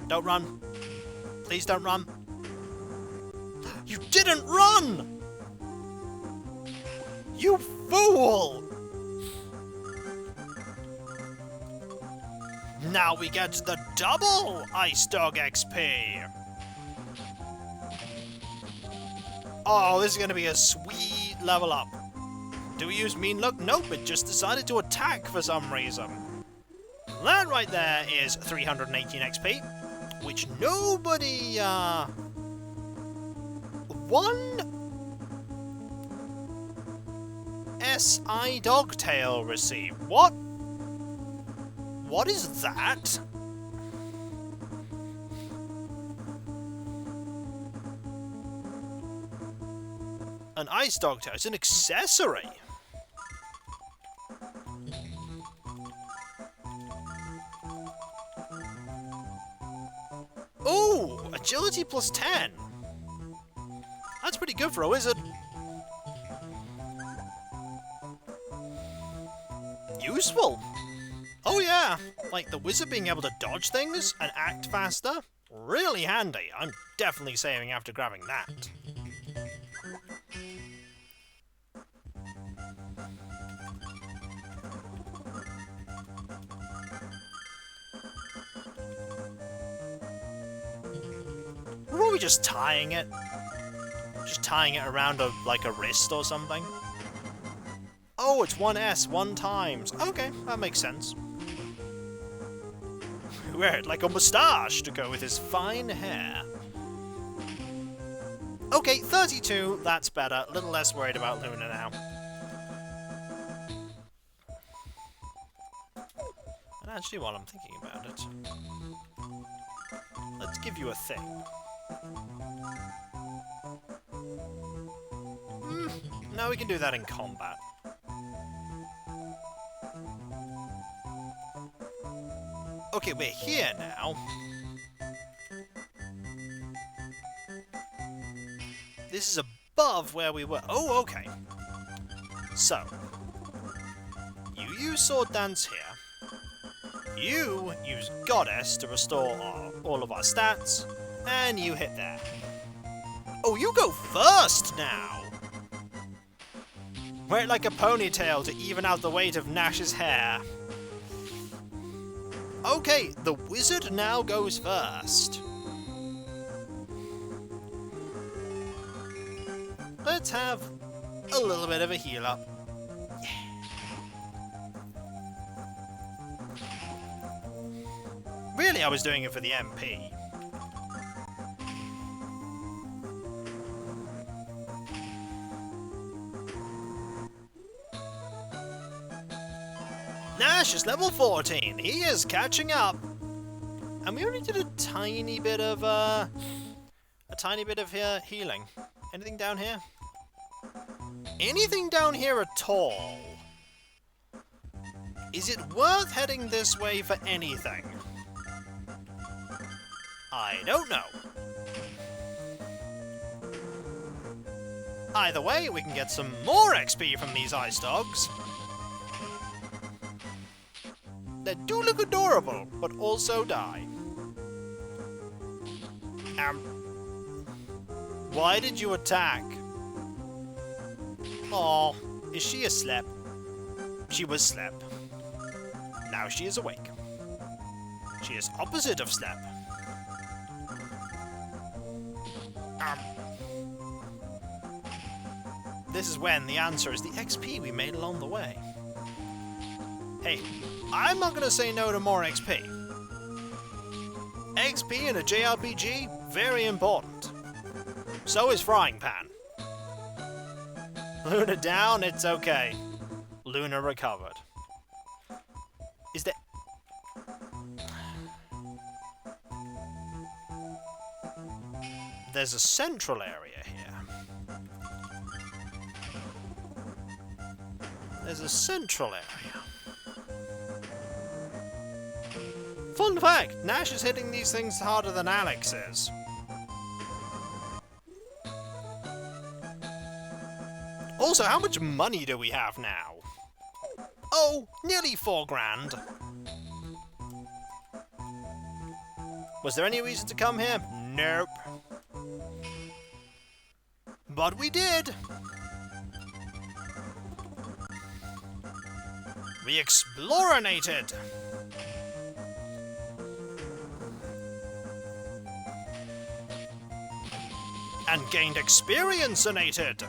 Don't run. Please don't run. You didn't run! You fool! Now we get the double Ice Dog XP! Oh, this is going to be a sweet level up. Do we use Mean Look? Nope, it just decided to attack for some reason. That right there is 318 XP, which nobody, one SI Dogtail received. What? What is that? An Ice Dogtail. It's an accessory. Ooh, agility plus 10. That's pretty good for a wizard. Useful. Oh yeah, like the wizard being able to dodge things and act faster. Really handy. I'm definitely saving after grabbing that. Or are we just tying it? Just tying it around like a wrist or something? Oh, it's 1S, 1 times. Okay, that makes sense. Wear it like a moustache to go with his fine hair. Okay, 32, that's better. A little less worried about Luna now. And actually, while I'm thinking about it, let's give you a thing. No, we can do that in combat. Okay, we're here now. This is above where we were. Oh, okay. So, you use Sword Dance here. You use Goddess to restore all of our stats. And you hit there. Oh, you go first now! Wear it like a ponytail to even out the weight of Nash's hair. Okay, the wizard now goes first. Let's have a little bit of a heal up. Yeah. Really, I was doing it for the MP. Nash is level 14. He is catching up. And we only did a tiny bit of healing. Anything down here? Anything down here at all? Is it worth heading this way for anything? I don't know. Either way, we can get some more XP from these ice dogs. They do look adorable, but also die. Why did you attack? Oh, is she asleep? She was asleep. Now she is awake. She is opposite of sleep. This is when the answer is the XP we made along the way. Hey, I'm not gonna say no to more XP. XP in a JRPG, very important. So is Frying Pan. Luna down, it's okay. Luna recovered. Is there... There's a central area here. There's a central area. Fun fact, Nash is hitting these things harder than Alex is. Also, how much money do we have now? Oh, nearly 4 grand. Was there any reason to come here? Nope. But we did. We explorinated. And gained experience-inated.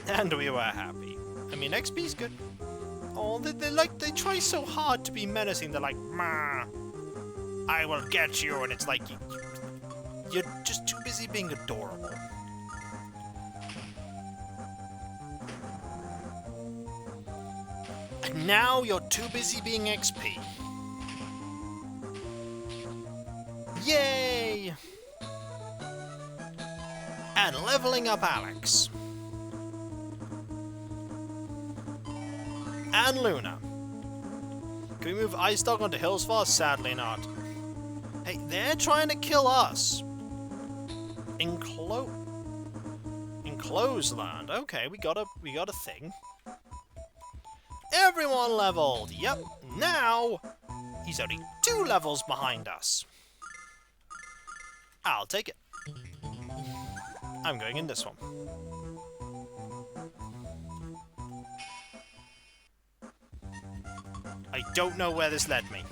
And we were happy. I mean, XP's good. Oh, they try so hard to be menacing. They're like, "Ma, I will get you," and it's like you're just too busy being adorable. And now you're too busy being XP. Yay! And leveling up Alex. And Luna. Can we move Ice Dog onto Hills Fast? Sadly not. Hey, they're trying to kill us. Enclosed land. Okay, we got a thing. Everyone leveled. Yep. Now he's only 2 levels behind us. I'll take it. I'm going in this one. I don't know where this led me.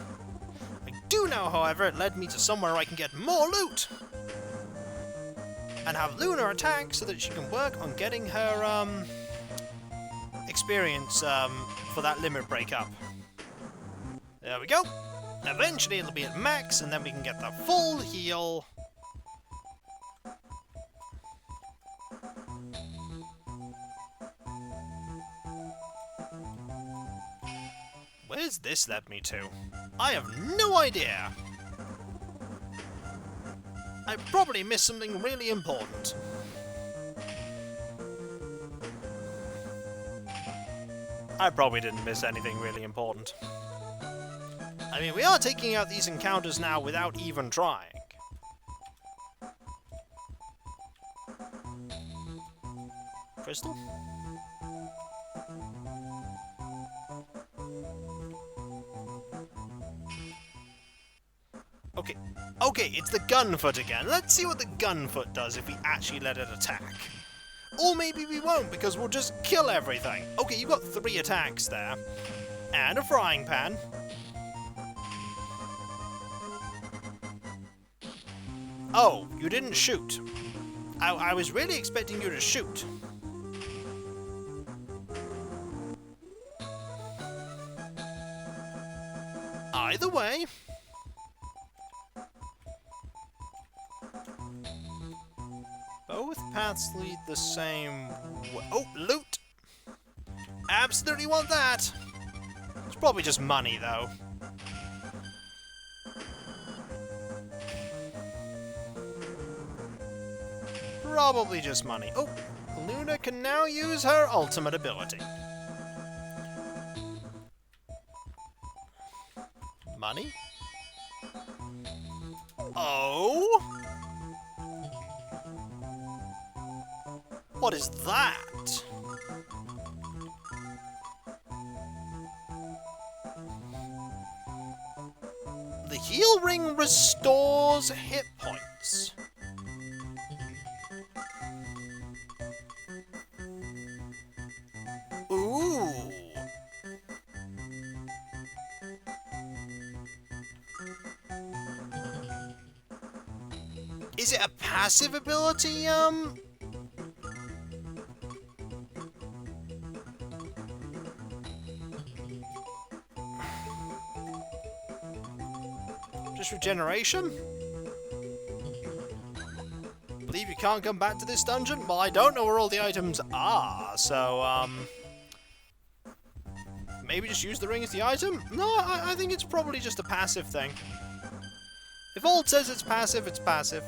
I do know, however, it led me to somewhere I can get more loot! And have Luna attack so that she can work on getting her, experience, for that limit break up. There we go! Eventually it'll be at max, and then we can get the full heal. Where's this led me to? I have no idea! I probably missed something really important. I probably didn't miss anything really important. I mean, we are taking out these encounters now without even trying. Crystal? Okay, it's the Gunfoot again. Let's see what the Gunfoot does if we actually let it attack. Or maybe we won't, because we'll just kill everything. Okay, you've got 3 attacks there. And a Frying Pan. Oh, you didn't shoot. I was really expecting you to shoot. Either way... Both paths lead the same way. Oh, loot! Absolutely want that! It's probably just money, though. Probably just money. Oh, Luna can now use her ultimate ability. Money? Oh? What is that? The heal ring restores hit points. Ooh. Is it a passive ability, Just regeneration? Believe you can't come back to this dungeon? Well, I don't know where all the items are, so, maybe just use the ring as the item? No, I think it's probably just a passive thing. If Old says it's passive, it's passive.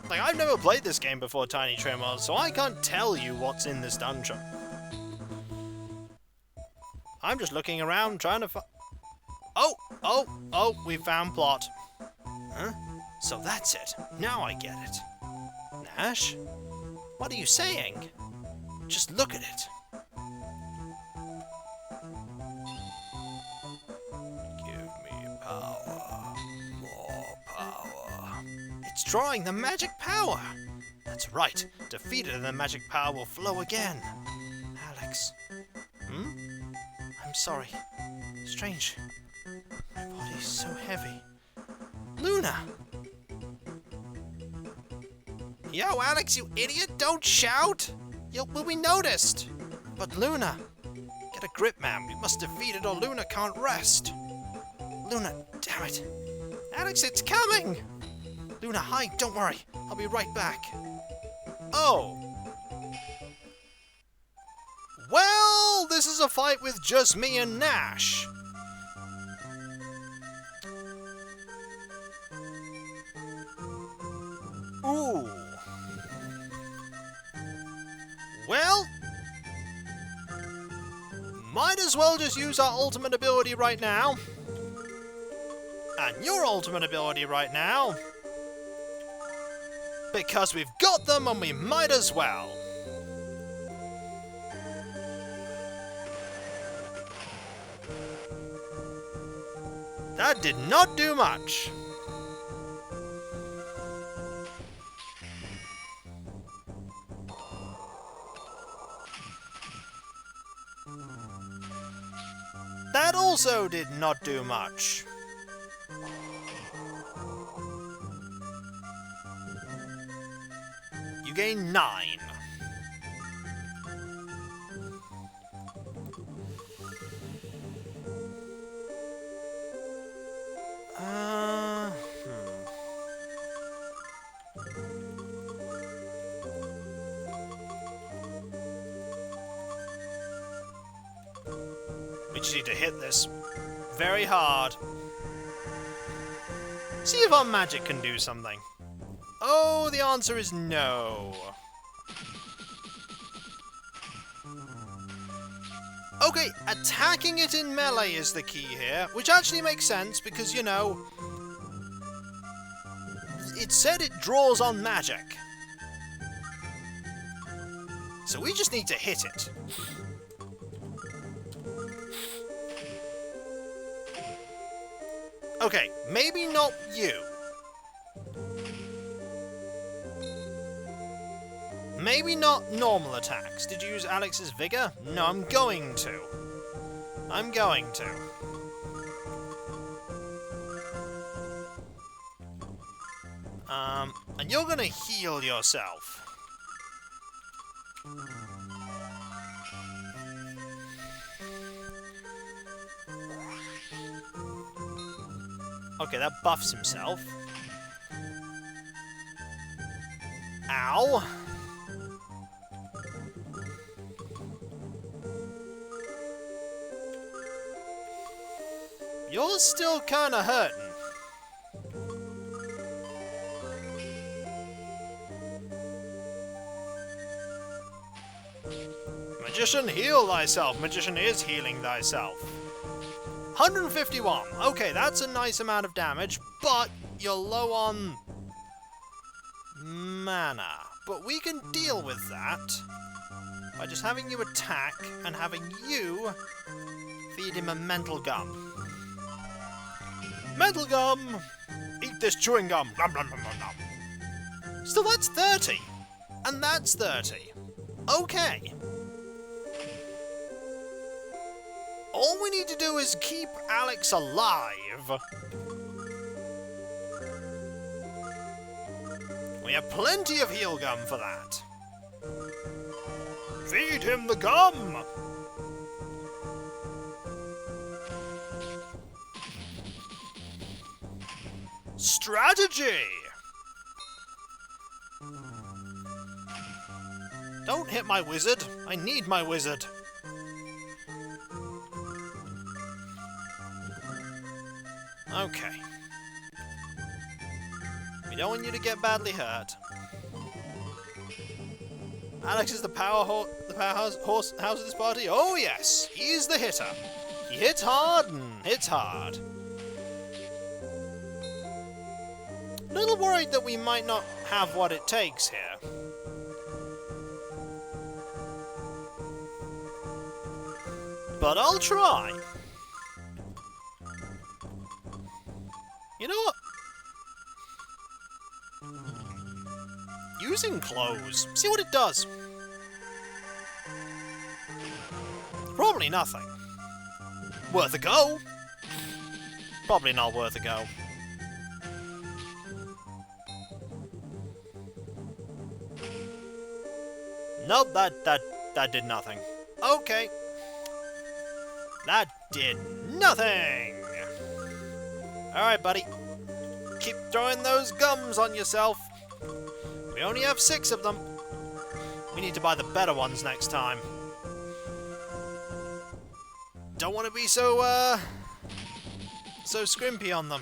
Like, I've never played this game before, Tiny Tremors, so I can't tell you what's in this dungeon. I'm just looking around trying to Oh, we found plot. Huh? So that's it. Now I get it. Nash? What are you saying? Just look at it. Give me power. More power. It's drawing the magic power. That's right. Defeated and the magic power will flow again. Alex. I'm sorry. Strange. My body's so heavy. Luna! Yo, Alex, you idiot! Don't shout! We'll be noticed! But Luna! Get a grip, man. We must defeat it or Luna can't rest. Luna, damn it. Alex, it's coming! Luna, hide, don't worry. I'll be right back. Oh. Well, this is a fight with just me and Nash. Ooh. Well, might as well just use our ultimate ability right now. And your ultimate ability right now. Because we've got them and we might as well. That did not do much. That also did not do much. You gain 9. We just need to hit this very hard. See if our magic can do something. Oh, the answer is no. Okay, attacking it in melee is the key here, which actually makes sense because, you know, it said it draws on magic. So we just need to hit it. Okay, maybe not you. Maybe not normal attacks. Did you use Alex's Vigor? No, I'm going to. I'm going to. And you're gonna heal yourself. Okay, that buffs himself. Ow. You're still kinda hurting. Magician, heal thyself. Magician is healing thyself. 151. Okay, that's a nice amount of damage, but you're low on mana. But we can deal with that. by just having you attack and having you feed him a mental gum. Mental gum! Eat this chewing gum! Nom, nom, nom, nom, nom. Still, that's 30. And that's 30. Okay. All we need to do is keep Alex alive. We have plenty of heal gum for that. Feed him the gum! Strategy! Don't hit my wizard. I need my wizard. Okay. We don't want you to get badly hurt. Alex is the powerhouse of this party. Oh yes, he's the hitter. He hits hard and hits hard. A little worried that we might not have what it takes here. But I'll try. You know what? Using clothes. See what it does. Probably nothing. Worth a go. Probably not worth a go. Nope, that did nothing. Okay. That did nothing! Alright, buddy. Keep throwing those gums on yourself. We only have 6 of them. We need to buy the better ones next time. Don't want to be so scrimpy on them.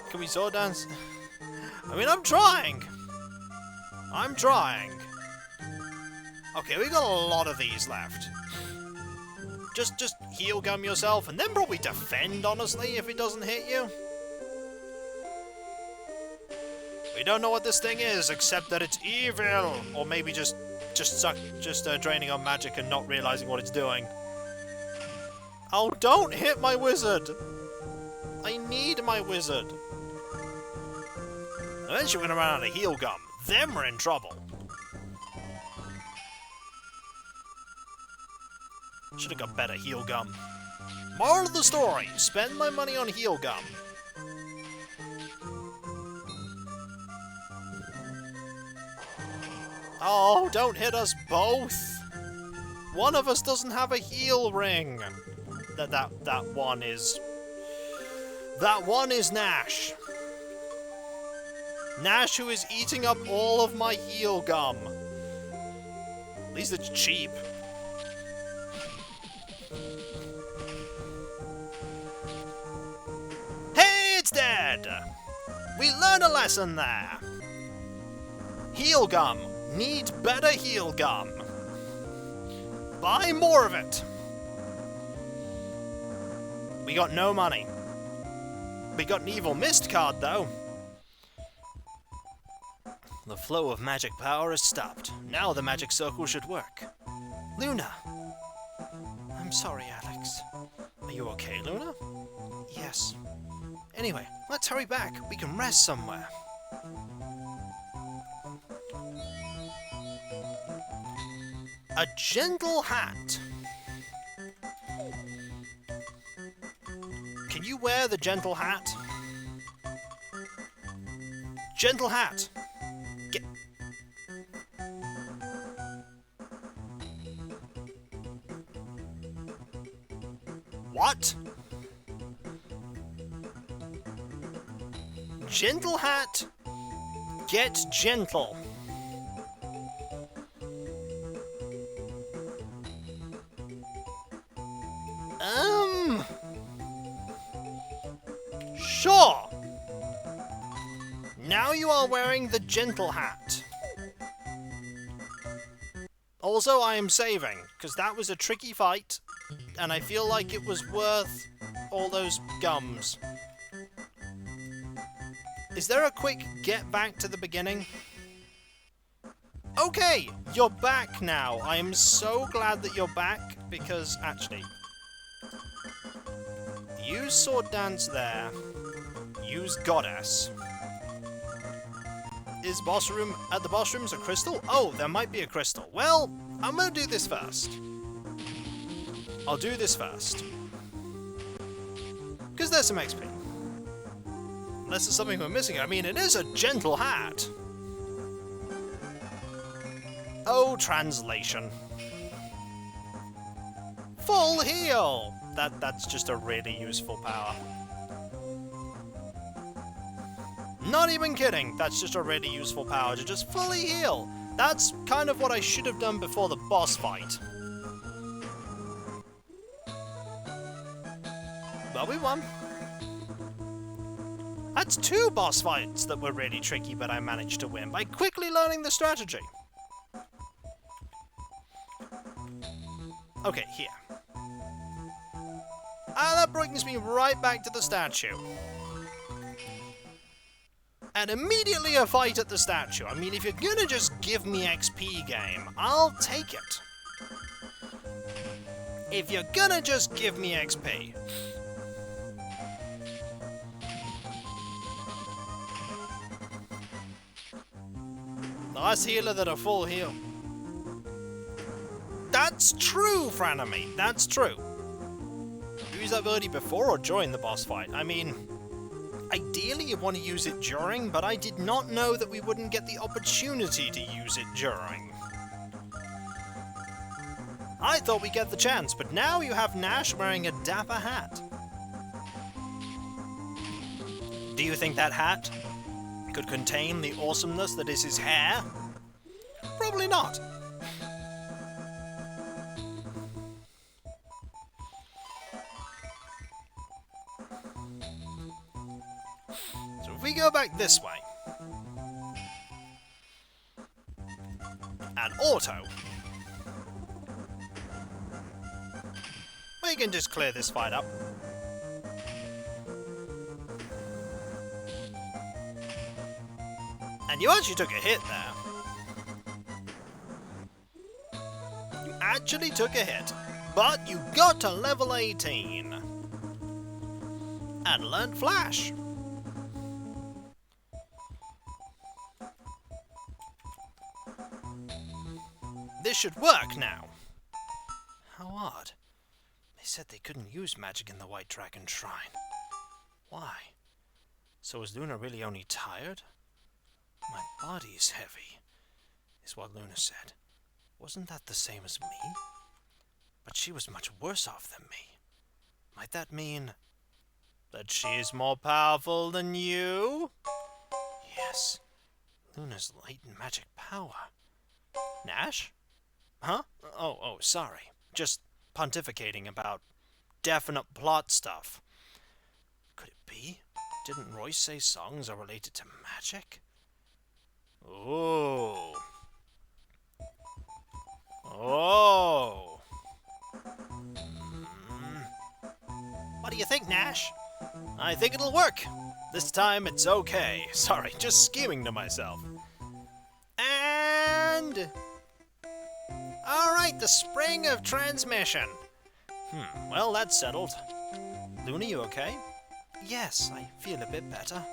Can we sword dance? I mean, I'm trying! I'm trying. Okay, we got a lot of these left. Just heal gum yourself, and then probably defend, honestly, if it doesn't hit you. We don't know what this thing is, except that it's evil! Or maybe just draining on magic and not realizing what it's doing. Oh, don't hit my wizard! I need my wizard. Eventually we're gonna run out of heal gum. Then we're in trouble. Should've got better heal gum. Moral of the story, spend my money on heal gum. Oh, don't hit us both! One of us doesn't have a heal ring! That one is... That one is Nash. Nash, who is eating up all of my heal gum. At least it's cheap. Hey, it's dead! We learned a lesson there. Heal gum. Need better heal gum. Buy more of it. We got no money. We got an evil mist card, though. The flow of magic power has stopped. Now the magic circle should work. Luna! I'm sorry, Alex. Are you okay, Luna? Yes. Anyway, let's hurry back. We can rest somewhere. A gentle hat. Can you wear the gentle hat? Gentle hat. Get... What? Gentle hat. Get gentle. Sure! Now you are wearing the gentle hat. Also, I am saving, because that was a tricky fight, and I feel like it was worth all those gums. Is there a quick get back to the beginning? Okay, you're back now. I am so glad that you're back, because, actually... use sword dance there. Use goddess. Is boss room... at the boss rooms a crystal? Oh, there might be a crystal. Well, I'm gonna do this first. I'll do this first. Because there's some XP. Unless there's something we're missing. I mean, it is a gentle hat. Oh, translation. Full heal! That's just a really useful power. Not even kidding, that's just a really useful power to just fully heal. That's kind of what I should have done before the boss fight. But we won. That's 2 boss fights that were really tricky, but I managed to win by quickly learning the strategy. Okay, here. That brings me right back to the statue. And immediately a fight at the statue. I mean, if you're gonna just give me XP, game, I'll take it. If you're gonna just give me XP. Nice healer that a full heal. That's true, Frenemy. That's true. Use that ability before or during the boss fight. I mean, ideally you want to use it during, but I did not know that we wouldn't get the opportunity to use it during. I thought we'd get the chance, but now you have Nash wearing a dapper hat. Do you think that hat could contain the awesomeness that is his hair? Probably not. So if we go back this way, and auto, we can just clear this fight up. And you actually took a hit there. You actually took a hit, but you got to level 18. And learned Flash. This should work now. How odd. They said they couldn't use magic in the White Dragon Shrine. Why? So is Luna really only tired? My body is heavy, is what Luna said. Wasn't that the same as me? But she was much worse off than me. Might that mean that she is more powerful than you? Yes, Luna's latent magic power. Nash? Huh? Oh, sorry. Just pontificating about definite plot stuff. Could it be? Didn't Royce say songs are related to magic? Oh. Oh. What do you think, Nash? I think it'll work. This time it's okay. Sorry, just scheming to myself. And... alright, the spring of transmission. Well, that's settled. Luna, you okay? Yes, I feel a bit better.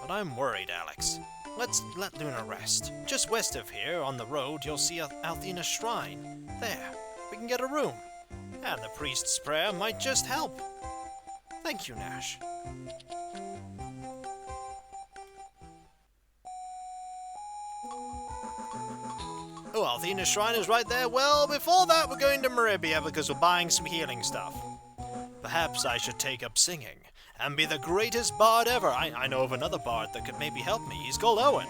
But I'm worried, Alex. Let's let Luna rest. Just west of here, on the road, you'll see Althena's shrine. There, we can get a room. And the priest's prayer might just help. Thank you, Nash. Oh, Althena's shrine is right there. Well, before that, we're going to Maribia because we're buying some healing stuff. Perhaps I should take up singing and be the greatest bard ever. I know of another bard that could maybe help me. He's called Owen.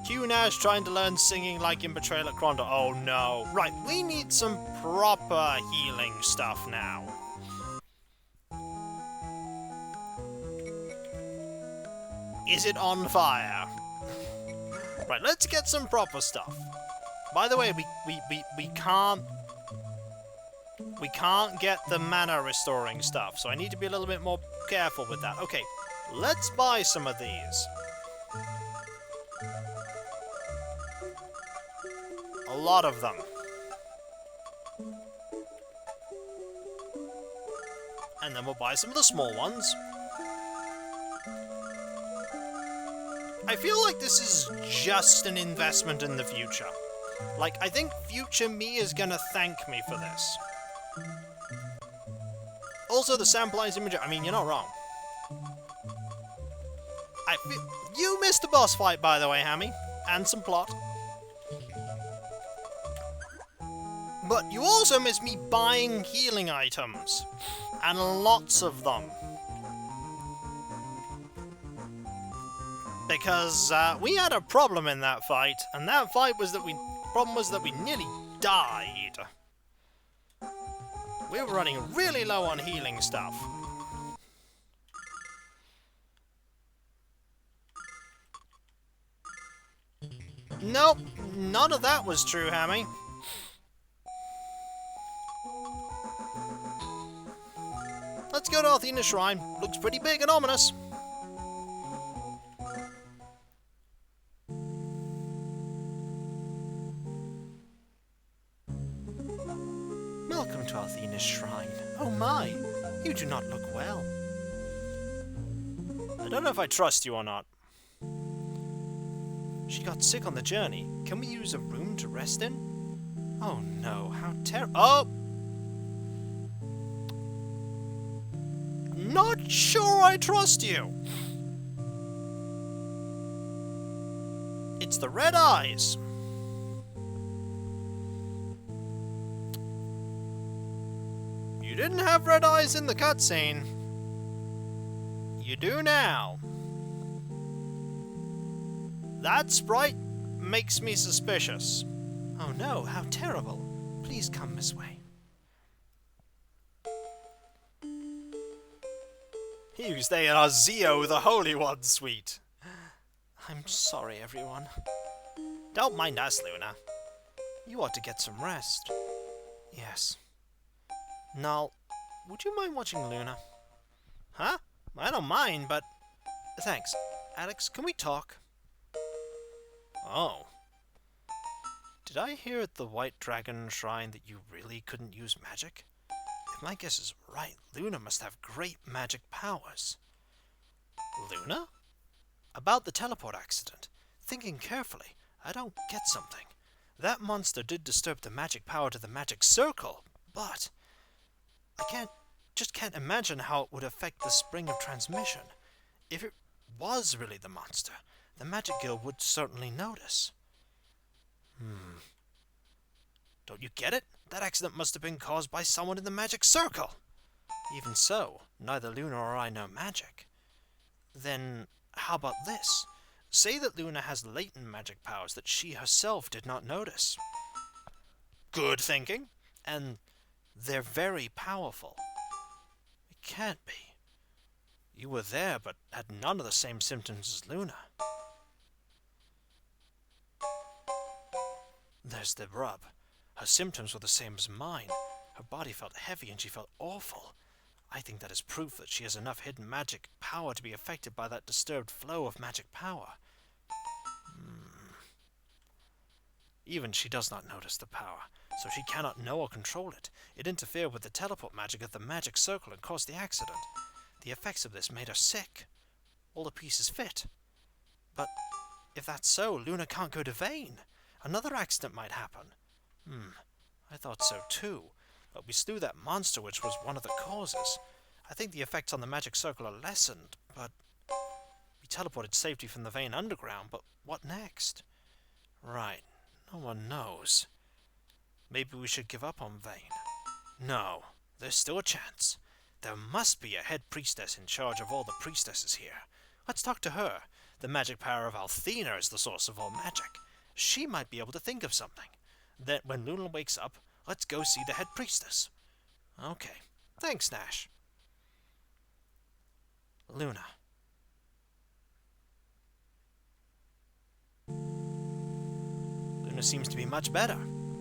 Cue Nash trying to learn singing like in Betrayal at Cronda. Oh no. Right, we need some proper healing stuff now. Is it on fire? Right, let's get some proper stuff. By the way, we can't get the mana restoring stuff, so I need to be a little bit more careful with that. Okay, Let's buy some of these. A lot of them. And then we'll buy some of the small ones. I feel like this is just an investment in the future. Like, I think future me is gonna thank me for this. Also, the samplized image, I mean, you're not wrong. You missed a boss fight, by the way, Hammy. And some plot. But you also missed me buying healing items. And lots of them. Because we had a problem in that fight. And that fight was that we nearly died. We were running really low on healing stuff. Nope, none of that was true, Hammy. Let's go to Athena's shrine. Looks pretty big and ominous. Welcome to Athena's shrine. Oh my, you do not look well. I don't know if I trust you or not. She got sick on the journey. Can we use a room to rest in? Oh no, how terrible. Oh! Not sure I trust you. It's the red eyes. You didn't have red eyes in the cutscene. You do now. That sprite makes me suspicious. Oh no, how terrible. Please come this way. You stay in our Zio, the Holy One suite. I'm sorry, everyone. Don't mind us, Luna. You ought to get some rest. Yes. Null, would you mind watching Luna? Huh? I don't mind, but... Thanks. Alex, can we talk? Oh. Did I hear at the White Dragon Shrine that you really couldn't use magic? If my guess is right, Luna must have great magic powers. Luna? About the teleport accident. Thinking carefully, I don't get something. That monster did disturb the magic power to the magic circle, but... I just can't imagine how it would affect the spring of transmission. If it was really the monster, the Magic Guild would certainly notice. Don't you get it? That accident must have been caused by someone in the magic circle. Even so, neither Luna or I know magic. Then, how about this? Say that Luna has latent magic powers that she herself did not notice. Good thinking. And they're very powerful. It can't be. You were there, but had none of the same symptoms as Luna. There's the rub. Her symptoms were the same as mine. Her body felt heavy and she felt awful. I think that is proof that she has enough hidden magic power to be affected by that disturbed flow of magic power. Even she does not notice the power, so she cannot know or control it. It interfered with the teleport magic of the magic circle and caused the accident. The effects of this made her sick. All the pieces fit. But if that's so, Luna can't go to Vane. Another accident might happen. I thought so too. But we slew that monster, which was one of the causes. I think the effects on the magic circle are lessened, but... We teleported safely from the Vane underground, but what next? Right. No one knows. Maybe we should give up on Vane. No. There's still a chance. There must be a head priestess in charge of all the priestesses here. Let's talk to her. The magic power of Althena is the source of all magic. She might be able to think of something. Then, when Luna wakes up, let's go see the head priestess. Okay. Thanks, Nash. Luna. Luna seems to be much better.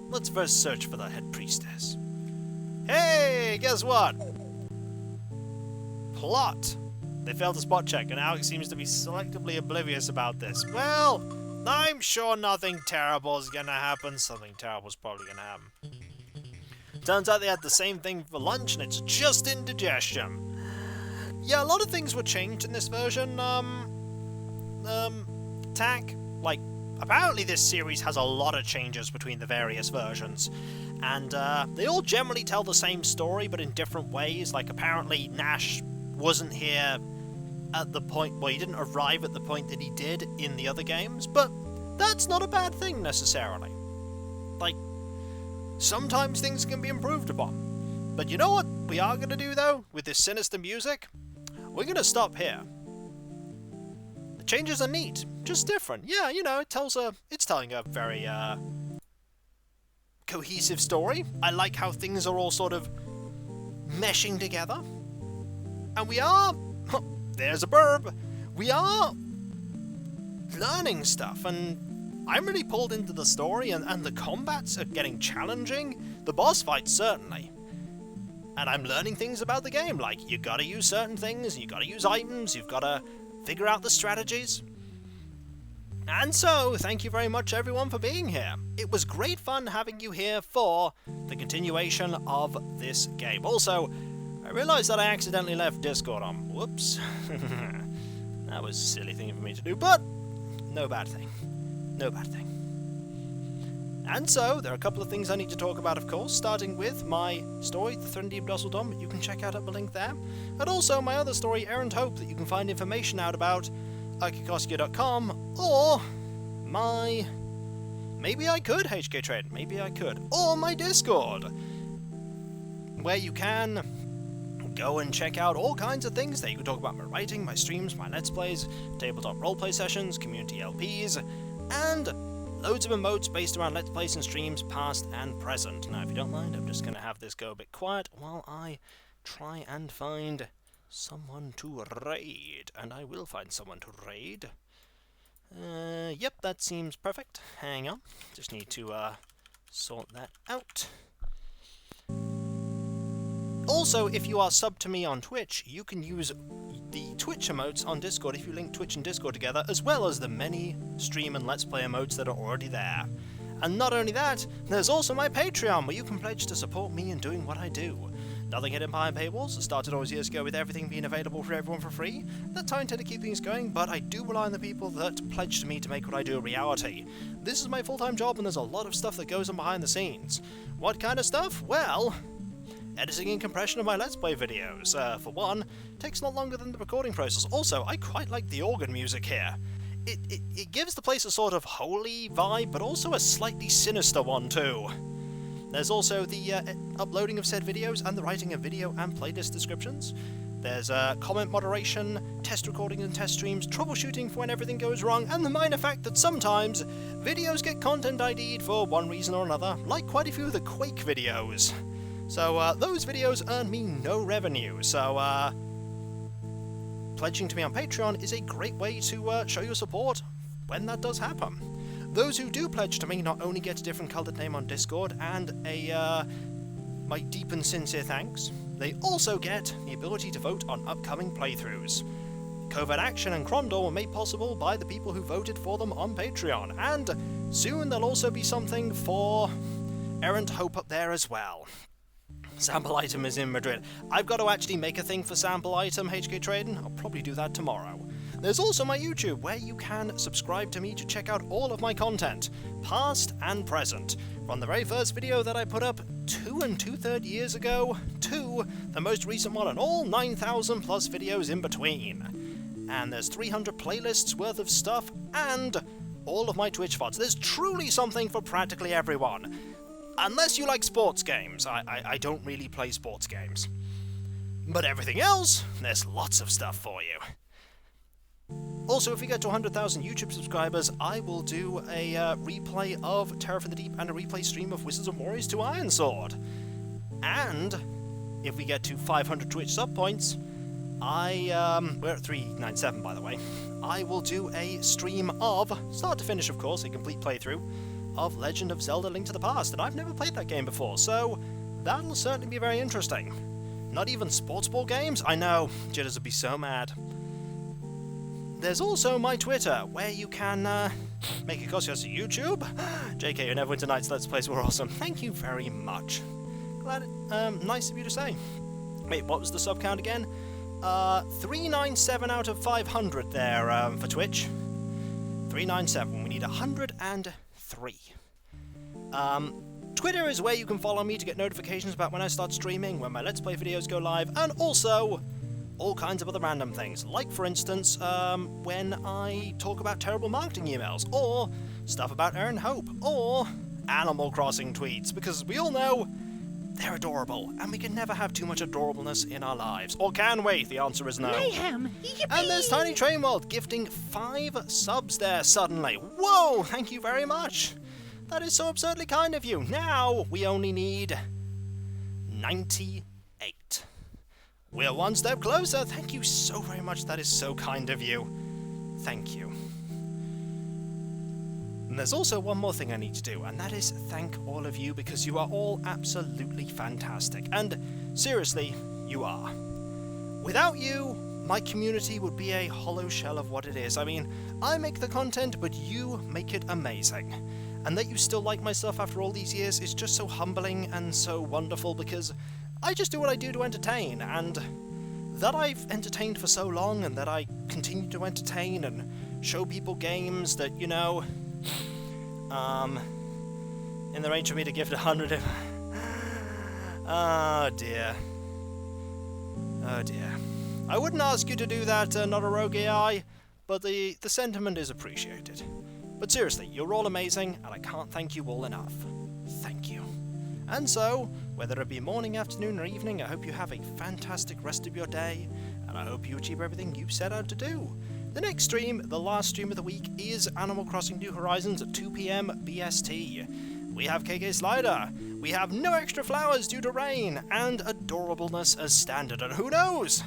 Let's first search for the head priestess. Hey, guess what? Plot. They failed to spot check, and Alex seems to be selectively oblivious about this. Well, I'm sure nothing terrible is gonna happen. Something terrible is probably gonna happen. Turns out they had the same thing for lunch, and it's just indigestion. Yeah, a lot of things were changed in this version. Tack, like, apparently this series has a lot of changes between the various versions. And they all generally tell the same story, but in different ways. Like, apparently Nash wasn't here at the point, well, he didn't arrive at the point that he did in the other games, but that's not a bad thing necessarily. Like, sometimes things can be improved upon. But you know what we are going to do, though, with this sinister music? We're going to stop here. The changes are neat, just different. Yeah, you know, it's telling a very, cohesive story. I like how things are all sort of meshing together. And we are... there's a burb! We are learning stuff, and I'm really pulled into the story, and the combats are getting challenging. The boss fights, certainly. And I'm learning things about the game, like, you gotta use certain things, you gotta use items, you've gotta figure out the strategies. And so, thank you very much everyone for being here. It was great fun having you here for the continuation of this game. Also, I realised that I accidentally left Discord on. Whoops. That was a silly thing for me to do, but no bad thing. No bad thing. And so, there are a couple of things I need to talk about, of course, starting with my story, The Threatened Deep Dusseldom, that you can check out at the link there, and also my other story, Errant Hope, that you can find information out about at Kikoskia.com, or my... maybe I could HK Trade, maybe I could, or my Discord, where you can go and check out all kinds of things there. You can talk about my writing, my streams, my Let's Plays, tabletop roleplay sessions, community LPs, and loads of emotes based around Let's Plays and streams, past and present. Now, if you don't mind, I'm just going to have this go a bit quiet while I try and find someone to raid. And I will find someone to raid. Yep, that seems perfect. Hang on. Just need to sort that out. Also, if you are subbed to me on Twitch, you can use the Twitch emotes on Discord if you link Twitch and Discord together, as well as the many stream and Let's Play emotes that are already there. And not only that, there's also my Patreon, where you can pledge to support me in doing what I do. Nothing hidden behind paywalls. It started all years ago with everything being available for everyone for free. That's how I intend to keep things going, but I do rely on the people that pledge to me to make what I do a reality. This is my full-time job, and there's a lot of stuff that goes on behind the scenes. What kind of stuff? Well, editing and compression of my Let's Play videos. For one, takes a lot longer than the recording process. Also, I quite like the organ music here. It gives the place a sort of holy vibe, but also a slightly sinister one too. There's also the uploading of said videos and the writing of video and playlist descriptions. There's comment moderation, test recording and test streams, troubleshooting for when everything goes wrong, and the minor fact that sometimes videos get content ID'd for one reason or another, like quite a few of the Quake videos. So those videos earn me no revenue, so pledging to me on Patreon is a great way to show your support when that does happen. Those who do pledge to me not only get a different coloured name on Discord and my deep and sincere thanks, they also get the ability to vote on upcoming playthroughs. Covert Action and Crondor were made possible by the people who voted for them on Patreon, and soon there'll also be something for Errant Hope up there as well. Sample Item is in Madrid. I've got to actually make a thing for Sample Item, HK Trading. I'll probably do that tomorrow. There's also my YouTube, where you can subscribe to me to check out all of my content, past and present. From the very first video that I put up 2 2/3 years ago, to the most recent one, and all 9,000 plus videos in between. And there's 300 playlists worth of stuff, and all of my Twitch VODs. There's truly something for practically everyone. Unless you like sports games. I don't really play sports games. But everything else, there's lots of stuff for you. Also, if we get to 100,000 YouTube subscribers, I will do a replay of Terror from the Deep and a replay stream of Wizards and Warriors 2 Ironsword. And if we get to 500 Twitch sub points, we're at 397 by the way, I will do a stream of, start to finish of course, a complete playthrough of Legend of Zelda: Link to the Past, and I've never played that game before, so that'll certainly be very interesting. Not even sports ball games? I know, Jitters would be so mad. there's also my Twitter, where you can make Kikoskia a YouTube. JK, your Neverwinter Nights Let's Plays were awesome. Thank you very much. Glad nice of you to say. Wait, what was the sub count again? 397 out of 500 there for Twitch. 397. We need 103. Twitter is where you can follow me to get notifications about when I start streaming, when my Let's Play videos go live, and also all kinds of other random things. Like, for instance, when I talk about terrible marketing emails, or stuff about Earn Hope, or Animal Crossing tweets, because we all know they're adorable, and we can never have too much adorableness in our lives. Or can we? The answer is no. Mayhem! Yippee! And there's Tiny Train World gifting 5 subs there suddenly. Whoa! Thank you very much. That is so absurdly kind of you. Now we only need 98. We're one step closer. Thank you so very much. That is so kind of you. Thank you. And there's also one more thing I need to do, and that is thank all of you, because you are all absolutely fantastic. And seriously, you are. Without you, my community would be a hollow shell of what it is. I mean, I make the content, but you make it amazing. And that you still like my stuff after all these years is just so humbling and so wonderful, because I just do what I do to entertain, and that I've entertained for so long, and that I continue to entertain and show people games that, you know, in the range for me to gift 100 if... Oh dear. Oh dear. I wouldn't ask you to do that, not a rogue AI, but the sentiment is appreciated. But seriously, you're all amazing, and I can't thank you all enough. Thank you. And so, whether it be morning, afternoon, or evening, I hope you have a fantastic rest of your day, and I hope you achieve everything you set out to do. The next stream, the last stream of the week, is Animal Crossing New Horizons at 2 PM BST. We have KK Slider, we have no extra flowers due to rain, and adorableness as standard, and who knows?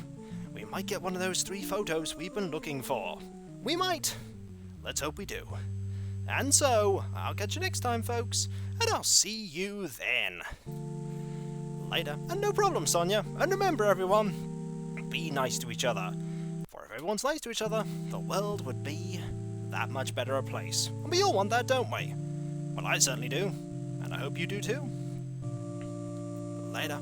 We might get one of those 3 photos we've been looking for. We might. Let's hope we do. And so, I'll catch you next time, folks, and I'll see you then. Later. And no problem, Sonia. And remember, everyone, be nice to each other. For if everyone's nice to each other, the world would be that much better a place. And we all want that, don't we? Well, I certainly do. And I hope you do too. Later.